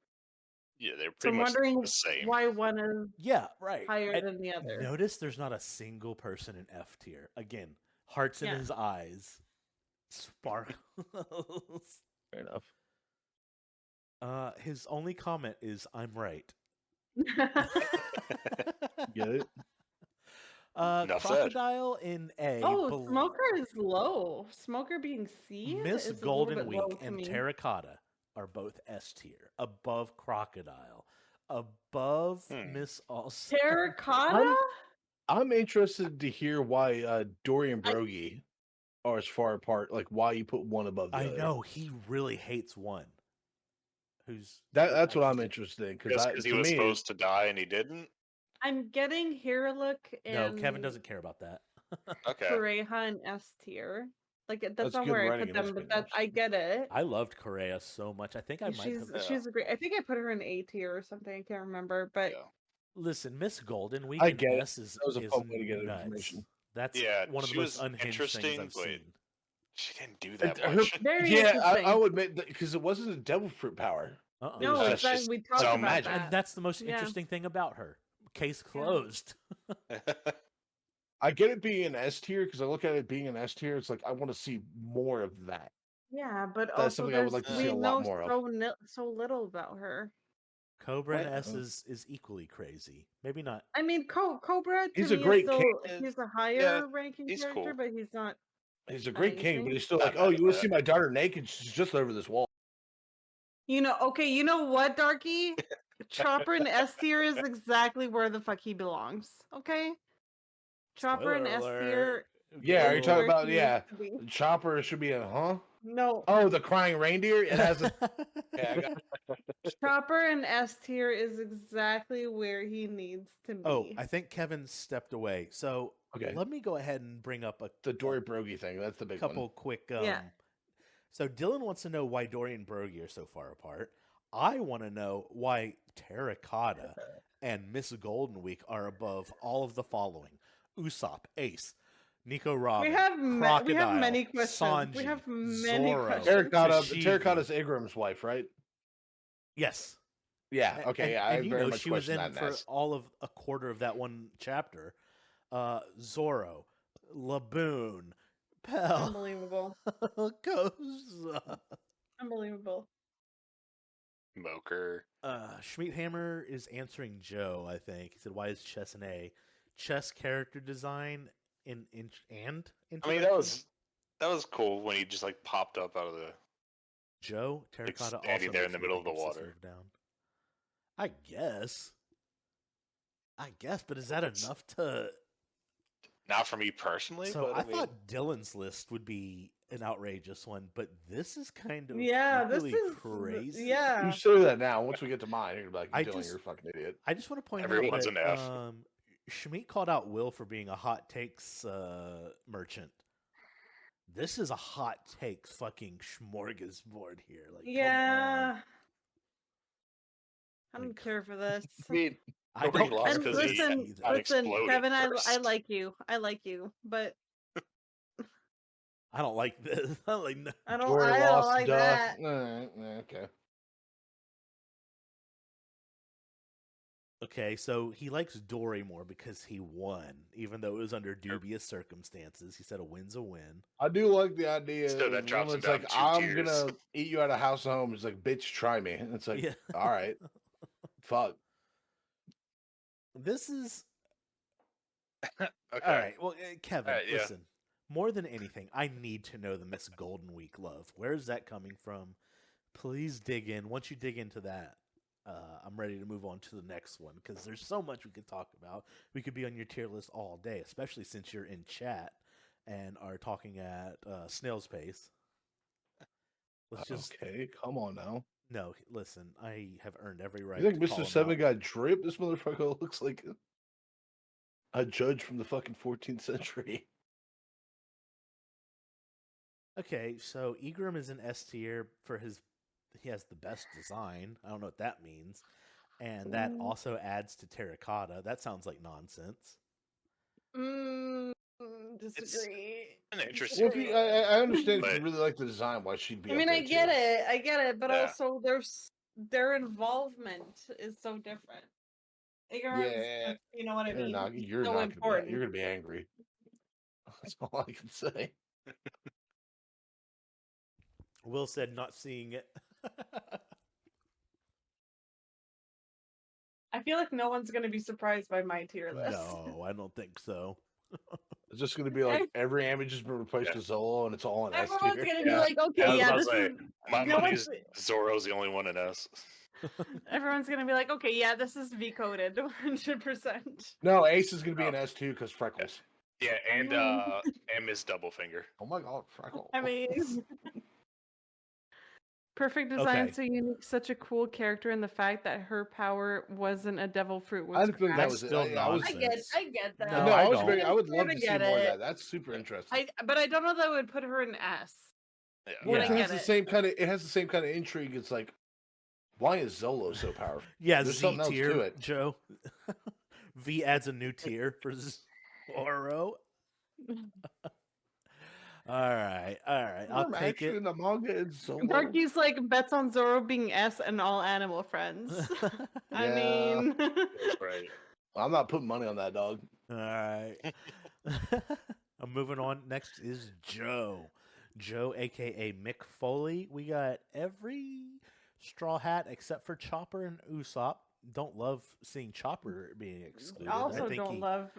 Yeah, they're pretty much the same. Why one is higher than the other. Notice there's not a single person in F tier. Again, hearts in his eyes. Sparkles. Fair enough. His only comment is, "I'm right." Get it? Crocodile in A. Oh, Smoker is low. Smoker being C. Miss Golden Week and Terracotta are both S tier, above Crocodile, above Miss All-Star. Terracotta? I'm interested to hear why Dory and Brogy are as far apart. Like why you put one above the other. I know he really hates one. That's what I'm interested in because he was supposed to die and he didn't. I'm getting here. Look. No, Kevin doesn't care about that. Okay. Kureha and S tier. Like that's That's not good where I writing put in them, this but that I get it. I loved Correa so much. I think I might have. She's a great. I think I put her in A tier or something. I can't remember, but Listen, Miss Golden Week I in get it. S is That was a is fun way to get nuts. information. That's one of the she most was unhinged things interesting, I've but seen. she didn't do that Her- much. very Yeah, interesting. I would admit that because it wasn't a devil fruit power. Uh-uh. No, was exactly. just We talked some about magic. that. And that's the most Yeah. interesting thing about her. Case closed. I get it being an S tier because I look at it being an S tier. It's like I want to see more of that. Yeah, but That's also something I would like to see we a know lot more of. so little about her. Cobra and What? S is equally crazy. Maybe not. I mean, Cobra to He's me a great is still king. he's a higher ranking he's character, cool. but he's not. He's a great king, but amazing. he's still Not like, mad oh, at you want to that. see my daughter naked? She's just over this wall. You know, okay, you know what, Darky? Chopper in S tier is exactly where the fuck he belongs. Okay, Chopper in S tier. Yeah, are you talking where about he yeah? needs to be. The chopper should be a huh? No, Oh, the crying reindeer. It has a yeah. I got Chopper in S tier is exactly where he needs to be. Oh, I think Kevin stepped away. So Okay. let me go ahead and bring up the Dory Brogy thing. That's the big couple one. quick. Yeah. So Dylan wants to know why Dory and Brogy are so far apart. I want to know why Terracotta and Miss Golden Week are above all of the following: Usopp, Ace, Nico Robin, we have Crocodile, many questions. Sanji, We have many Zorro, questions. Tashigi. Terracotta's Igram's wife, right? Yes. Yeah. Okay. And, I and you very know much she was question in that. for all of a quarter of that one chapter. Zorro, Laboon, Pell, Unbelievable. Koza. Unbelievable. Moker. Schmiedhammer is answering Joe, I think. He said, why is Chess an A? Chess character design and I mean, introduction? that was cool when he just like popped up out of the Joe Terracotta standing also there in makes the me middle of think the of water. System of a Down. I guess, but is that enough to? Not for me personally. So but I I mean, thought Dylan's list would be an outrageous one, but this is kind of This really is crazy. You say that now. Once we get to mine, you're gonna be like, Dylan, just- you're a fucking idiot. I just want to point Everyone's out an F. that Schmidt called out Will for being a hot takes merchant. This is a hot takes fucking smorgasbord here. Like, Yeah. I Like, don't care for this. I mean, I Nobody don't lost And 'cause he listen, got listen, exploded Kevin, I first. like you. I like you, but I don't like this. I don't like. I don't. Dory I don't lost like duck. that. Okay. Okay, so he likes Dory more because he won, even though it was under dubious circumstances. He said a win's a win. I do like the idea. Still, that of drops when him it's down like 2 I'm tiers. gonna eat you out of house and home. It's like, bitch, try me. And it's like, Yeah. all right, fuck. This is Okay. all right. Well, Kevin, All right, yeah. listen. More than anything, I need to know the Miss Golden Week love. Where is that coming from? Please dig in. Once you dig into that, I'm ready to move on to the next one because there's so much we could talk about. We could be on your tier list all day, especially since you're in chat and are talking at snail's pace. Let's just Okay, come on now. no. Listen, I have earned every right. You think to call Mr. him Seven out. got drip? This motherfucker looks like a judge from the fucking 14th century. Okay, so Egram is an S tier for his. He has the best design. I don't know what that means, and that also adds to Terracotta. That sounds like nonsense. Disagree. An interesting. Well, if you, I understand if you But- really like the design, why she'd be. I up mean, there I get too. it, but Yeah. also their involvement is so different. Yeah. You know what I mean? Not, He's you're so not important. Gonna be, you're gonna be angry. That's all I can say. Will said not seeing it. I feel like no one's gonna be surprised by my tier list. No, I don't think so. It's just gonna be like every image has been replaced with Zolo, and it's all in S Everyone's tier. gonna be Yeah. like, I okay, was yeah, about this to say, is. my no money's one's- Zoro's the only one in S. Everyone's gonna be like, okay, yeah, this is V coded, 100%. No, Ace is gonna be Oh. an S too because Freckles. Yeah, and Mm. Miss Doublefinger. Oh my god, Freckles. I mean, Perfect design, so unique, such a cool character, and the fact that her power wasn't a devil fruit was I didn't feel that was still nonsense. I get that. No, I would love I to see get more of it. that. That's super interesting. But I don't know that I would put her in S. Yeah. Well, I it get has the it. same kind of intrigue. It's like, why is Zolo so powerful? Yeah, There's Z something else tier, to it. Joe. V adds a new tier for Zoro. All right. I'll take it. In the manga, it's Zolo. Darky's like bets on Zoro being S and all animal friends. I mean, That's right. I'm not putting money on that, dog. All right. I'm moving on. Next is Joe. Joe, aka Mick Foley. We got every Straw Hat except for Chopper and Usopp. Don't love seeing Chopper being excluded. I also don't love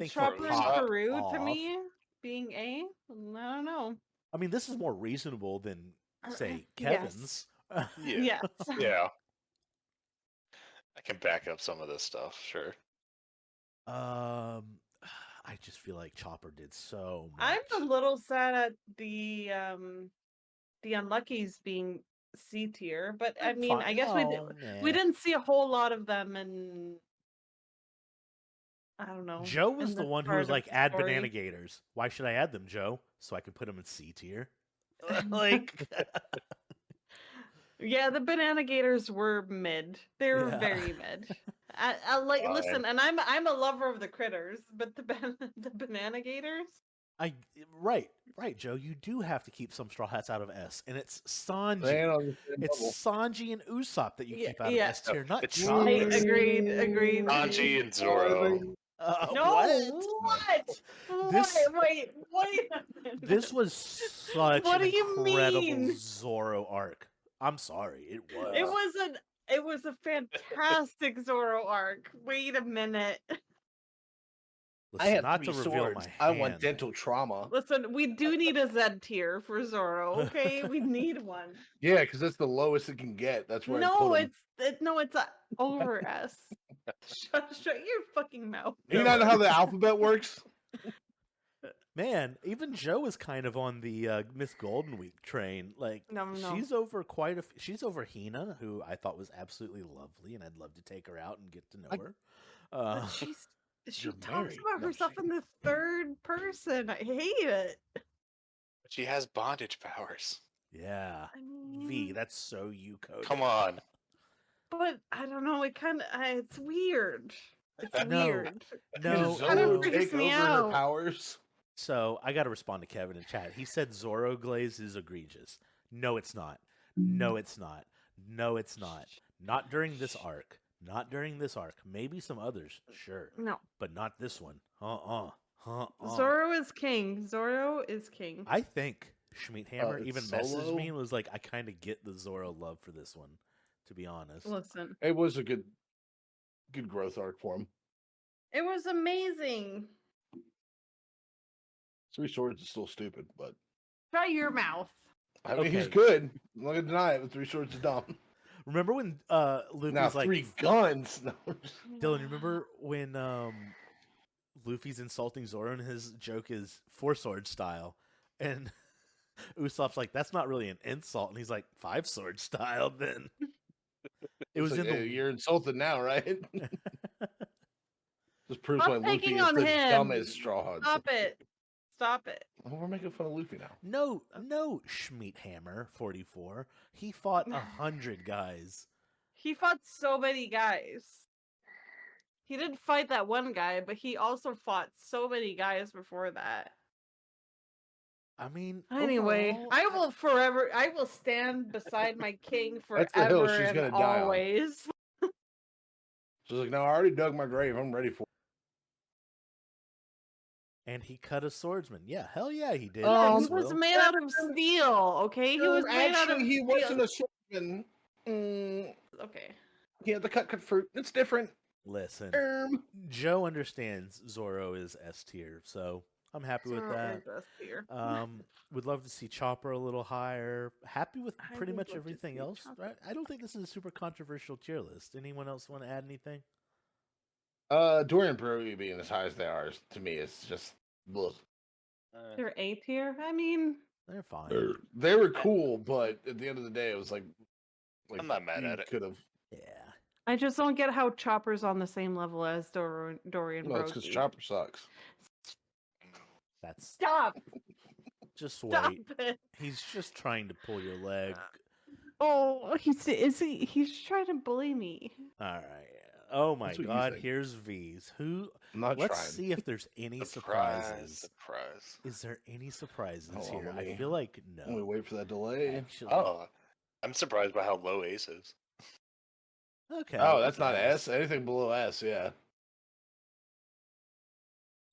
Chopper and Peru to me being A. I don't know. I mean, this is more reasonable than, say, Kevin's. Yes. Yeah. I can back up some of this stuff, sure. I just feel like Chopper did so much. I'm a little sad at the Unluckies being C tier, but I mean, I guess we didn't see a whole lot of them, and I don't know. Joe was the one who was like, add banana gators. Why should I add them, Joe? So I can put them in C tier. Like, yeah, the banana gators were mid. They were very mid. I like listen, and I'm a lover of the critters, but the banana gators. Right, Joe. You do have to keep some Straw Hats out of S, and it's Sanji. It's Sanji and Usopp that you keep out of S tier, not Chopper. Agreed. Sanji and Zoro. No, what? Wait. This was such an incredible Zoro arc. I'm sorry, it was. It was a fantastic Zoro arc. Wait a minute. Listen, I have not 3 to reveal swords. my hand. I want dental trauma. Listen, we do need a Z tier for Zoro. Okay, we need one. Yeah, because that's the lowest it can get. That's where it's over S. Shut your fucking mouth. You not know how the alphabet works? Man, even Joe is kind of on the Miss Golden Week train. Like, no. She's over she's over Hina, who I thought was absolutely lovely, and I'd love to take her out and get to know her. But she talks about herself in the third person. I hate it. But she has bondage powers. Yeah. V, that's so you code. Come on. But I don't know. It kind of it's weird. It's weird. No, it kind of freaks me out. Her powers. So I got to respond to Kevin in chat. He said Zoro glaze is egregious. No, it's not. No, it's not. No, it's not. Not during this arc. Not during this arc. Maybe some others, sure. No. But not this one. Zoro is king. I think Schmidt Hammer even messaged me and was like, I kind of get the Zoro love for this one, to be honest. Listen. It was a good growth arc for him. It was amazing. 3 swords is still stupid, but shut your mouth. I mean, he's good. I'm not gonna deny it. But 3 swords is dumb. Remember when Luffy's now, like 3 guns? Dylan, remember when Luffy's insulting Zoro and his joke is 4 sword style, and Usopp's like, that's not really an insult, and he's like, 5 sword style. Then it was like, you're insulted now, right? Just proves why Luffy is the dumbest Straw Hat. Stop it. Well, we're making fun of Luffy now. No, Schmidt Hammer 44. He fought 100 guys. He fought so many guys. He didn't fight that one guy, but he also fought so many guys before that. I mean, anyway, overall, I will stand beside my king forever. That's the hill she's gonna die always. She's like, no, I already dug my grave. I'm ready for it. And he cut a swordsman. Yeah, hell yeah, he did. He was made out of steel, okay? He was made out of steel. He wasn't a swordsman. Okay. He had the cut fruit. It's different. Listen, Joe understands Zoro is S tier, so I'm happy with that. Would love to see Chopper a little higher. Happy with pretty much everything else, right? I don't think this is a super controversial tier list. Anyone else want to add anything? Dorian Brody being as high as they are, to me, is just... They're A tier? I mean... They're fine. They were cool, but at the end of the day, it was like I'm not mad at it. Could have. Yeah. I just don't get how Chopper's on the same level as Dorian No, it's because Brody. Chopper sucks. That's Stop. just Stop wait. it. He's just trying to pull your leg. Oh, he's trying to bully me. All right. Oh my That's what you God! think. Here's V's. I'm not Let's trying. see if there's any surprises. Surprise. Is there any surprises Hold on, here? let me- I feel like no. Let me wait for that delay. Actually. Oh, I'm surprised by how low Ace is. Okay. Oh, that's not S. Anything below S, yeah.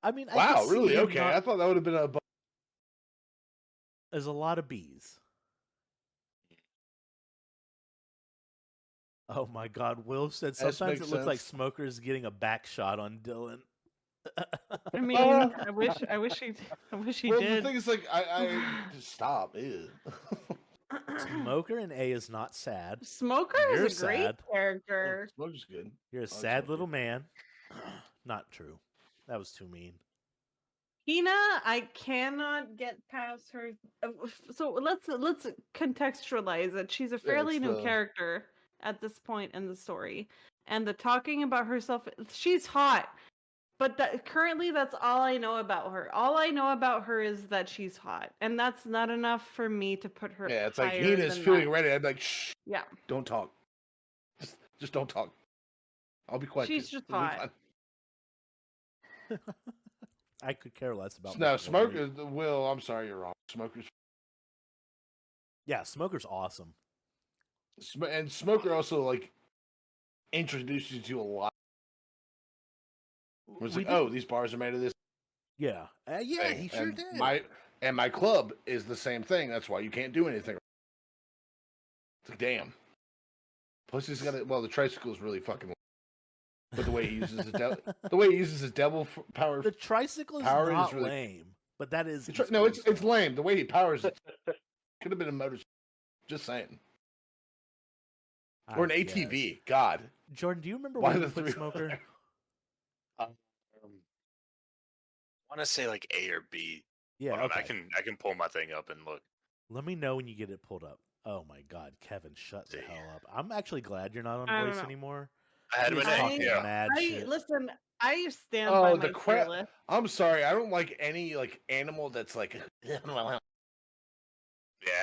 I mean, Wow, could see really? him Okay, I thought that would have been a. There's a lot of B's. Oh my God! Will said sometimes it looks like Smoker's getting a back shot on Dylan. I mean, I wish he Well, did. the thing is, like, I just stop. Ew. Smoker in A is not sad. Smoker You're is a great sad. character. Smoker's good. You're a like sad Smoker. little man. Not true. That was too mean. Hina, I cannot get past her. So let's contextualize it. She's a fairly new character at this point in the story, and the talking about herself. She's hot, but currently that's all I know about her. All I know about her is that she's hot, and that's not enough for me to put her. Yeah, it's like higher Hina's than feeling that. ready. I'd be like, shh. Yeah. Don't talk. Just don't talk. I'll be quiet. She's just It'll be hot. fine. I could care less about. No, Miss Wolverine. Smoker. Will, I'm sorry, you're wrong. Smoker's. Yeah, Smoker's awesome. And Smoker also like introduces you to a lot. It was like, oh, these bars are made of this. Yeah, yeah, thing. he sure and did. My club is the same thing. That's why you can't do anything. It's like, damn. Plus, he's got it. Well, the tricycle is really fucking. But the way he uses his devil power. The tricycle is power not is really lame, but that is no, it's lame. The way he powers it could have been a motorcycle. Just saying, or an ATV. God, Jordan, do you remember why when the you put three? Smoker? I want to say like A or B. Yeah, Hold on, okay. I can pull my thing up and look. Let me know when you get it pulled up. Oh my God, Kevin, shut the hell up! I'm actually glad you're not I on don't Voice know. anymore. I had him in Talking A. Yeah. mad shit. Listen, I stand by my The crap. list. I'm sorry. I don't like any like animal that's like. Yeah,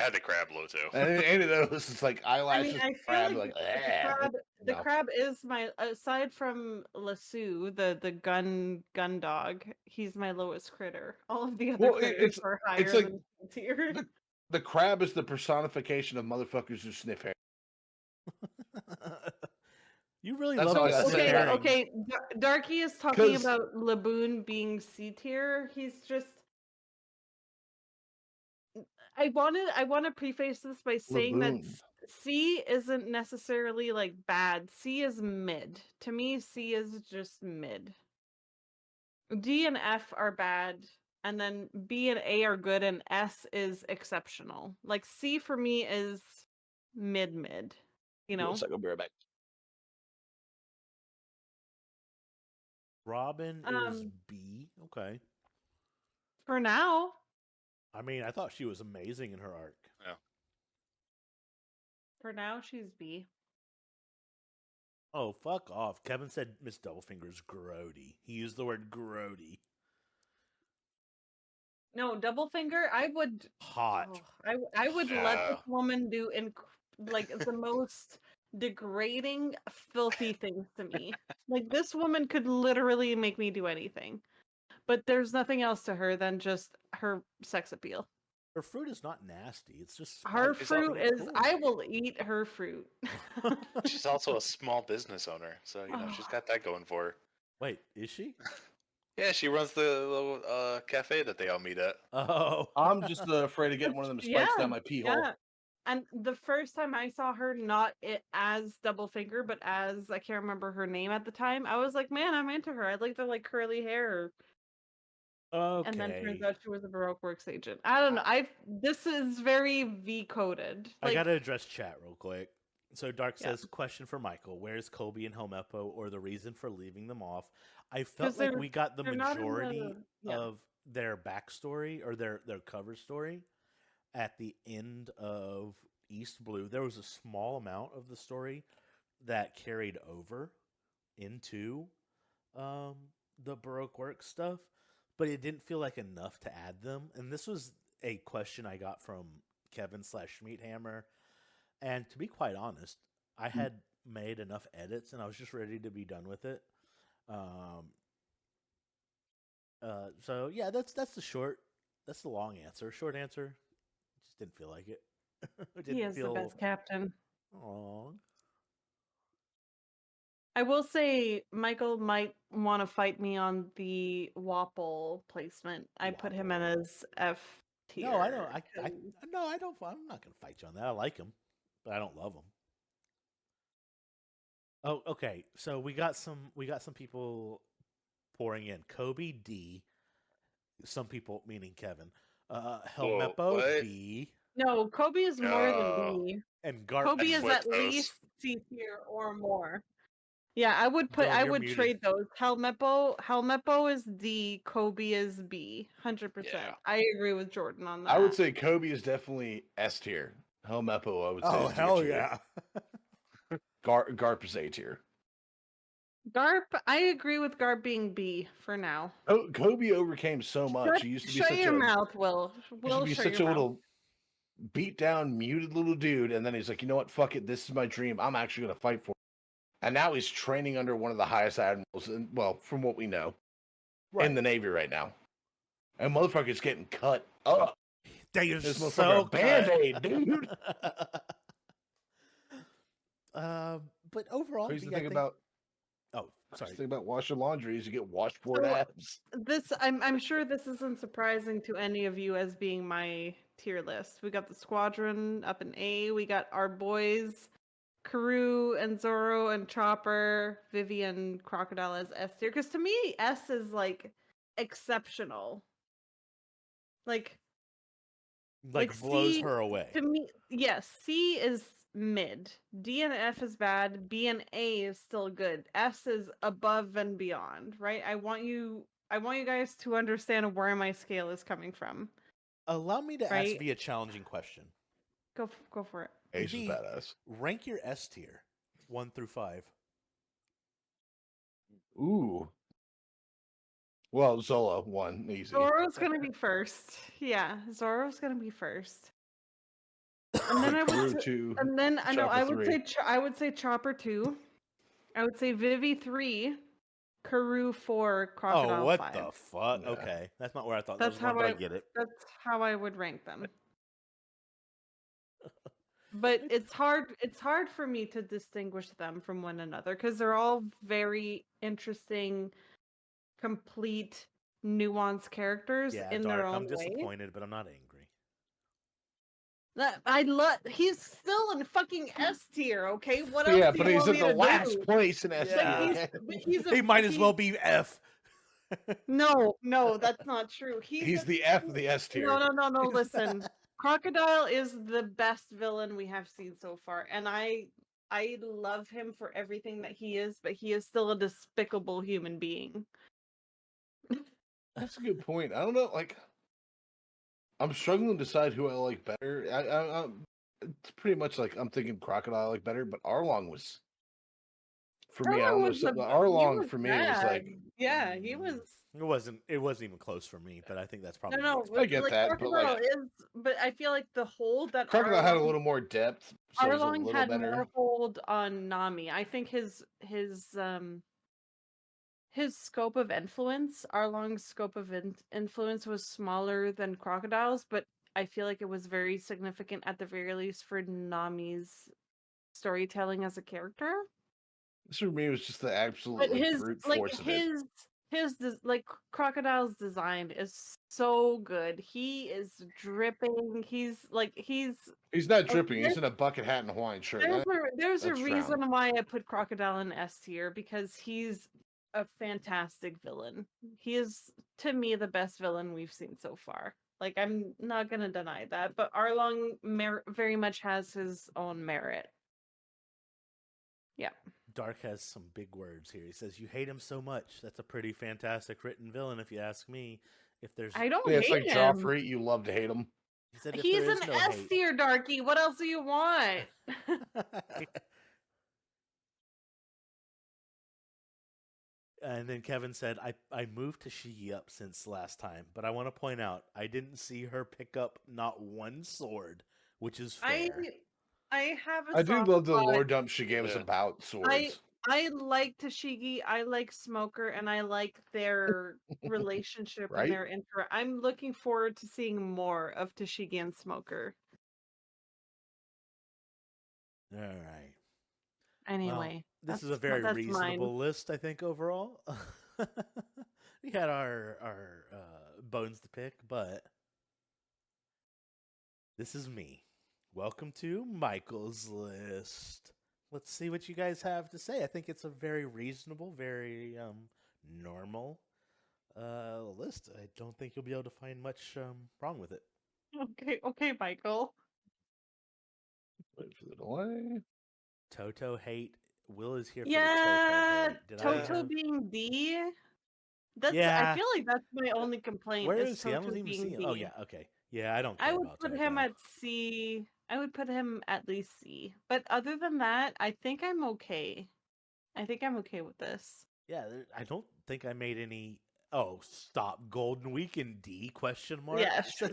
I had the crab low too. Any of those, it's like eyelashes. I feel crab, like "Ah." the No. crab is my, aside from Lasso, the gun dog. He's my lowest critter. All of the other critters are higher like than tier. The crab is the personification of motherfuckers who sniff hair. You really That's love all I this gotta say. pairing. Okay. Darky is talking about Laboon being C tier. He's just. I want to preface this by saying that C isn't necessarily like bad. C is mid. To me, C is just mid. D and F are bad, and then B and A are good, and S is exceptional. Like C for me is mid. You know. I'll be right back. Robin is B. Okay. For now. I mean, I thought she was amazing in her arc. Yeah. For now, she's B. Oh, fuck off. Kevin said Miss Doublefinger's grody. He used the word grody. No, Doublefinger, I would... Hot. I would let this woman do like the most degrading, filthy things to me. Like, this woman could literally make me do anything. But there's nothing else to her than just her sex appeal. Her fruit is not nasty. It's just her fruit is cool. I will eat her fruit. She's also a small business owner, so she's got that going for her. Wait, is she? Yeah, she runs the little cafe that they all meet at. Oh, I'm just afraid of getting one of them spikes down my pee hole. And the first time I saw her, not as Doublefinger, but as I can't remember her name at the time, I was like, man, I'm into her. I like the curly hair. Okay. And then turns out she was a Baroque Works agent. I don't know. This is very V coded. I gotta address chat real quick. So Dark says, question for Michael: where's Kobe and Helmeppo, or the reason for leaving them off? I felt like we got the majority of their backstory or their cover story, at the end of East Blue, there was a small amount of the story that carried over into the Baroque work stuff, but it didn't feel like enough to add them. And this was a question I got from Kevin / Meathammer. And to be quite honest, I had made enough edits and I was just ready to be done with it. So yeah, that's the long answer. Short answer, just didn't feel like it. He is the best captain. Aww. I will say Michael might want to fight me on the Wapple placement. I put him in as F tier. No, I don't. I don't. I'm not gonna fight you on that. I like him, but I don't love him. Oh, okay. So we got some people pouring in. Kobe D. Some people, meaning Kevin. Helmeppo B. No, Kobe is more than B. And Garp. Kobe is at least C tier or more. Yeah, I would put. I would trade those. Helmeppo is D. Kobe is B. 100%. I agree with Jordan on that. I would say Kobe is definitely S tier. Helmeppo, I would say. Oh hell yeah. Garp is A tier. Garp, I agree with Garp being B for now. Oh, Kobe overcame so much. He used to be shut your mouth, Will. Will, be such a little beat down, muted little dude, and then he's like, you know what? Fuck it. This is my dream. I'm actually gonna fight for it. And now he's training under one of the highest admirals, well, from what we know, in the Navy right now. And motherfucker's getting cut up. They are so Band-Aid, dude. But overall, Crazy thing about think about washing laundry is you get washboard abs. This I'm sure this isn't surprising to any of you as being my tier list. We got the squadron up in A. We got our boys, Karoo and Zoro and Chopper, Vivian, Crocodile as S tier. Because to me, S is like exceptional. Like blows C, her away. To me, yes, C is mid. D and F is bad. B and A is still good. S is above and beyond, right? I want you guys to understand where my scale is coming from. Allow me to ask V a challenging question. Go for it. Ace is badass. Rank your S tier, 1 through 5. Ooh. Well, Zola 1, easy. Zoro's gonna be first. Yeah, Zoro's gonna be first. And then I would say Chopper 2. I would say Vivi 3, Karoo 4, Crocodile 5. Oh, what the fuck? Yeah. Okay, that's not where I thought that was going, but I get it. That's how I would rank them. But it's hard for me to distinguish them from one another because they're all very interesting, complete, nuanced characters in their own way. I'm disappointed, but I'm not angry. He's still in fucking S tier, okay? What else? Yeah, but he's in the last place in S tier. He might as well be F. No, that's not true. He's the F of the S tier. No. Listen, Crocodile is the best villain we have seen so far, and I love him for everything that he is, but he is still a despicable human being. That's a good point. I don't know, like, I'm struggling to decide who I like better. It's pretty much like I'm thinking Crocodile I like better, but Arlong was, for me, Arlong was like, yeah, he was. It wasn't even close for me, but I think that's probably I get that. Crocodile but I feel like the hold that Crocodile had a little more depth. So Arlong had more hold on Nami. I think his scope of influence, Arlong's scope of influence was smaller than Crocodile's, but I feel like it was very significant at the very least for Nami's storytelling as a character. This for me was just the absolute brute force of it. His Crocodile's design is so good. He is dripping. He's not dripping. He's in a bucket hat and a Hawaiian shirt. There's a reason why I put Crocodile in S tier, because he's a fantastic villain. He is, to me, the best villain we've seen so far. Like, I'm not gonna deny that, but Arlong very much has his own merit. Yeah. Dark has some big words here. He says, "You hate him so much. That's a pretty fantastic written villain, if you ask me. If there's, I don't hate him. It's like Joffrey. You love to hate him. He said, He's an S tier darky. What else do you want? And then Kevin said, I moved Tashigi up since last time, but I want to point out I didn't see her pick up not one sword, which is fair. I have a I do love the lore dump she gave us about swords. I like Tashigi, I like Smoker, and I like their relationship and their I'm looking forward to seeing more of Tashigi and Smoker. All right. Anyway, well, this is a very reasonable list, I think, overall. We had our bones to pick, but this is me. Welcome to Michael's list. Let's see what you guys have to say. I think it's a very reasonable, very normal list. I don't think you'll be able to find much wrong with it. Okay, Michael. Wait for the delay. Toto hate. Will is here for the Toto hate. Toto being D. That's I feel like that's my only complaint. Where is he? Toto I don't even see him. Oh yeah, okay. Yeah, I don't care I would about put Toto. him at C. I would put him at least C. But other than that, I think I'm okay. I think I'm okay with this. Yeah, I don't think I made any. Oh, stop! Golden Week in D? Question mark. Yeah, shut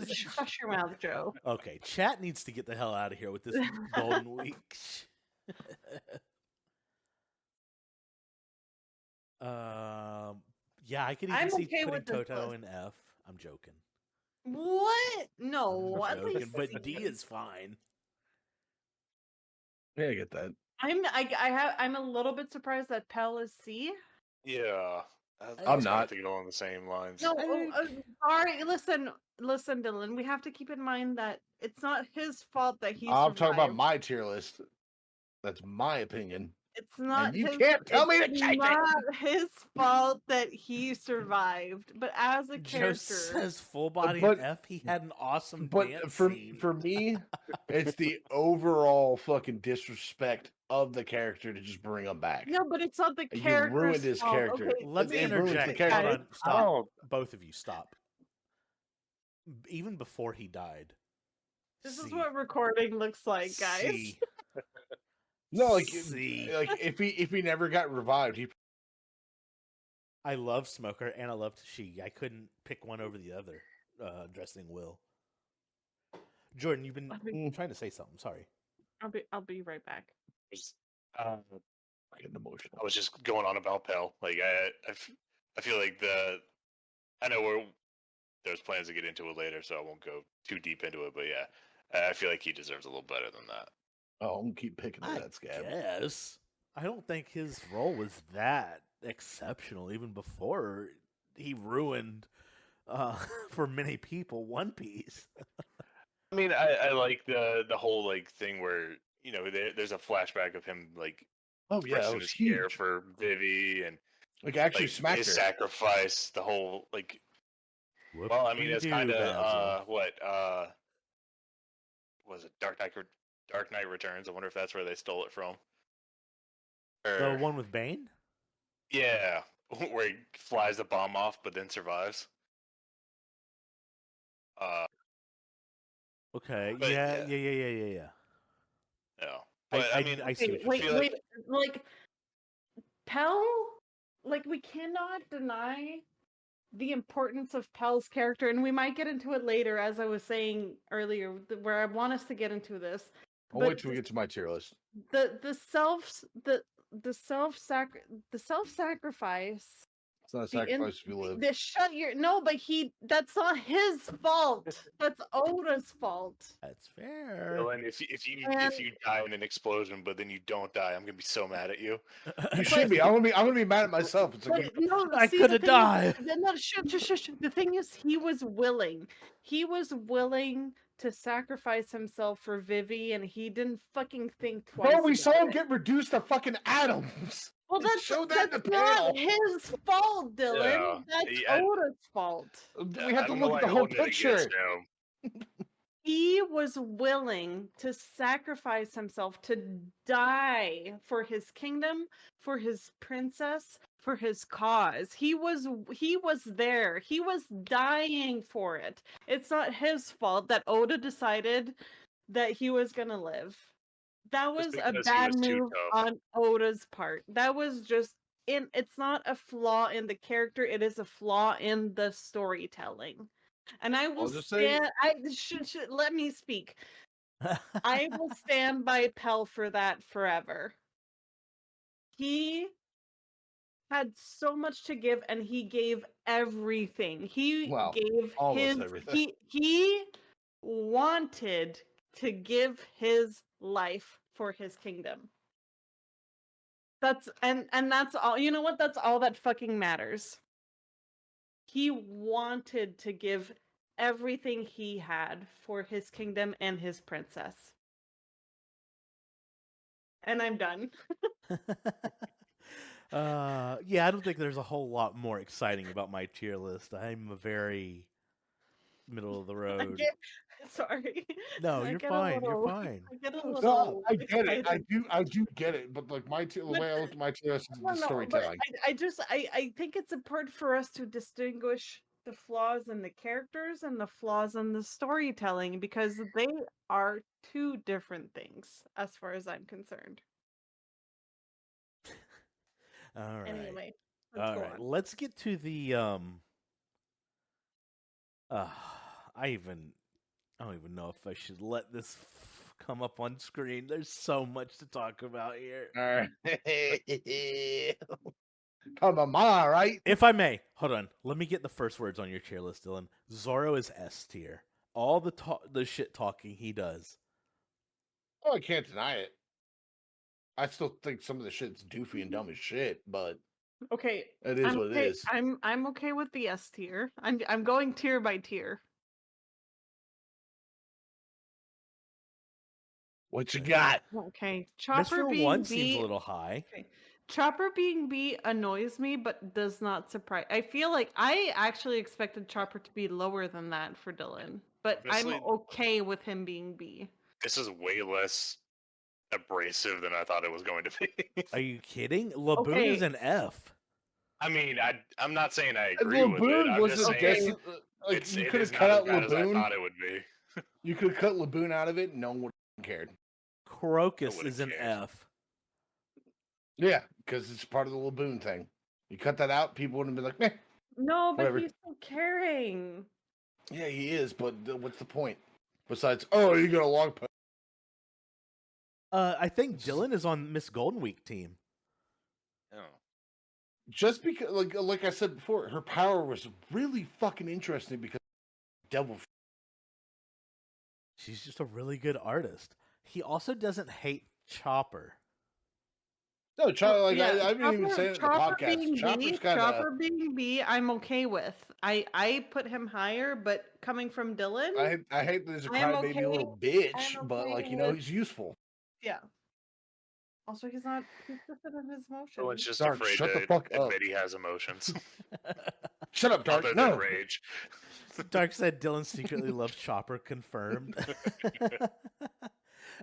your mouth, Joe. Okay, chat needs to get the hell out of here with this Golden Week. Yeah, I could even see putting Toto in F. I'm joking. What? No, I'm joking, but D is fine. Yeah, I get that. I'm a little bit surprised that Pell is C. Yeah, I'm not to go on the same lines. No, sorry. Listen, Dylan. We have to keep in mind that it's not his fault that he's. I'm talking about my tier list. That's my opinion. It's not. And you can't tell me to change it. It's not his fault that he survived, but as a character, Joe says full body F. He had an awesome dance scene. For me, it's the overall fucking disrespect of the character to just bring him back. No, but it's not the character. You ruined his character. Okay. Let me interject. Stop. Both of you, stop. Even before he died. This is what recording looks like, guys. No, like if he never got revived, I love Smoker and I love Tashigi. I couldn't pick one over the other. Addressing Will. Jordan, you've been trying to say something. Sorry. I'll be right back. Getting emotional. I was just going on about Pell. Like I feel like I know there's plans to get into it later, so I won't go too deep into it. But yeah, I feel like he deserves a little better than that. Oh, I'm gonna keep picking at that scab. Yes. I don't think his role was that exceptional even before he ruined for many people One Piece. I mean, I like the whole like thing where there's a flashback of him like it was huge for Vivi and like actually smacked his her. sacrifice. The whole like. Well, I mean, it's kind of was it Dark Knight Returns? I wonder if that's where they stole it from. The one with Bane? Yeah, where he flies the bomb off but then survives. Okay. Yeah. Yeah. But I see what you're saying. Like Pell, like we cannot deny the importance of Pell's character, and we might get into it later, as I was saying earlier, where I want us to get into this. I'll wait till we get to my tier list. The self-sacrifice. It's not a sacrifice if you live. That's not his fault. That's Oda's fault. That's fair. And if you die in an explosion, but then you don't die, I'm gonna be so mad at you. You should be. I'm gonna be mad at myself. It's like I could have died. No, shush. The thing is, he was willing. He was willing to sacrifice himself for Vivi, and he didn't fucking think twice. Bro, we saw him get reduced to fucking atoms. Well, that's not his fault, Dylan. That's Oda's fault. We have to look at the whole picture. He was willing to sacrifice himself, to die for his kingdom, for his princess, for his cause. He was there. He was dying for it. It's not his fault that Oda decided that he was going to live. That was a bad move on Oda's part. That was just it's not a flaw in the character, it is a flaw in the storytelling. And I will stand. Let me speak. I will stand by Pell for that forever. He had so much to give, and he gave everything. He gave everything. He wanted to give his life for his kingdom. That's all. You know what? That's all that fucking matters. He wanted to give everything he had for his kingdom and his princess. And I'm done. Yeah, I don't think there's a whole lot more exciting about my tier list. I'm a very middle of the road. Sorry. No, you're fine. You're fine. I get a little. No, I get it. I do get it. But like the way I look at my tier list is the storytelling. I think it's important for us to distinguish the flaws in the characters and the flaws in the storytelling, because they are two different things as far as I'm concerned. All right. Anyway, let's get to the I don't even know if I should let this come up on screen. There's so much to talk about here. All right. Come on, right? If I may, hold on. Let me get the first words on your tier list, Dylan. Zoro is S tier. All the shit talking he does. Oh, I can't deny it. I still think some of the shit's doofy and dumb as shit, but okay, it is what it is. I'm okay with the S tier. I'm going tier by tier. What you got? Okay, Chopper Mr. being One B seems a little high. Okay. Chopper being B annoys me, but does not surprise. I feel like I actually expected Chopper to be lower than that for Dylan, but honestly, I'm okay with him being B. This is way less abrasive than I thought it was going to be. Are you kidding? Laboon is an F. I mean, I'm not saying I agree with it. I'm just saying you could have cut out I Laboon. thought it would be. You could have cut Laboon out of it, and no one would have cared. Crocus is an F. Yeah, because it's part of the Laboon thing. You cut that out, people wouldn't be like, meh. No, but he's so caring. Yeah, he is, but what's the point? Besides, you got a long post. I think Dylan is on Miss Golden Week team. Oh. Just because, like I said before, her power was really fucking interesting because devil. She's just a really good artist. He also doesn't hate Chopper. No, I didn't even say it in the podcast. Chopper being B, I'm okay with. I put him higher, but coming from Dylan, I hate that he's a crybaby little bitch, but he's useful. Yeah. Also, he's consistent in his emotions. So it's just Dark, afraid shut to the fuck up. admit he has emotions. Shut up, Dark. Other no. than rage. Dark said Dylan secretly loves Chopper. Confirmed.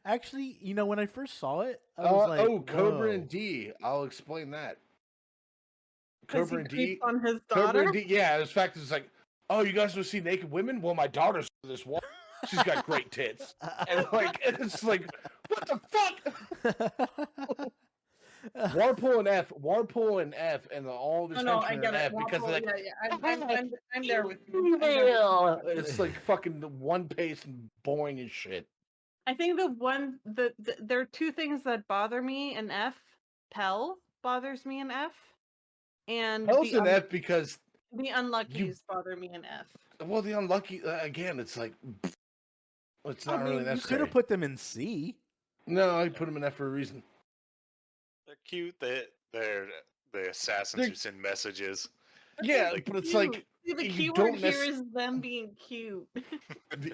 Actually, when I first saw it, I was like, Cobra and D. I'll explain that. Cobra and D. On his daughter? Cobra and D. Yeah, the fact is like, oh, you guys want to see naked women? Well, my daughter's this one. She's got great tits. And it's like, what the fuck? Warpool and F, and all this I get F it. because I'm there with you. It's like fucking one pace and boring as shit. I think there are two things that bother me in F. Pell bothers me in F, and Pell's an F because the unluckies bother me in F. Well, the unlucky again, it's like it's not really necessary. You could have put them in C. No, I put them in F for a reason. They're cute. They're the assassins who send messages. Yeah, but it's like the key word here is them being cute.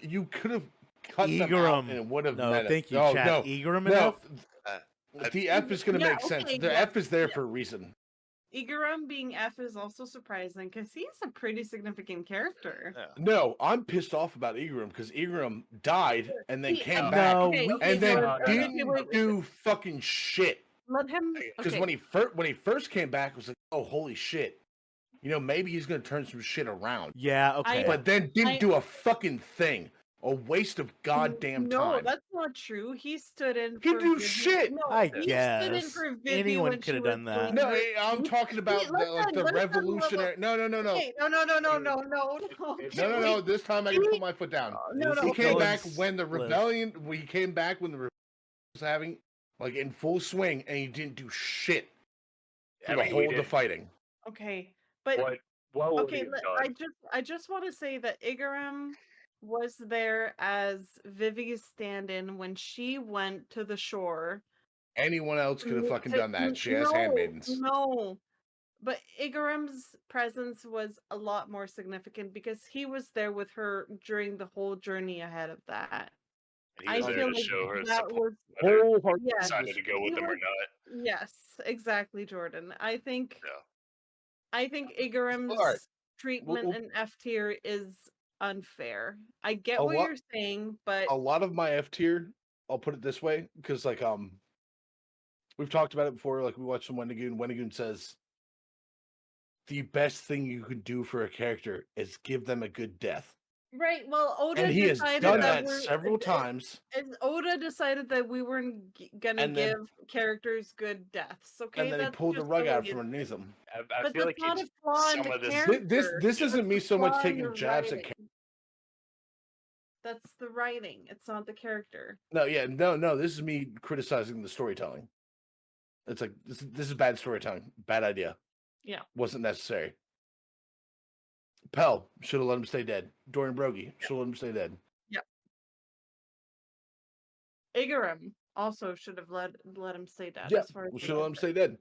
You could have cut them out and it would have. No, thank you, chat. No, Egram and F. The F is going to make sense. The F is there for a reason. Igaram being F is also surprising because he's a pretty significant character. Yeah. No, I'm pissed off about Igaram because Igaram died and then came back No, and then wait. didn't do fucking shit. Let him. Because Okay. when he first came back, it was like, oh, holy shit. You know, maybe he's going to turn some shit around. Yeah, okay. But then didn't do a fucking thing. A waste of goddamn time. No, that's not true. He stood in. He for do Vivi. shit. No, I he guess stood in for Vivi anyone when could she have was done that. doing No, her- I'm talking about the revolutionary. No. Okay, no. No. This time I can put my foot down. He came back when the rebellion. He came back when the rebellion was having like in full swing, and he didn't do shit for the whole of the fighting. Okay, but what would okay, he have done? I just want to say that Igaram was there as Vivi's stand-in when she went to the shore. Anyone else could have fucking done that. She has handmaidens. No, but Igaram's presence was a lot more significant because he was there with her during the whole journey ahead of that. He was I there feel to like show her that support, was whether yes. decided to go with them or not. Yes, exactly, Jordan. I think Igaram's Alright. treatment Well- in F tier is unfair. I get A what lot- you're saying, but A lot of my F tier, I'll put it this way, because like we've talked about it before. Like we watched some Wendigoon. Wendigoon says the best thing you can do for a character is give them a good death. right. Well, Oda And he has decided done that that several times. And Oda decided that we weren't gonna And then- give characters good deaths. Okay, And then he that's pulled the just rug way out it from is. underneath them. I But feel that's like not a it's flaw in some the of this. character. This isn't That's me a so much flaw in taking your jabs at. writing. That's the writing. It's not the character. No. This is me criticizing the storytelling. It's like this is bad storytelling. Bad idea. Yeah. Wasn't necessary. Pell should have let him stay dead. Dorian Broggie should have let him stay dead. Igaram also should have let him stay dead. Yeah, as far as should have let him I'm stay dead.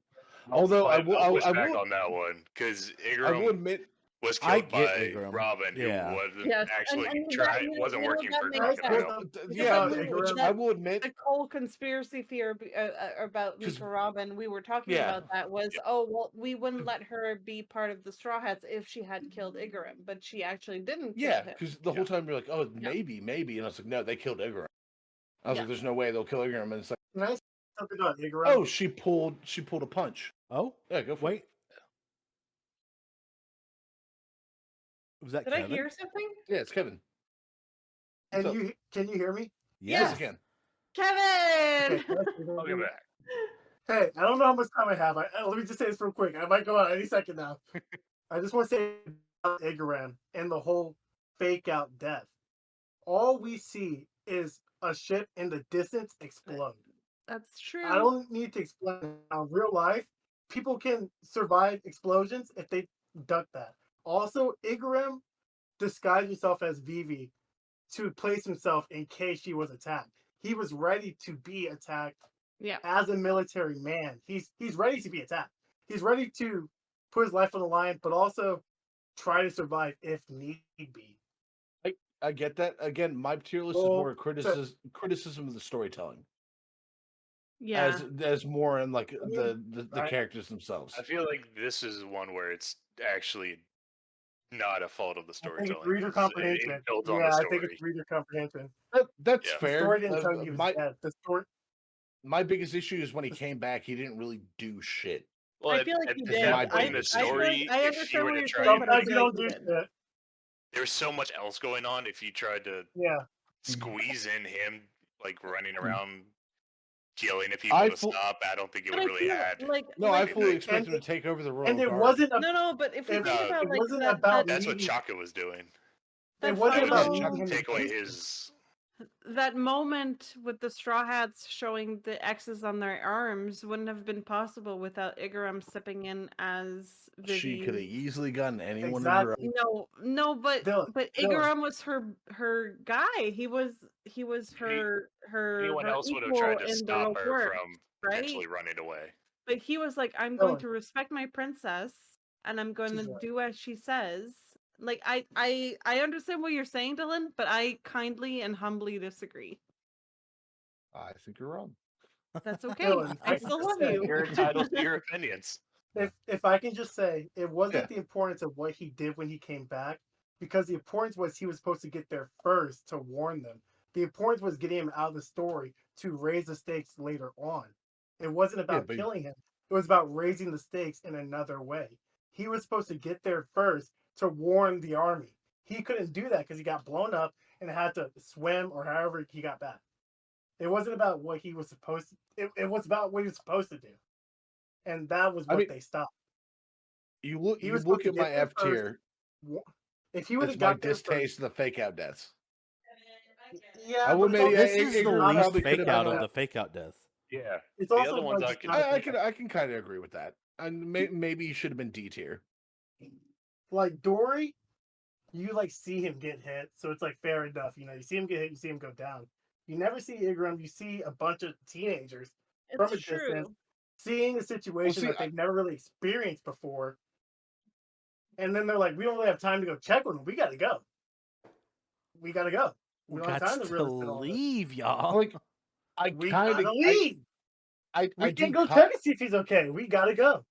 Although I will push back on that one because Igaram admit was I killed get by Igaram. Robin, Yeah. who wasn't Yes, actually and trying, that- wasn't you know, working that for makes Crocodile. sense. Yeah, Because I will admit the whole conspiracy theory about me 'Cause- for Robin, we were talking Yeah. about that was, oh, well, we wouldn't let her be part of the Straw Hats if she had killed Igaram, but she actually didn't kill yeah, him. because the whole time you're like, oh, maybe, and I was like, no, they killed Igaram. I was Yeah. like, there's no way they'll kill Igaram, and it's like, Can I say something about Igaram? oh, she pulled a punch. Oh, Yeah, go for it. wait. Was that Did Kevin? I hear something? Yeah, it's Kevin. Can What's up? you hear me? Yes, again. Kevin! Okay, can I say Welcome something? back. Hey, I don't know how much time I have. Let me just say this real quick. I might go out any second now. I just want to say about Igaram and the whole fake out death. All we see is a ship in the distance explode. That's true. I don't need to explain how real life people can survive explosions if they duck that. Also, Igaram disguised himself as Vivi to place himself in case she was attacked. He was ready to be attacked. Yeah. As a military man, he's ready to be attacked. He's ready to put his life on the line, but also try to survive if need be. I get that. Again, my tier list is more a criticism of the storytelling. Yeah. As more in like the characters themselves. I feel like this is one where it's actually not a fault of the I think storytelling. it's reader comprehension. It builds on the Yeah, I story. think it's reader comprehension. That's Yeah. The fair. story didn't tell you he was my dead. The story. my biggest issue is when he came back, he didn't really do shit. Well, I feel like at he that did. point in the I story, I if you understand were what to you're try saying, and but I Sometimes feel you don't like do he did. shit. there's so much else going on. If you tried to Yeah. squeeze in him like running around yelling at people I to fu- stop, I don't think it But would I really feel add. like No, I like, fully expect and him to take over the Royal And it Guard. wasn't a, no, but if we it- think about it like wasn't that, about That's what needing- Chaka was doing. that it wasn't That final- was about just needing him to take away do his. that moment with the Straw Hats showing the X's on their arms wouldn't have been possible without Igaram stepping in as Vivi. She could have easily gotten anyone Exactly. in her. No, but Dylan. Igaram was her guy. He was her Anyone her else would have equal tried to in the stop her work, from right? potentially running away. But he was like, I'm going Dylan. to respect my princess and I'm going She's to right. do as she says. Like I understand what you're saying, Dylan, but I kindly and humbly disagree. I think you're wrong. That's okay. Dylan, I still love you. You're entitled to your opinions. If I can just say, it wasn't the importance of what he did when he came back, because the importance was he was supposed to get there first to warn them. The importance was getting him out of the story to raise the stakes later on. It wasn't about killing him. It was about raising the stakes in another way. He was supposed to get there first to warn the army. He couldn't do that because he got blown up and had to swim or however he got back. It wasn't about what he was supposed to. It was about what he was supposed to do, and that was what they stopped. You look at my F tier. If he would have got my distaste of the fake out deaths. Yeah, I would this is the least fake out of the fake out deaths. Yeah, it's the also other ones I can kind of agree with that. And maybe you should have been D tier. Like Dory, you like see him get hit, so it's like fair enough. You know, you see him get hit, you see him go down. You never see Igram. You see a bunch of teenagers from a distance, seeing a situation that they've never really experienced before, and then they're like, "We don't really have time to go check on him. We got to go. We got to go. We don't have time to really leave, y'all. Like, we gotta leave. We can't go check and see if he's okay. We gotta go."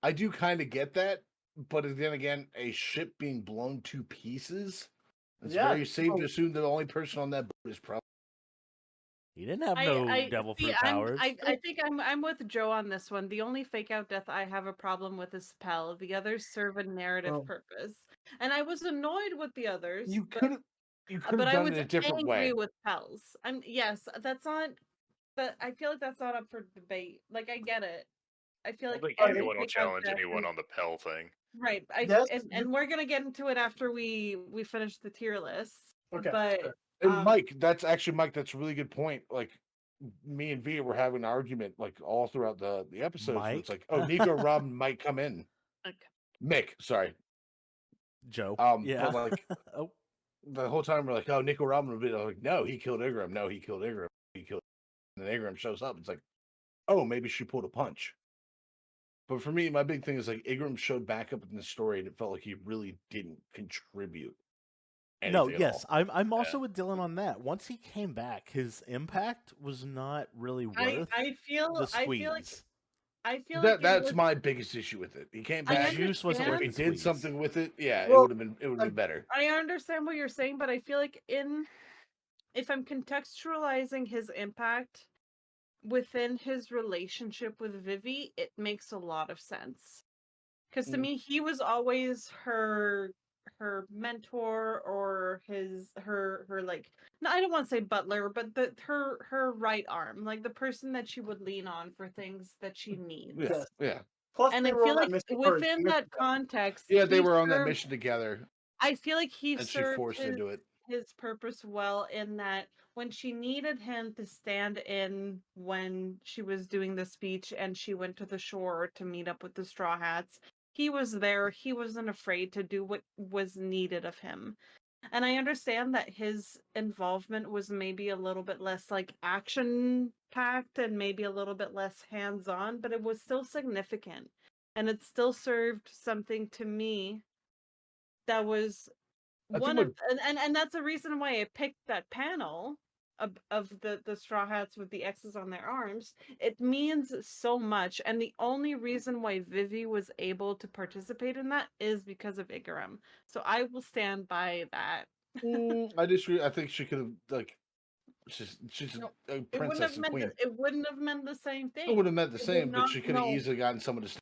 I do kind of get that, but then again, a ship being blown to pieces, it's very safe to assume the only person on that boat is probably. He didn't have no devil fruit powers. I think I'm with Joe on this one. The only fake out death I have a problem with is Pell. The others serve a narrative purpose, and I was annoyed with the others. You could have done it a different way. I was angry with Pell's. That's not. But I feel like that's not up for debate. Like I get it. I feel like anyone will challenge anyone on the Pell thing. Right. And we're gonna get into it after we finish the tier list. Okay. But and Mike, that's a really good point. Like me and Via were having an argument like all throughout the episodes. It's like, oh, Nico Robin might come in. Okay. Mick, sorry. Joe. Yeah. But like the whole time we're like, oh, Nico Robin would be like, no, he killed Igram. No, he killed Igram. He killed. And then Igram shows up. It's like, oh, maybe she pulled a punch. But for me, my big thing is like Igram showed back up in the story, and it felt like he really didn't contribute. No, yes, I'm also with Dylan on that. Once he came back, his impact was not really worth the squeeze. I feel that's my biggest issue with it. He came back. Juice wasn't worth he the did squeeze. Something with it. Yeah, it would have been better. I understand what you're saying, but I feel like if I'm contextualizing his impact within his relationship with Vivi, it makes a lot of sense. Because to me, he was always her mentor or her like, no, I don't want to say butler, but her right arm, like the person that she would lean on for things that she needs. Yeah. Plus, and I feel like within that context, they were on that mission together. I feel like he served his purpose well in that when she needed him to stand in when she was doing the speech and she went to the shore to meet up with the Straw Hats, he was there. He wasn't afraid to do what was needed of him. And I understand that his involvement was maybe a little bit less like action packed and maybe a little bit less hands on, but it was still significant. And it still served something to me that was and that's the reason why I picked that panel of the Straw Hats with the X's on their arms. It means so much, and the only reason why Vivi was able to participate in that is because of Igaram. So I will stand by that. I disagree. I think she could have like she's a princess and queen. It wouldn't have meant the same thing. It would have meant the same, but she could have easily gotten someone to.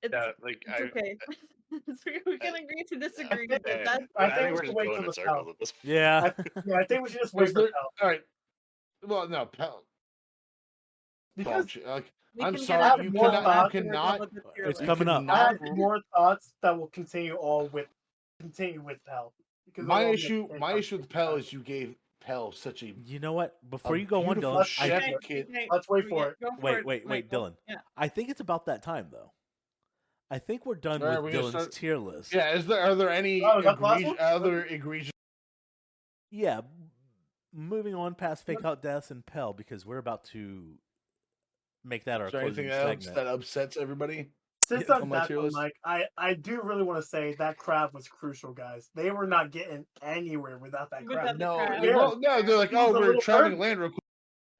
It's okay. We can agree to disagree. I think we should wait till the Pell. Yeah. I think we should just wait for Pell. All right. Well, no, Pell. Because I'm sorry, you cannot. It's coming up. I have more thoughts that will continue with Pell. My issue with Pell is you gave Pell such a. You know what? Before you go on, Dylan, let's wait for it. Wait, Dylan. Yeah. I think it's about that time though. I think we're done with Dylan's tier list. Yeah, are there any other egregious? Yeah, moving on past fake out deaths and Pell because we're about to make that our closing segment. Anything else that upsets everybody? Since I'm back on Mike, I do really want to say that crab was crucial, guys. They were not getting anywhere without that crab. No, they're like, oh, we're traveling land real quick.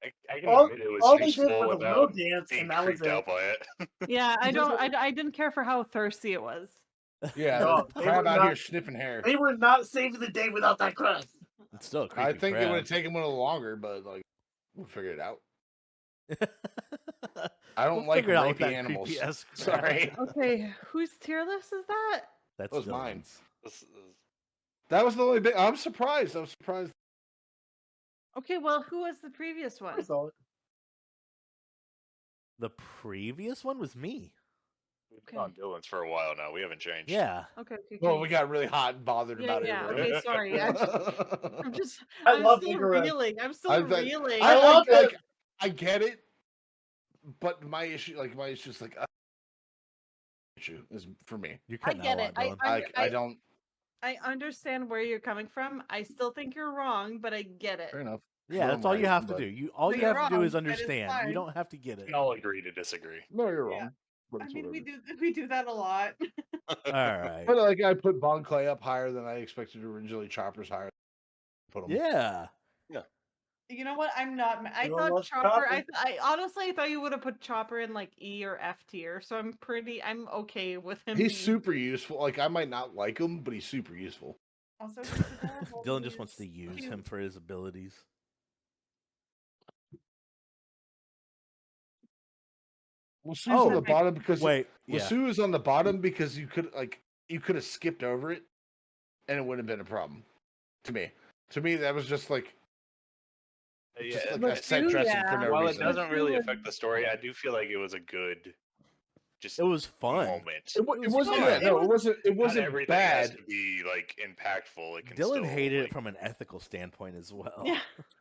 I can All, admit it was all they did useful was a little without dance, being and that was creeped it. out by it. Yeah, I didn't care for how thirsty it was. Yeah, No, the they crab were out not- here sniffing hair. They were not saving the day without that crab. It's still a creepy I think crab. it would have taken a little longer, but like we'll figure it out. I don't like figure it out with rapey that animals. creepy-ass crab. Sorry, Okay, whose tier list is that? That's that was mine. Dylan's. That was the only bit. I'm surprised. Okay, well, who was the previous one? I saw it. The previous one was me. We've been on Dylan's for a while now. We haven't changed. Yeah. Okay. Well, we got really hot and bothered Yeah, about yeah. it. Okay, sorry. I'm love still Igorant. reeling. I'm still reeling. I love it. I get it, but my issue is like issue is for me. You're I cutting get out it. a lot, Dylan. I don't. I understand where you're coming from. I still think you're wrong, but I get it. Fair enough. Yeah, that's all you have to do. All you You're have to do is wrong, but it's understand. You fine. don't have to get it. We all agree to disagree. No, you're Yeah. wrong. But I it's mean, whatever. we do that a lot. All right. But like I put Bon Clay up higher than I expected originally. Chopper's higher. Put him. Yeah. You know what? I'm not. I Everyone thought loves Chopper. Chopper. I honestly thought you would have put Chopper in like E or F tier. So I'm okay with him. He's being- super useful. Like I might not like him, but he's super useful. Also, he's adorable. Dylan just wants to He's use cute. him for his abilities. Lasu's Oh, on the bottom because Wait. Yeah. Lasu is on the bottom because you could have skipped over it, and it wouldn't have been a problem. To me, that was just like a Lasu, set dressing yeah. for no While reason. it doesn't really Lasu affect the story, I do feel like it was a good, just It was fun. moment. It wasn't. fun. Yeah, no, it wasn't. It Not wasn't everything has bad. to be like impactful. It can Dylan still, hated like, it from an ethical standpoint as well. Yeah.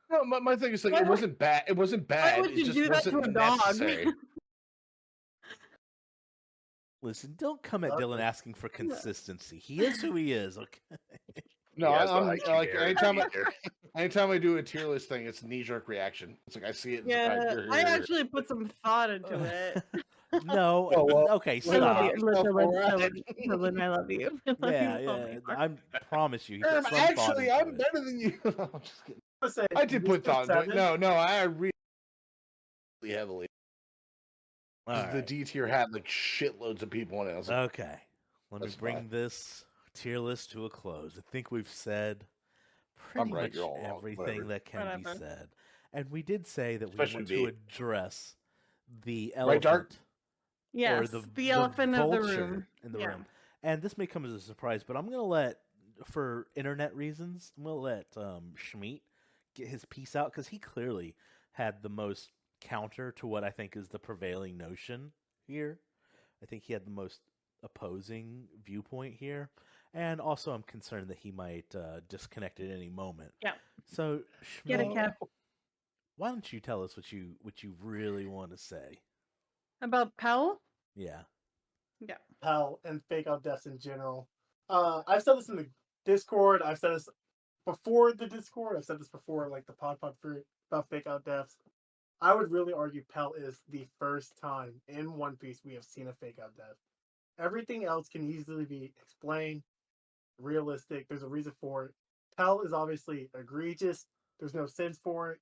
No, my thing is like Why it would- wasn't bad. It wasn't bad. would It you just do that to wasn't a dog? necessary. Listen, don't come at Okay. Dylan asking for consistency. He is who he is. Okay. No, he has the I'm IQ like there. anytime I do a tier list thing, it's a knee jerk reaction. It's like I see it. And Yeah, it's like, I actually put some thought into it. No. Oh, well, Okay. I love you, Stop. Dylan. I love you. I love Yeah. you so Yeah. much. I promise you. He put some thought Actually, into I'm it. better than you. I'm just kidding. I say, I did put thought into it. seven. No, I really heavily. All The right. D tier had like shitloads of people in it. I was like, Okay. Let me That's bring fine. this tier list to a close. I think we've said pretty right, much you're all wrong, everything whatever. that can be Whatever. said. And we did say that we Especially want me. to address the Right, elephant. Dark? Yes, or the elephant of the vulture room. in the Yeah. room. And this may come as a surprise, but I'm going to let, for internet reasons, I'm going to let Schmeat get his piece out because he clearly had the most counter to what I think is the prevailing notion here. I think he had the most opposing viewpoint here. And also, I'm concerned that he might disconnect at any moment. Yeah. So, Get it, Schmeat, Kev. why don't you tell us what you really want to say? About Pell? Yeah. Hell and fake out deaths in general. I've said this in the Discord. I've said this before the Discord. I've said this before, like the pod fruit about fake out deaths. I would really argue Pell is the first time in One Piece we have seen a fake out death. Everything else can easily be explained, realistic. There's a reason for it. Pell is obviously egregious. There's no sense for it.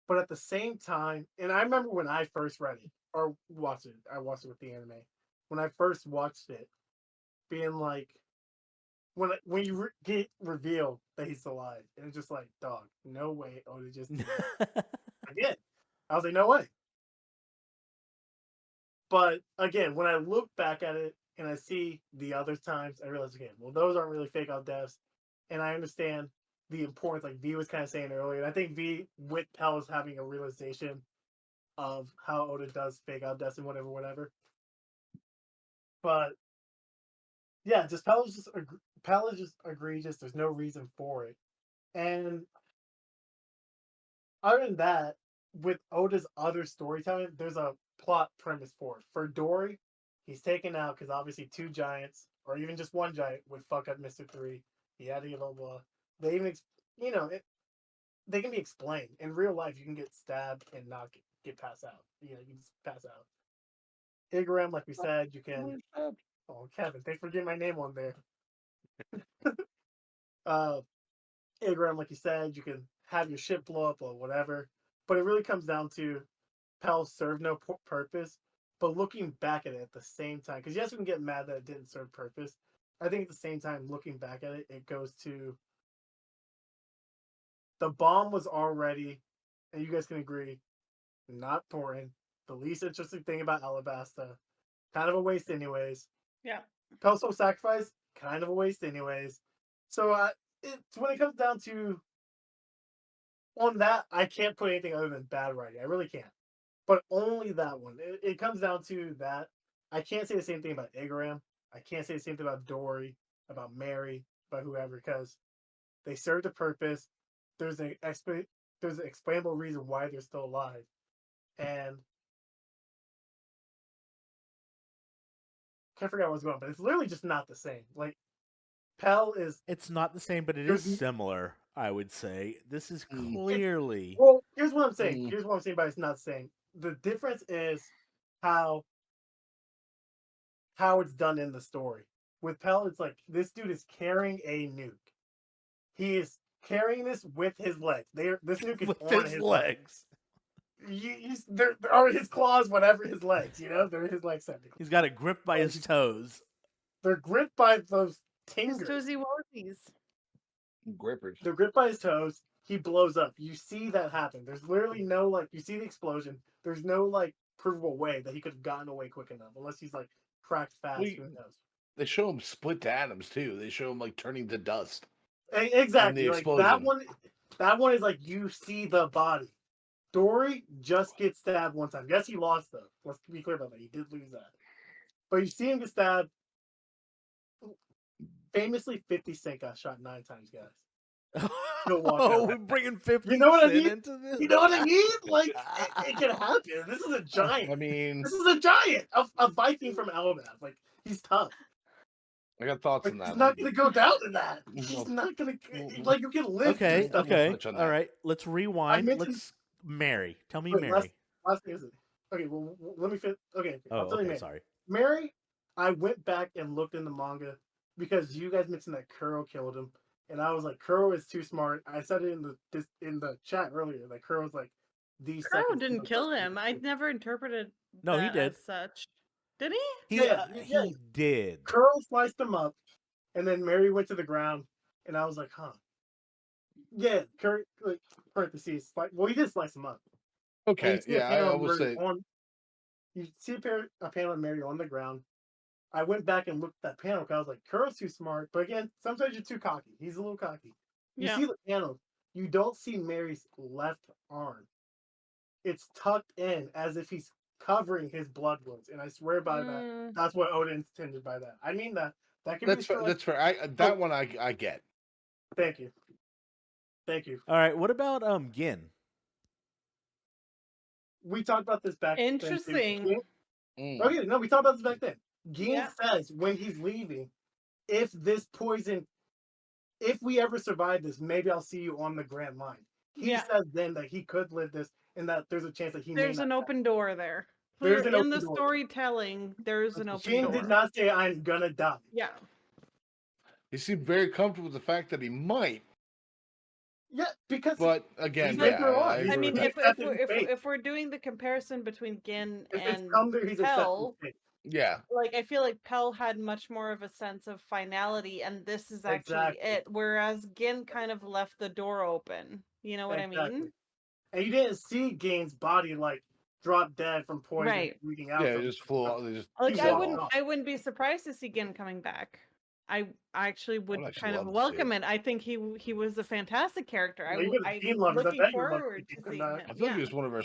But at the same time, and I remember when I first read it or watched it, I watched it with the anime. When I first watched it, being like, when you get revealed that he's alive, and it's just like, dog, no way. Oda just did it. Again, I was like, no way. But again, when I look back at it and I see the other times, I realize again, well, those aren't really fake out deaths, and I understand the importance, like V was kind of saying earlier. And I think V with Pell is having a realization of how Oda does fake out deaths and whatever. But yeah, just Pell is just egregious. There's no reason for it. And other than that, with Oda's other storytelling, there's a plot premise for it. For Dory, he's taken out because obviously two giants, or even just one giant, would fuck up Mr. 3. He had to get blah blah. They even, they can be explained. In real life, you can get stabbed and not get passed out. You can just pass out. Igaram, like we said, you can. Oh, Kevin, thanks for getting my name on there. Igaram, like you said, you can have your ship blow up or whatever. but it really comes down to Pell served no purpose. But looking back at it at the same time, because yes, we can get mad that it didn't serve purpose. I think at the same time, looking back at it, it goes to the bomb was already, and you guys can agree, not important. The least interesting thing about Alabasta, kind of a waste anyways. Yeah. Pell's Soul Sacrifice, kind of a waste anyways. So when it comes down to on that, I can't put anything other than bad writing. I really can't. But only that one. It comes down to that. I can't say the same thing about Igaram. I can't say the same thing about Dory, about Mary, about whoever, because they served a purpose. There's an explainable reason why they're still alive. And can't figure out what's going on, but it's literally just not the same. Like Pell is It's not the same, but it is similar, I would say. This is clearly well, here's what I'm saying. Here's what I'm saying by it's not the same. The difference is how it's done in the story. With Pell, it's like this dude is carrying a nuke. He is carrying this with his legs. This nuke is with on his legs. Or his claws, whatever his legs. They're his legs technically. He's got it gripped by his toes. They're gripped by those tingers. His toesy woesies. Grippers. They're gripped by his toes. He blows up. You see that happen. There's literally no you see the explosion. There's no provable way that he could have gotten away quick enough, unless he's cracked fast. Who knows? They show him split to atoms too. They show him turning to dust. Exactly. That one is you see the body. Dory just gets stabbed one time. Yes, he lost though. Let's be clear about that. He did lose that. But you see him get stabbed. Famously, 50 Cent got shot 9 times, guys. We're bringing 50 You know what I Cent mean? into this? You know what I mean? It can happen. This is a giant. I mean, this is a giant. A Viking from Alabasta. He's tough. I got thoughts on that. He's not going to go down to that. He's not going to... you can live. Okay. All right. Let's rewind. Let's... Mary. Tell me Mary. Last thing is it. Okay, well, let me fit. Okay, I'll tell you Mary. Sorry. Mary, I went back and looked in the manga because you guys mentioned that Kuro killed him. And I was like, Kuro is too smart. I said it in the chat earlier. Like Kuro's Kuro didn't kill him. I never interpreted that he did as such. Did he? He did. Kuro sliced him up, and then Mary went to the ground, and I was like, huh. Yeah, parentheses. Well, he did slice him up. Okay, yeah, I will say. You see a panel of Mary on the ground. I went back and looked at that panel because I was like, Kuro's too smart. But again, sometimes you're too cocky. He's a little cocky. You see the panel. You don't see Mary's left arm. It's tucked in as if he's covering his blood wounds. And I swear by that, that's what Oda intended by that. I mean that. That can that's fair. That's fair. One I get. Thank you. All right. What about Gin? We talked about this back then. Interesting. Okay, no, we talked about this back then. Gin says when he's leaving, if we ever survive this, maybe I'll see you on the Grand Line. He says then that he could live this and that there's a chance that there's an open door there. In the storytelling, there's an open door. Gin did not say I'm gonna die. Yeah. He seemed very comfortable with the fact that he might. Yeah, because but again, I mean, if we're doing the comparison between Gin and Pell, I feel like Pell had much more of a sense of finality, and this is actually it. Whereas Gin kind of left the door open. You know what I mean? And you didn't see Gin's body drop dead from poison, leaking out. Yeah, it just flew out. I wouldn't be surprised to see Gin coming back. I actually would kind of welcome it. I think he was a fantastic character. I'm looking forward to seeing him. I think he was one of our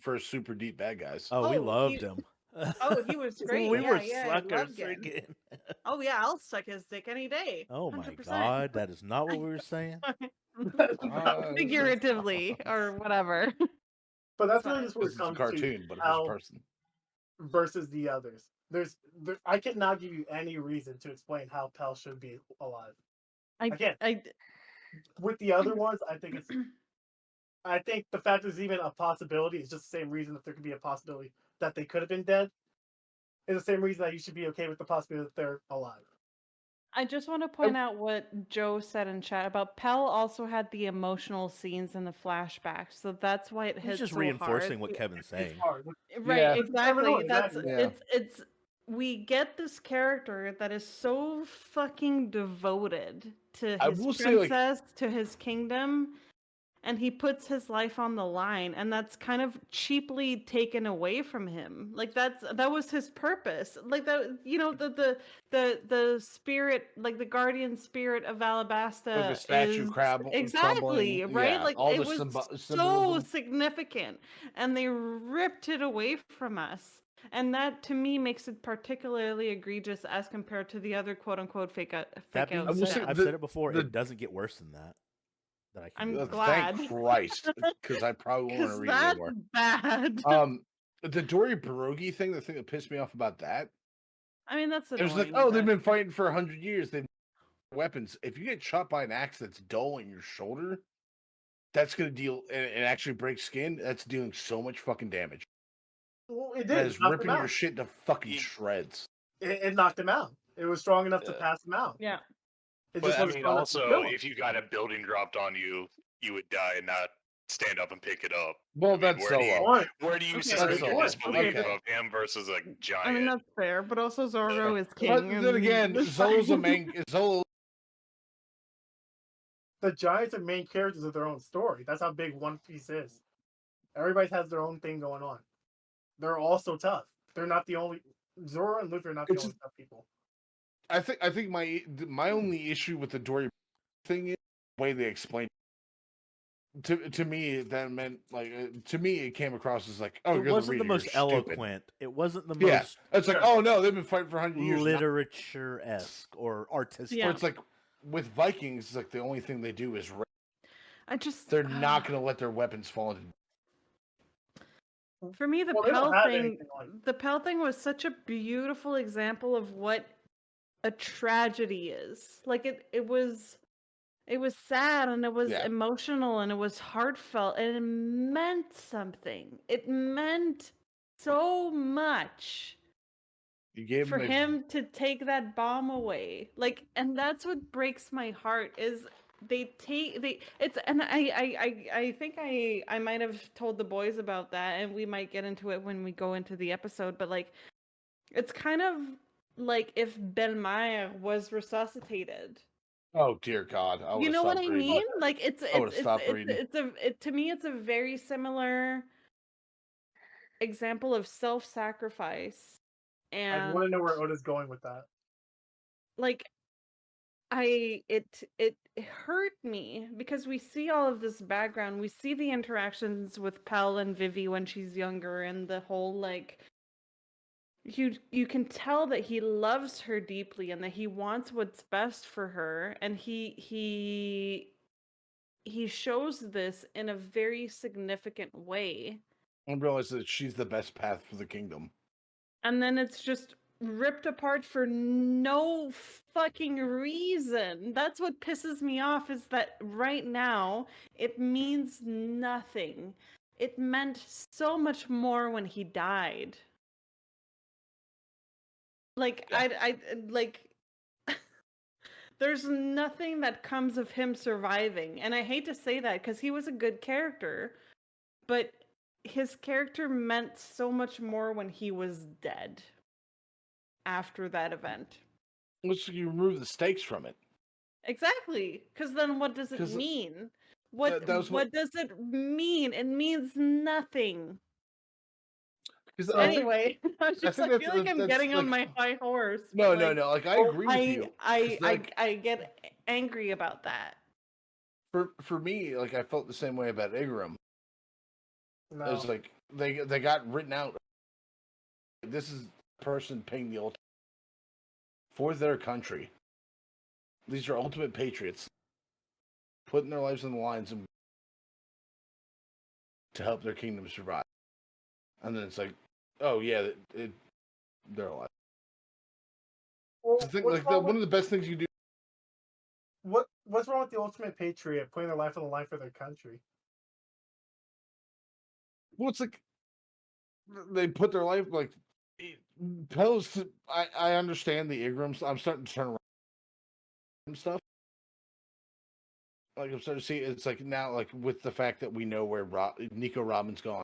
first super deep bad guys. Oh, we loved him. Oh, he was great. We were suckers freaking. Oh yeah, I'll suck his dick any day. 100%. Oh my god, that is not what we were saying. Figuratively or whatever. But that's really just what it's a cartoon, but it's a person versus the others. I cannot give you any reason to explain how Pell should be alive. With the other ones, I think the fact there's even a possibility is just the same reason that there could be a possibility that they could have been dead. Is the same reason that you should be okay with the possibility that they're alive. I just want to point out what Joe said in chat about Pell also had the emotional scenes in the flashbacks, so that's why it hits just so reinforcing hard. what Kevin's saying. Right, Yeah. exactly. Exactly. It's we get this character that is so fucking devoted to I his will say, like- princess, to his kingdom, and he puts his life on the line, and that's kind of cheaply taken away from him. Like that was his purpose. Like that, you know, the spirit, like the guardian spirit of Alabasta, Like the statue is crumbling. right. Yeah, like all it the was so symbolism. significant, and they ripped it away from us. And that, to me, makes it particularly egregious as compared to the other quote-unquote fake out. That being outs. said, I've said it before. It doesn't get worse than that. That I can. I'm glad. Thank Christ, because I probably won't want to read it that's anymore. bad. The Dory Pierogi thing, the thing that pissed me off about that, I mean, that's it annoying. was like, oh, they've been fighting for 100 years. They've weapons. If you get shot by an axe that's dull in your shoulder, that's going to deal and actually break skin. That's dealing so much fucking damage. Well, it did. That is ripping your shit to fucking shreds. It knocked him out. It was strong enough to pass him out. Yeah. But I mean, also, if you got a building dropped on you, you would die and not stand up and pick it up. Well, that's Solo. Where do you Okay, suspend your Solo. disbelief Okay. of him versus a giant? I mean, that's fair, but also Zorro is king. But then again, Zolo's a main. Zolo. The giants are main characters of their own story. That's how big One Piece is. Everybody has their own thing going on. They're all so tough. They're not the only. Zoro and Luffy are not the only tough people. I think my only issue with the Dory thing is the way they explained it. To me, that meant like to me it came across as like, oh, it wasn't the most eloquent. It wasn't the most. It's like, oh no, they've been fighting for 100 years. Literature-esque or artistic. Yeah. Or it's like with Vikings, it's like the only thing they do is they're not going to let their weapons fall into. For me, the Pell thing was such a beautiful example of what a tragedy is. Like it was sad and it was emotional and it was heartfelt and it meant something. It meant so much for him to take that bomb away. Like, and that's what breaks my heart is I think I might have told the boys about that, and we might get into it when we go into the episode, but like it's kind of like if Belmire was resuscitated. Oh dear God! You know what I mean? Like to me it's a very similar example of self-sacrifice. And I want to know where Oda's going with that. Like it hurt me because we see all of this background. We see the interactions with Pell and Vivi when she's younger and the whole like you can tell that he loves her deeply and that he wants what's best for her, and he shows this in a very significant way. I realize that she's the best path for the kingdom. And then it's just ripped apart for no fucking reason. That's what pisses me off, is that right now it means nothing. It meant so much more when he died. Like I like there's nothing that comes of him surviving. And I hate to say that because he was a good character, but his character meant so much more when he was dead. After that event, let's you remove the stakes from it. Exactly, because then what does it mean? What does it mean? It means nothing. Anyway, I feel like I'm getting on my high horse. No. Like I agree with you. I get angry about that. For me, like I felt the same way about Igaram. No. It was like they got written out. This is the person paying the ultimate for their country. These are ultimate patriots, putting their lives on the lines to help their kingdom survive. And then it's like, oh yeah, they're alive. Well, one of the best things you do. What's wrong with the ultimate patriot putting their life on the line for their country? Well, it's like they put their life like. I understand the Igrams. I'm starting to turn around. stuff. Like I'm starting to see it's like now, like with the fact that we know where Nico Robin's gone.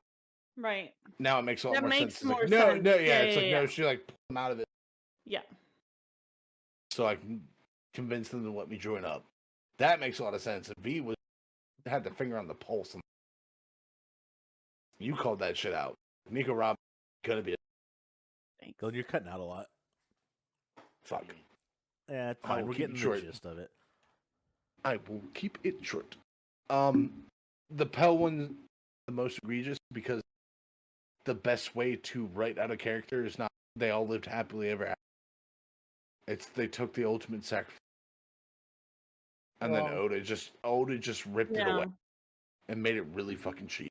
Right. Now it makes a lot more sense. That makes more like, sense. No, yeah, it's like yeah. no, she like pulled him out of it. Yeah. So I can convince them to let me join up. That makes a lot of sense. And V had the finger on the pulse. And you called that shit out. Nico Robin gonna be. Thanks. Dylan, you're cutting out a lot. Fuck. Yeah, it's fine. We're getting the gist of it. I will keep it short. The Pell one, the most egregious because the best way to write out a character is not they all lived happily ever after. It's they took the ultimate sacrifice, and then Oda just ripped it away and made it really fucking cheap.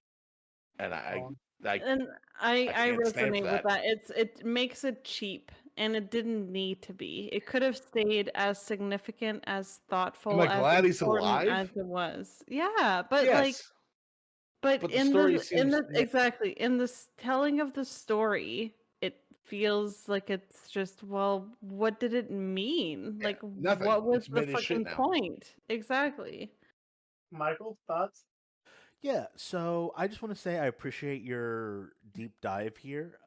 And I resonate with that. It makes it cheap, and it didn't need to be. It could have stayed as significant, as thoughtful, am I glad he's alive? as it was. Yeah, but yes. but the in story exactly in this telling of the story, it feels like it's just, well, what did it mean? Yeah, like nothing. What was it's the fucking point? Exactly. Michael, thoughts? Yeah, so I just want to say I appreciate your deep dive here.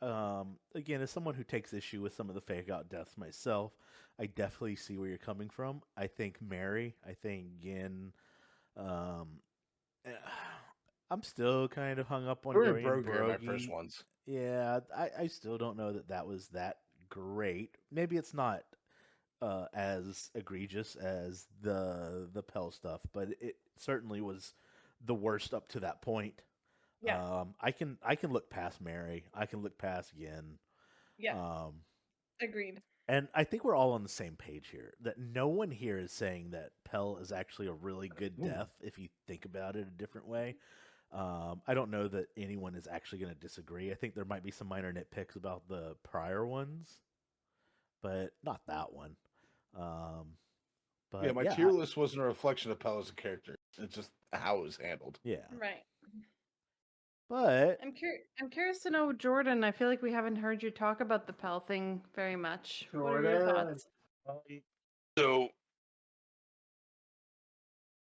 Again, as someone who takes issue with some of the fake out deaths myself, I definitely see where you're coming from. I think Mary, I think Gin, I'm still kind of hung up on Dory and Brogy. My first ones. Yeah, I still don't know that was that great. Maybe it's not as egregious as the Pell stuff, but it certainly was the worst up to that point. Yeah. I can look past Mary. I can look past Yin. Yeah. Agreed. And I think we're all on the same page here. That no one here is saying that Pell is actually a really good death if you think about it a different way. I don't know that anyone is actually going to disagree. I think there might be some minor nitpicks about the prior ones, but not that one. But my tier list wasn't a reflection of Pell as a character. It's just how it was handled. Yeah. Right. But I'm curious to know, Jordan. I feel like we haven't heard you talk about the Pell thing very much. Jordan. What are your thoughts? So,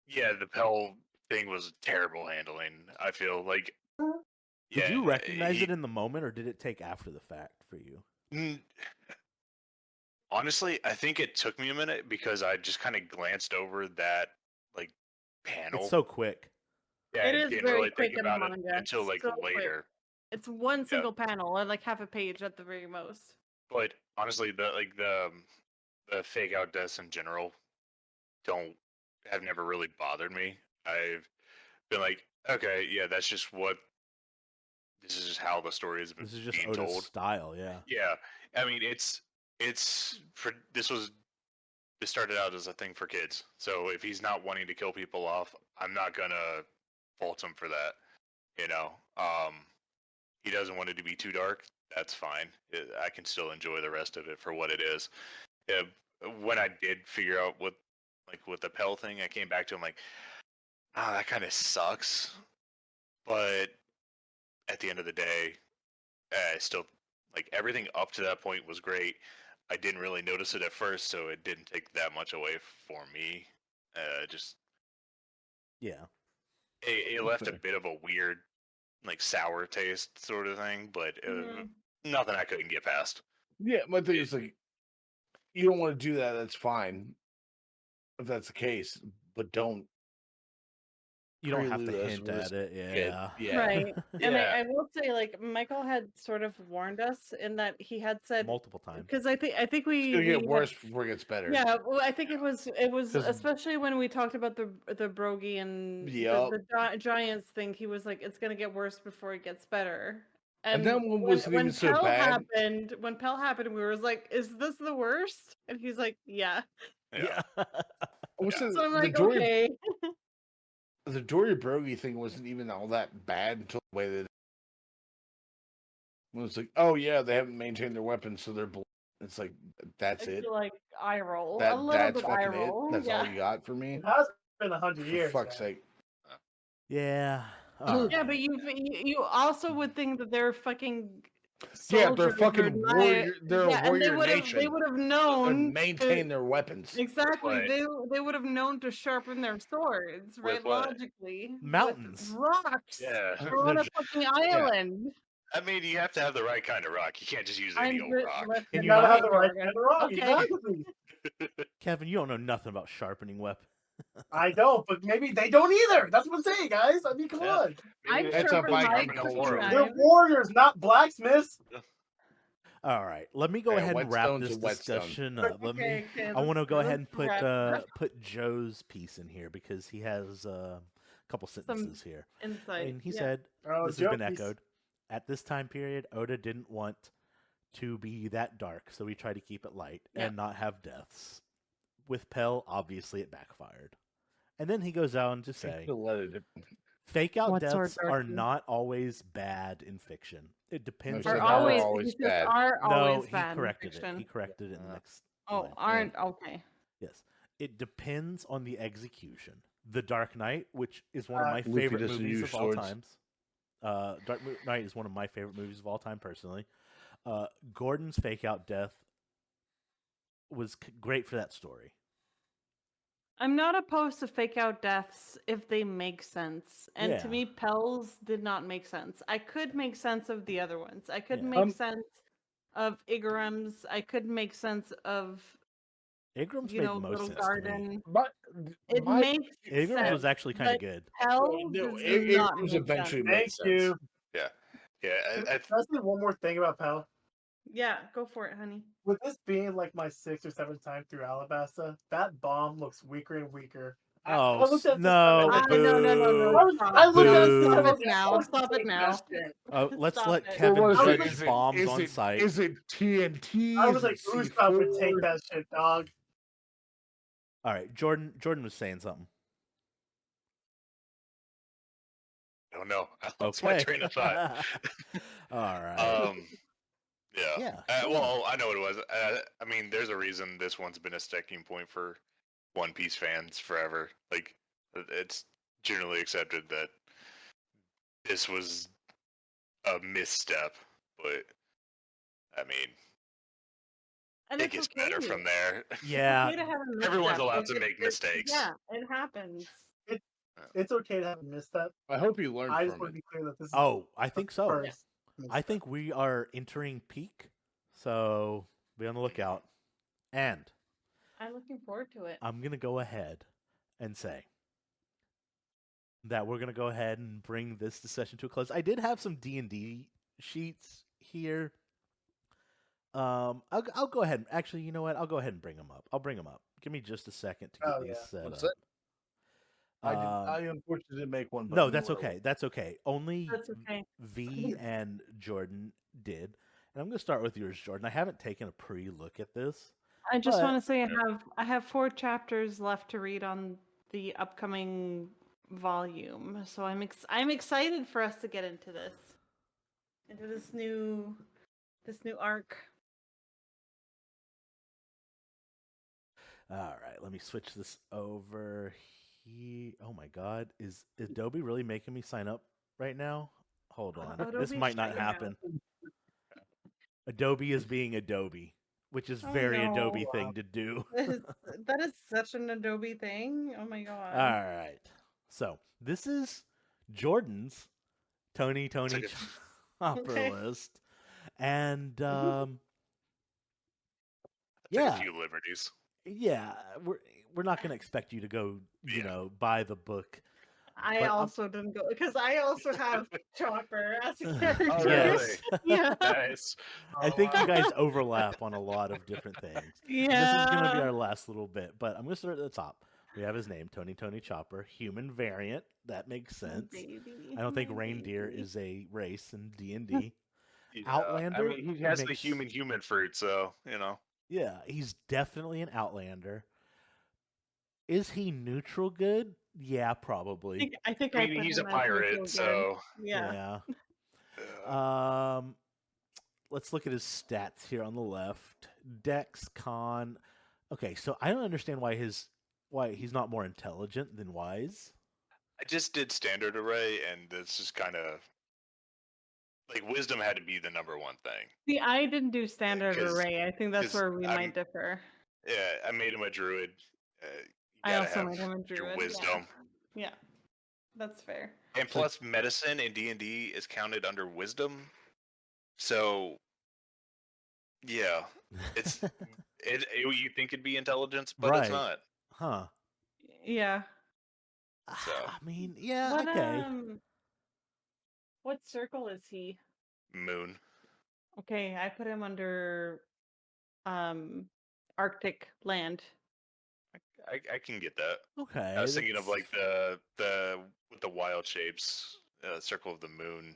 yeah, the Pell thing was terrible handling. I feel like. Did you recognize it in the moment, or did it take after the fact for you? Honestly, I think it took me a minute because I just kind of glanced over that panel. It's so quick. Yeah, it is didn't very really quick think about manga. it until so later. Quick. It's one single panel, or like half a page at the very most. But honestly, the fake out deaths in general have never really bothered me. I've been like, okay, yeah, that's just this is just how the story is being told. This is just Oda's style, yeah. Yeah, I mean, this started out as a thing for kids. So if he's not wanting to kill people off, I'm not gonna fault him for that. He doesn't want it to be too dark. That's fine. I can still enjoy the rest of it for what it is. When I did figure out what the Pell thing, I came back to him like, that kind of sucks. But at the end of the day, I still everything up to that point was great. I didn't really notice it at first, so it didn't take that much away for me. It left a bit of a weird, sour taste sort of thing, but nothing I couldn't get past. Yeah, my thing is you don't want to do that. That's fine if that's the case, but don't. You don't have to hint at it, yeah. Right. And I will say, Michael had sort of warned us in that he had said multiple times. Because I think we it's gonna get worse before it gets better. Yeah, well, I think it was especially when we talked about the Brogy and the Giants thing. He was like, it's gonna get worse before it gets better. And that one wasn't even so bad. When Pell happened, we were like, is this the worst? And he's like, yeah. Yeah. So I'm like, okay. The Dory Brogy thing wasn't even all that bad until the way that it was like, oh yeah, they haven't maintained their weapons, so they're. It's like that's it. Like eye roll, a little bit eye roll. That's all you got for me. It has been 100 years. For fuck's sake. Yeah. Yeah, but you also would think that they're fucking Yeah, they're soldiers fucking or warrior. They're a and warrior nation. they would have They known maintain their weapons. exactly. Right. They would have known to sharpen their swords, right? With what? Logically, Mountains. with rocks. Yeah. They're on a fucking island. I mean, you have to have the right kind of rock. You can't just use any old rock. And You you gotta know have what? the right kind of rock. Okay. Exactly. Kevin, you don't know nothing about sharpening weapons. I don't, but maybe they don't either. That's what I'm saying, guys. I mean, come on. I'm That's a sharpened my Viking cooking horror. knife. They're warriors, not blacksmiths. All right, let me go Yeah, ahead and wrap whetstone's this a whetstone. discussion up. Okay, I want to go ahead and let's put Joe's piece in here because he has a couple sentences here. insight. And he said, Oh, this has been Joe, please. echoed. At this time period, Oda didn't want to be that dark, so he tried to keep it light and not have deaths. With Pell, obviously it backfired. And then he goes on to say, fake out deaths are not always bad in fiction. It depends No, on he Are said always, always he says bad. are always he bad in corrected it. fiction. He corrected it in the next Oh, line. aren't okay. Yes. It depends on the execution. The Dark Knight, which is one of my Luffy favorite doesn't movies use of all swords. times. Dark Knight is one of my favorite movies of all time, personally. Gordon's fake out death was great for that story. I'm not opposed to fake out deaths if they make sense. And Yeah. to me, Pell's did not make sense. I could make sense of the other ones. I could Yeah. make sense of Igaram's. I could make sense of Igram's you made know, most Little sense to me. Garden. But It makes Igram's sense. was actually kind of but good. Pell No, does it not was make eventually sense. made Thank sense. you. Yeah. Can I say one more thing about Pell? Yeah, go for it, honey. With this being like my 6th or 7th time through Alabasta, that bomb looks weaker and weaker. Oh, I looked at this no. and I was like, Boo. I looked at Boo. this and I Stop was it like, now. I want to Stop it take now. that shit. Oh, let's Stop let it. Kevin I was judge like, his bombs on site. Is it TNT? I was Is like, it Usopp would take C4? that shit, dog. All right, Jordan was saying something. I don't know. I lost my train of thought. All right. Yeah. Well, I know what it was. I mean, there's a reason this one's been a sticking point for One Piece fans forever. Like, it's generally accepted that this was a misstep, but I mean, And it gets better from there. Yeah. Okay to have a Everyone's misstep. allowed Like, to make mistakes. Yeah, it happens. It's okay to have a misstep. I hope you learned I just from want to it. be clear that this is Oh, I think so. first I think we are entering peak, so be on the lookout. And I'm looking forward to it. I'm going to go ahead and say that we're going to go ahead and bring this discussion to a close. I did have some D&D sheets here. I'll go ahead. Actually, you know what? I'll go ahead and bring them up. I'll bring them up. Give me just a second to get these set What's up. it? I unfortunately didn't make one. But No, you that's were. okay. That's okay. Only That's okay. V and Jordan did. And I'm going to start with yours, Jordan. I haven't taken a pre-look at this. I just But- want to say I have 4 chapters left to read on the upcoming volume, so I'm excited for us to get into this new arc. All right, let me switch this over here. Oh my God, is Adobe really making me sign up right now? Hold on, this Adobe's might not checking out. happen. Adobe is being Adobe, which is Oh, very no. Adobe thing to do. That is such an Adobe thing. Oh my God. All right, so this is Jordan's Tony Okay. Chopper Okay. list, and Take yeah. a few liberties. yeah, we're not going to expect you to go, you know, buy the book. I but also didn't go because I also have Chopper as a Oh, character. yes. Yeah. Nice. I think you guys overlap on a lot of different things. Yeah. This is going to be our last little bit, but I'm going to start at the top. We have his name, Tony Chopper, human variant. That makes sense. Baby. I don't think My reindeer baby. is a race in D&D. Yeah, Outlander I mean, he has the makes- human fruit, so you know. Yeah, he's definitely an Outlander. Is he neutral good? Yeah, probably. I think I mean, put he's a him as pirate, neutral so good. Yeah. Let's look at his stats here on the left. Dex, Con. Okay, so I don't understand why he's not more intelligent than wise. I just did standard array, and it's just kind of like wisdom had to be the number one thing. See, I didn't do standard array. I think that's where we might differ. Yeah, I made him a druid. I also made him a druid. Your wisdom. Yeah, that's fair. And plus, medicine in D&D is counted under wisdom. So, yeah, it's you think it'd be intelligence, but it's not. Huh? Yeah. So I mean, yeah, okay. What circle is he? Moon. Okay, I put him under Arctic land. I can get that. Okay. I was thinking of like the with the wild shapes, circle of the moon.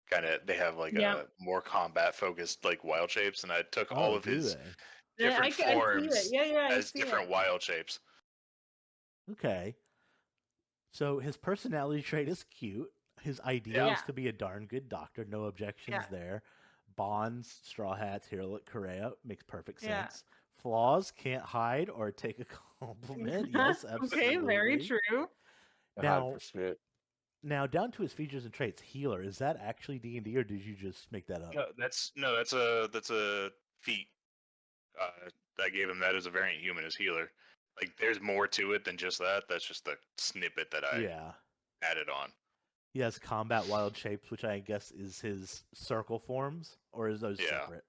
Kind of, they have like a more combat focused like wild shapes, and I took all of his different forms as different wild shapes. Okay. So his personality trait is cute. His ideal is to be a darn good doctor. No objections there. Bonds, Straw Hats, Hero Correa makes perfect sense. Flaws, can't hide or take a compliment. Yes, absolutely. Okay, very true. Now down to his features and traits. Healer, is that actually D&D or did you just make that up? No, that's a feat. I gave him that as a variant human as healer. Like, there's more to it than just that. That's just the snippet that I added on. He has combat wild shapes, which I guess is his circle forms, or is those separate?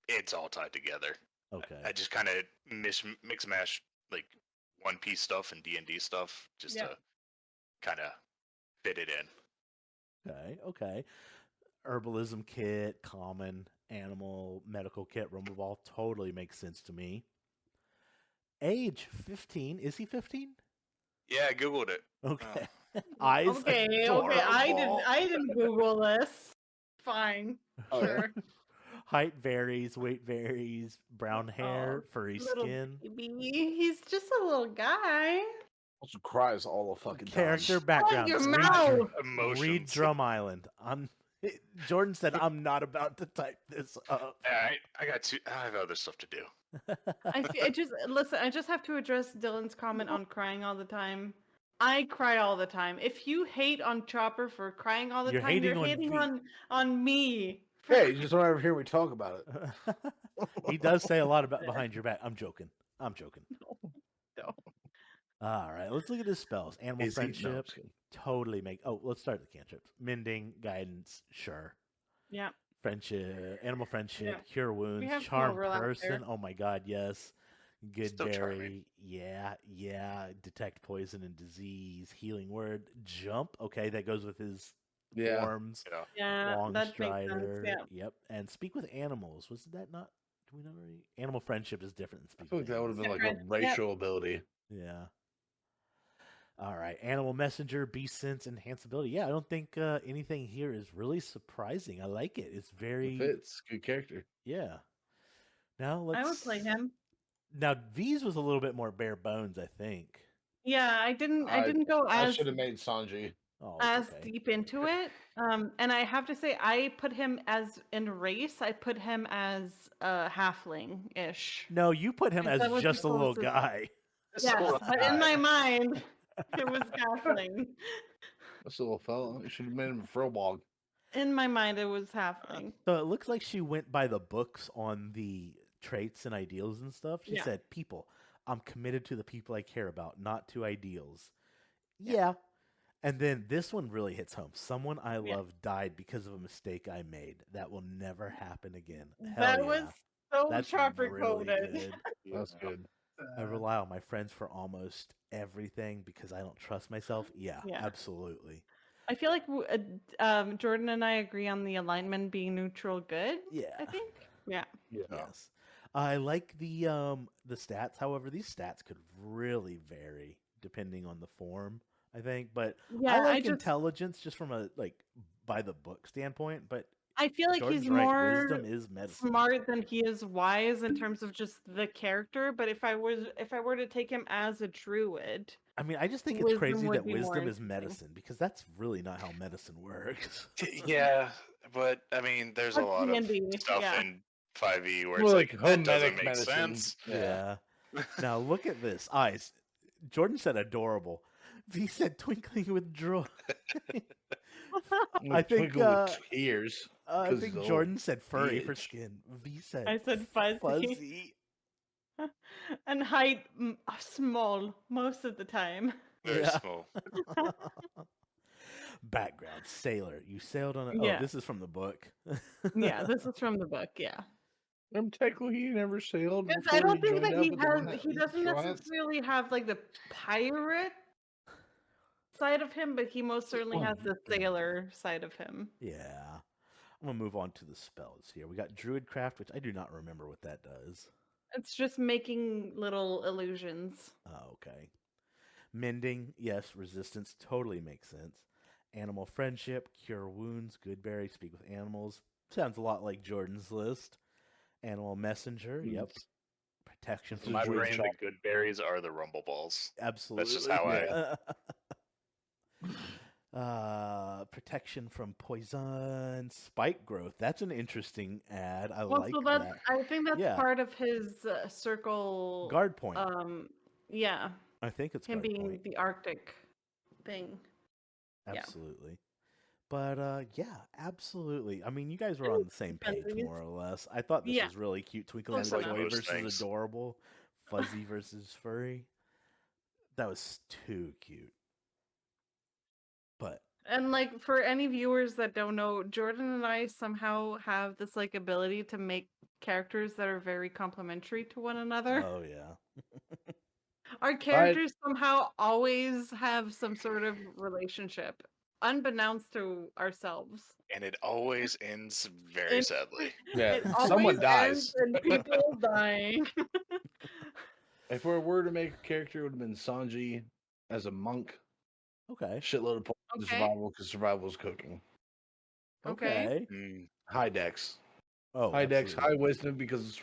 It's all tied together. Okay. I just kind of mix mash like One Piece stuff and D&D stuff just to kind of fit it in. Okay. Herbalism kit, common, animal, medical kit, Rumble Ball, totally makes sense to me. Age 15. Is he 15? Yeah, I googled it. Okay. Eyes. Okay. I didn't Google this. Fine. Sure. Height varies, weight varies, brown hair, furry skin. Baby. He's just a little guy. Also cries all the fucking character time. background. Your mouth. Read Drum Island. Jordan said, "I'm not about to type this up." I have other stuff to do. I just have to address Dylan's comment on crying all the time. I cry all the time. If you hate on Chopper for crying all the time, you're hating on me. Hey, you just don't ever hear me talk about it. He does say a lot about behind your back. I'm joking. No. All right, let's look at his spells. Animal friendship, totally make. Oh, let's start with the cantrips. Mending, guidance, sure. Yeah. Friendship, animal friendship, cure wounds, charm person. Oh my God, yes. Good berry, yeah. Detect poison and disease. Healing word, jump. Okay, that goes with his forms. Yeah, long that strider. Makes sense, Yep, and speak with animals. Was that not? Do we know already? Animal friendship is different than speak. I feel like that would have been like a racial ability. Yeah. All right, animal messenger, beast sense, enhance ability. Yeah, I don't think anything here is really surprising. I like it. It's very fits. Good character. Yeah. Now I would play him. Now V's was a little bit more bare bones, I think. Yeah, I didn't go as. I should have made Sanji deep into it. And I have to say, I put him as in race. I put him as a halfling-ish. No, you put him as just a little guy. Yes, but in my mind, it was halfling. That's a little fella. You should have made him a Frobog. In my mind, it was halfling. So it looks like she went by the books on the traits and ideals and stuff. She said, "People, I'm committed to the people I care about, not to ideals." Yeah. And then this one really hits home. Someone I love died because of a mistake I made. That will never happen again. That was so Chopper coded. Really That's good. I rely on my friends for almost everything because I don't trust myself. Yeah, absolutely. I feel like Jordan and I agree on the alignment being neutral good. Yeah. I think. Yeah. Yes. I like the stats. However, these stats could really vary depending on the form, I think. But I like intelligence just from a by the book standpoint. But I feel like Jordan's he's more wisdom is medicine. Smart than he is wise in terms of just the character. But if I were to take him as a druid, I mean, I just think it's crazy that wisdom is medicine because that's really not how medicine works. Yeah, but I mean, there's a lot of stuff in 5e where it's like that doesn't make sense. Yeah. Now look at this eyes. Jordan said adorable. V said twinkling with joy. I think with ears. I think Jordan said furry for skin. V said I said fuzzy. And height small most of the time. Very small. Background sailor. You sailed on a. Yeah. Oh, this is from the book. Yeah, this is from the book. Yeah. Technically, he never sailed. I don't think that he doesn't necessarily have like the pirate side of him, but he most certainly has the sailor side of him. Yeah. I'm gonna move on to the spells here. We got Druidcraft, which I do not remember what that does. It's just making little illusions. Oh, okay. Mending, yes. Resistance totally makes sense. Animal friendship, cure wounds, good berry, speak with animals. Sounds a lot like Jordan's list. Animal messenger, yep. Protection from my brain, the good berries are the rumble balls. Absolutely. That's just how protection from poison, spike growth. That's an interesting ad. I like that. I think that's part of his circle guard point. Yeah. I think it's him being point. the Arctic thing. Absolutely. Yeah. But yeah, absolutely. I mean, you guys were on the same page more or less. I thought this was really cute. Twinkling with joy versus adorable, fuzzy versus furry. That was too cute. And like for any viewers that don't know, Jordan and I somehow have this like ability to make characters that are very complementary to one another. Oh yeah. Our characters somehow always have some sort of relationship, unbeknownst to ourselves. And it always ends very sadly. Yeah, someone dies. And people dying. If we were to make a character, it would have been Sanji as a monk. Okay. Shitload of points to survival because survival is cooking. Okay. High dex. Oh, high dex, high wisdom because it's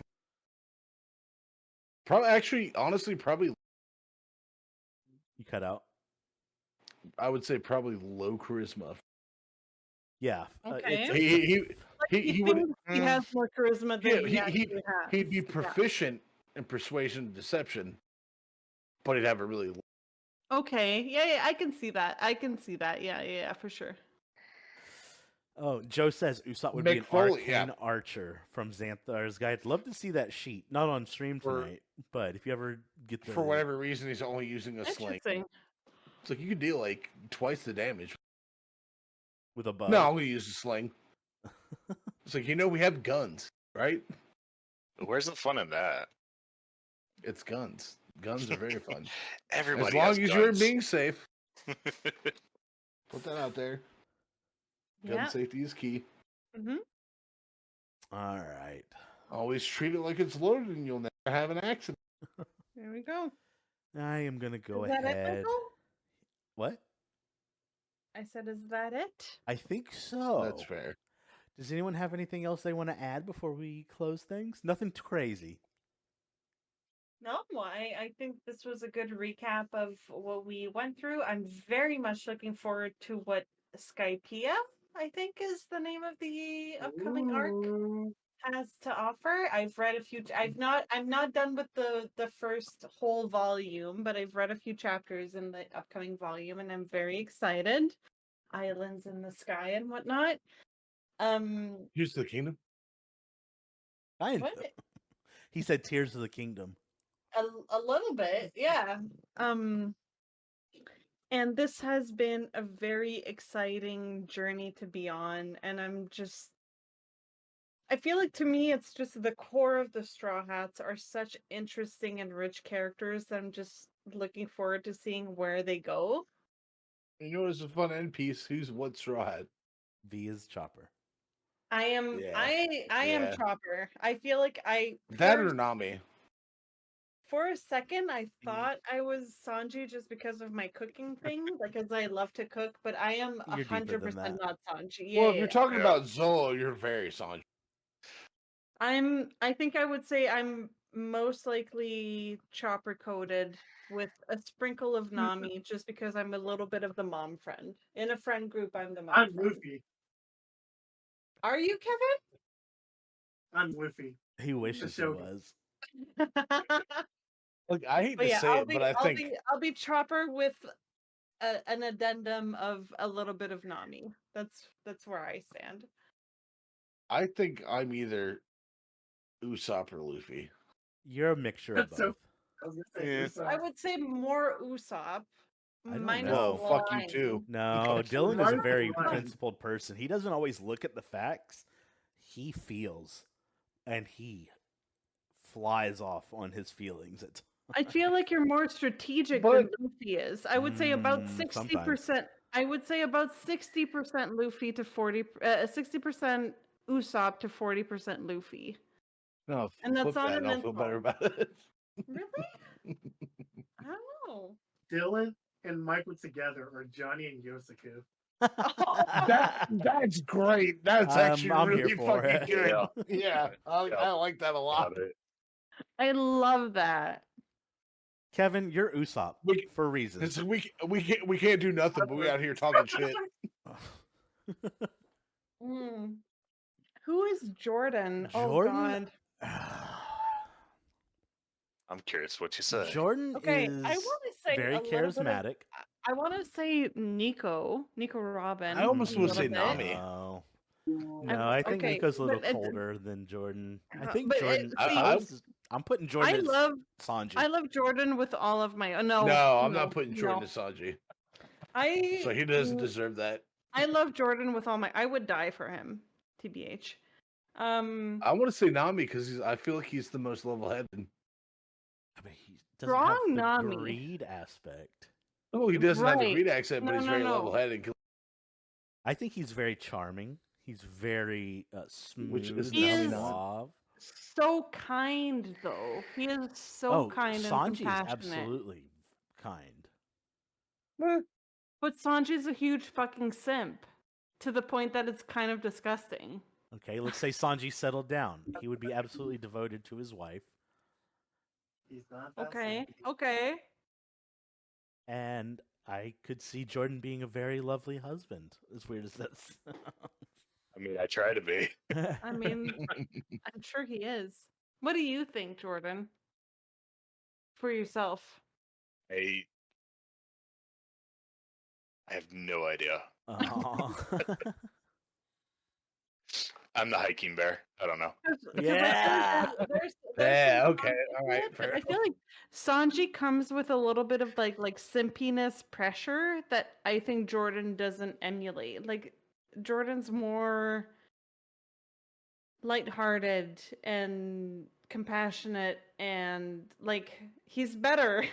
honestly, probably. You cut out. I would say probably low charisma. Yeah. Okay. He has more charisma than he has. He'd be proficient in persuasion and deception, but he'd have a really. Okay. Yeah, I can see that. Yeah, for sure. Oh, Joe says Usopp would be an arcane archer from Xanthar's Guide. Love to see that sheet. Not on stream tonight, but if you ever get the... For whatever reason, he's only using a sling. It's like you could deal like twice the damage. With a bow? No, I'm going to use a sling. It's like, we have guns, right? Where's the fun in that? It's guns. Guns are very fun. Everybody as long has as guns. you're being safe. Put that out there. Gun safety is key. Mm-hmm. All right. Always treat it like it's loaded and you'll never have an accident. There we go. I am going to go ahead. It, what? I said, is that it? I think so. That's fair. Does anyone have anything else they want to add before we close things? Nothing too crazy. No, I think this was a good recap of what we went through. I'm very much looking forward to what Skypiea, I think is the name of the upcoming arc, has to offer. I've read a few. I'm not done with the first whole volume, but I've read a few chapters in the upcoming volume, and I'm very excited. Islands in the sky and whatnot. Here's the kingdom. What? He said Tears of the Kingdom. A little bit, yeah. And this has been a very exciting journey to be on, and I feel like to me it's just the core of the Straw Hats are such interesting and rich characters that I'm just looking forward to seeing where they go. You know, it's a fun end piece. Who's what Straw Hat? V is Chopper. I am. Yeah. I am Chopper. I feel like that or Nami. For a second, I thought I was Sanji just because of my cooking thing, because I love to cook. But I am 100% not Sanji. Yeah, well, if you're talking about Zolo, you're very Sanji. I think I would say I'm most likely Chopper coded with a sprinkle of Nami, just because I'm a little bit of the mom friend. In a friend group, I'm the mom friend. I'm Luffy. Are you, Kevin? I'm Luffy. He wishes he was. Look, I hate to say it, but I think I'll be Chopper with an addendum of a little bit of Nami. That's where I stand. I think I'm either Usopp or Luffy. You're a mixture of both. I was gonna say I would say more Usopp. I don't minus know. No, fuck you line. too. No, Because Dylan is a Right, very right. principled person. He doesn't always look at the facts. He feels, and he flies off on his feelings at times. I feel like you're more strategic But- than Luffy is. I would say about sometimes. 60%. I would say about 60% Luffy to 60% Usopp to 40% Luffy. No, And that's flip that and I'll feel ornamental. better about it. Really? I don't know. Dylan and Michael together are Johnny and Yosuke. That's great. That's actually I'm really here for fucking it. good. Yeah. Yeah, I like that a lot. Got it. I love that. Kevin, you're Usopp We- for reasons. We can't do nothing, but we out here talking shit. Mm. Who is Jordan? Oh Jordan? God. I'm curious what you say. Jordan Okay, is I want to say very a little bit of- charismatic. I want to say Nico Robin. I almost a would little say bit. Nami. No, I think okay, Nico's a little but colder than Jordan. I think but Jordan. see, I'm putting Jordan as Sanji. I love Jordan with all of my. No, No, I'm not putting Jordan no. to Sanji. I So he doesn't deserve that. I love Jordan with all my. I would die for him, tbh. I want to say Nami because I feel like he's the most level-headed. I mean, he doesn't Strong have the Nami. greed aspect. Oh, he doesn't have a Right. greed accent, but No, he's no, very no. level-headed. I think he's very charming. He's very smooth Which is He and is- suave. So kind though. He is so kind and Sanji is compassionate. absolutely kind. But Sanji's a huge fucking simp to the point that it's kind of disgusting. Okay, let's say Sanji settled down. He would be absolutely devoted to his wife. He's not that Okay. simpy. Okay. And I could see Jordan being a very lovely husband, as weird as that sounds. I mean, I try to be. I mean, I'm sure he is. What do you think, Jordan? For yourself. I have no idea. Aw. I'm the hiking bear. I don't know. Yeah. Yeah, some okay, all right, Sanji, but fair I feel like Sanji comes with a little bit of like simpiness pressure that I think Jordan doesn't emulate. Like Jordan's more lighthearted and compassionate and like he's better.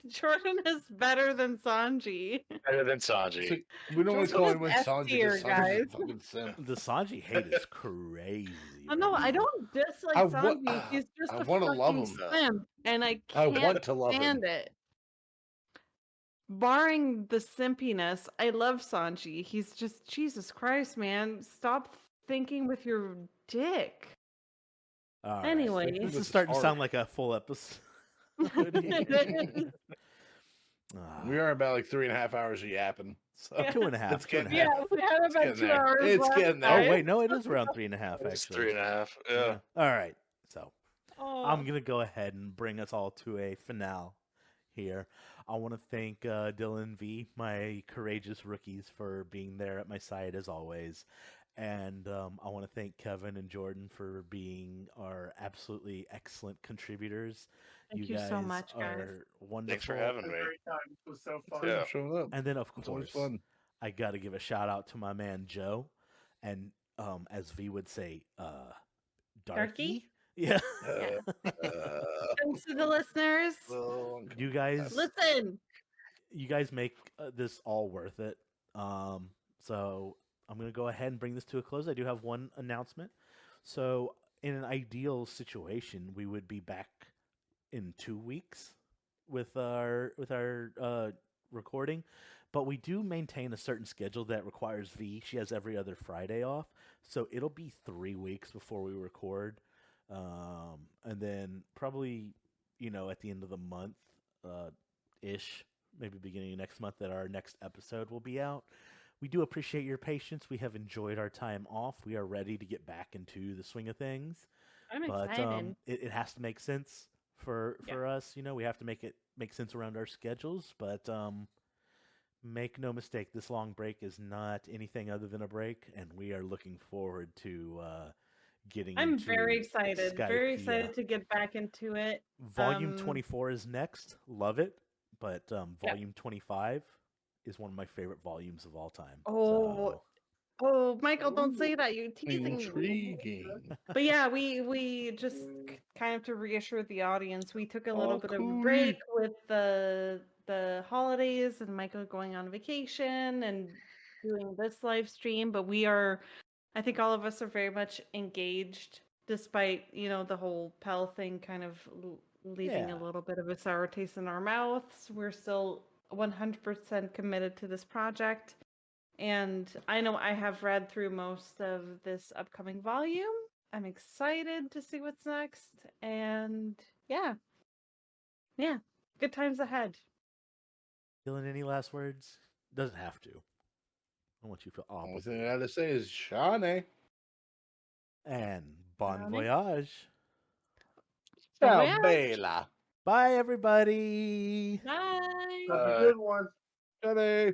Jordan is better than Sanji. Better than Sanji. So we don't Just call with anyone S Sanji tier, because Sanji's guys. a fucking simp. The Sanji hate is crazy. Oh, no, right I now. don't dislike I Sanji. He's just I a wanna love fucking him. simp, and I I can't want to love him. stand it. Barring the simpiness, I love Sanji. He's just Jesus Christ, man. Stop thinking with your dick. All right. Anyway. This This is is starting to sound hard. like a full episode. Ah, We are about like 3.5 hours of yapping. So Yeah. 2.5. It's getting 2.5. Yeah, we had It's about getting 2 there. hours It's left, getting there. Oh guys. wait, no, it is around 3.5 It's actually. 3.5. Yeah. All right. So Oh. I'm gonna go ahead and bring us all to a finale here. I want to thank Dylan V, my courageous rookies, for being there at my side as always, and I want to thank Kevin and Jordan for being our absolutely excellent contributors. Thank you so much, guys. are wonderful. Thanks for having It was a me. great time. It was so fun. Yeah. showing up. And then of It's always course, fun. I got to give a shout out to my man Joe, and as V would say, Darky. Yeah. And to the listeners, You guys listen. you guys make this all worth it. So I'm going to go ahead and bring this to a close. I do have one announcement. So in an ideal situation, we would be back in 2 weeks with our recording, but we do maintain a certain schedule that requires V. She has every other Friday off, so it'll be 3 weeks before we record, and then probably at the end of the month, ish, maybe beginning of next month, that our next episode will be out. We do appreciate your patience. We have enjoyed our time off. We are ready to get back into the swing of things. I'm But excited. it has to make sense for us. We have to make it make sense around our schedules. But Make no mistake, this long break is not anything other than a break, and we are looking forward to getting I'm into very excited. Skype. Very excited to get back into it. Volume 24 is next. Love it. But Volume 25 is one of my favorite volumes of all time. Oh, oh, Michael, don't say that. You're teasing Intriguing. me. But yeah, we just kind of to reassure the audience, we took a little bit of a break with the holidays and Michael going on vacation and doing this live stream. But I think all of us are very much engaged, despite the whole Pell thing kind of leaving a little bit of a sour taste in our mouths. We're still 100% committed to this project. And I know I have read through most of this upcoming volume. I'm excited to see what's next. And yeah, good times ahead. Dylan, any last words? Doesn't have to. I want you to feel Only thing I got to say is Shane. And bon voyage. Ciao, bella. Bye, everybody. Bye. Have a good one. Shane.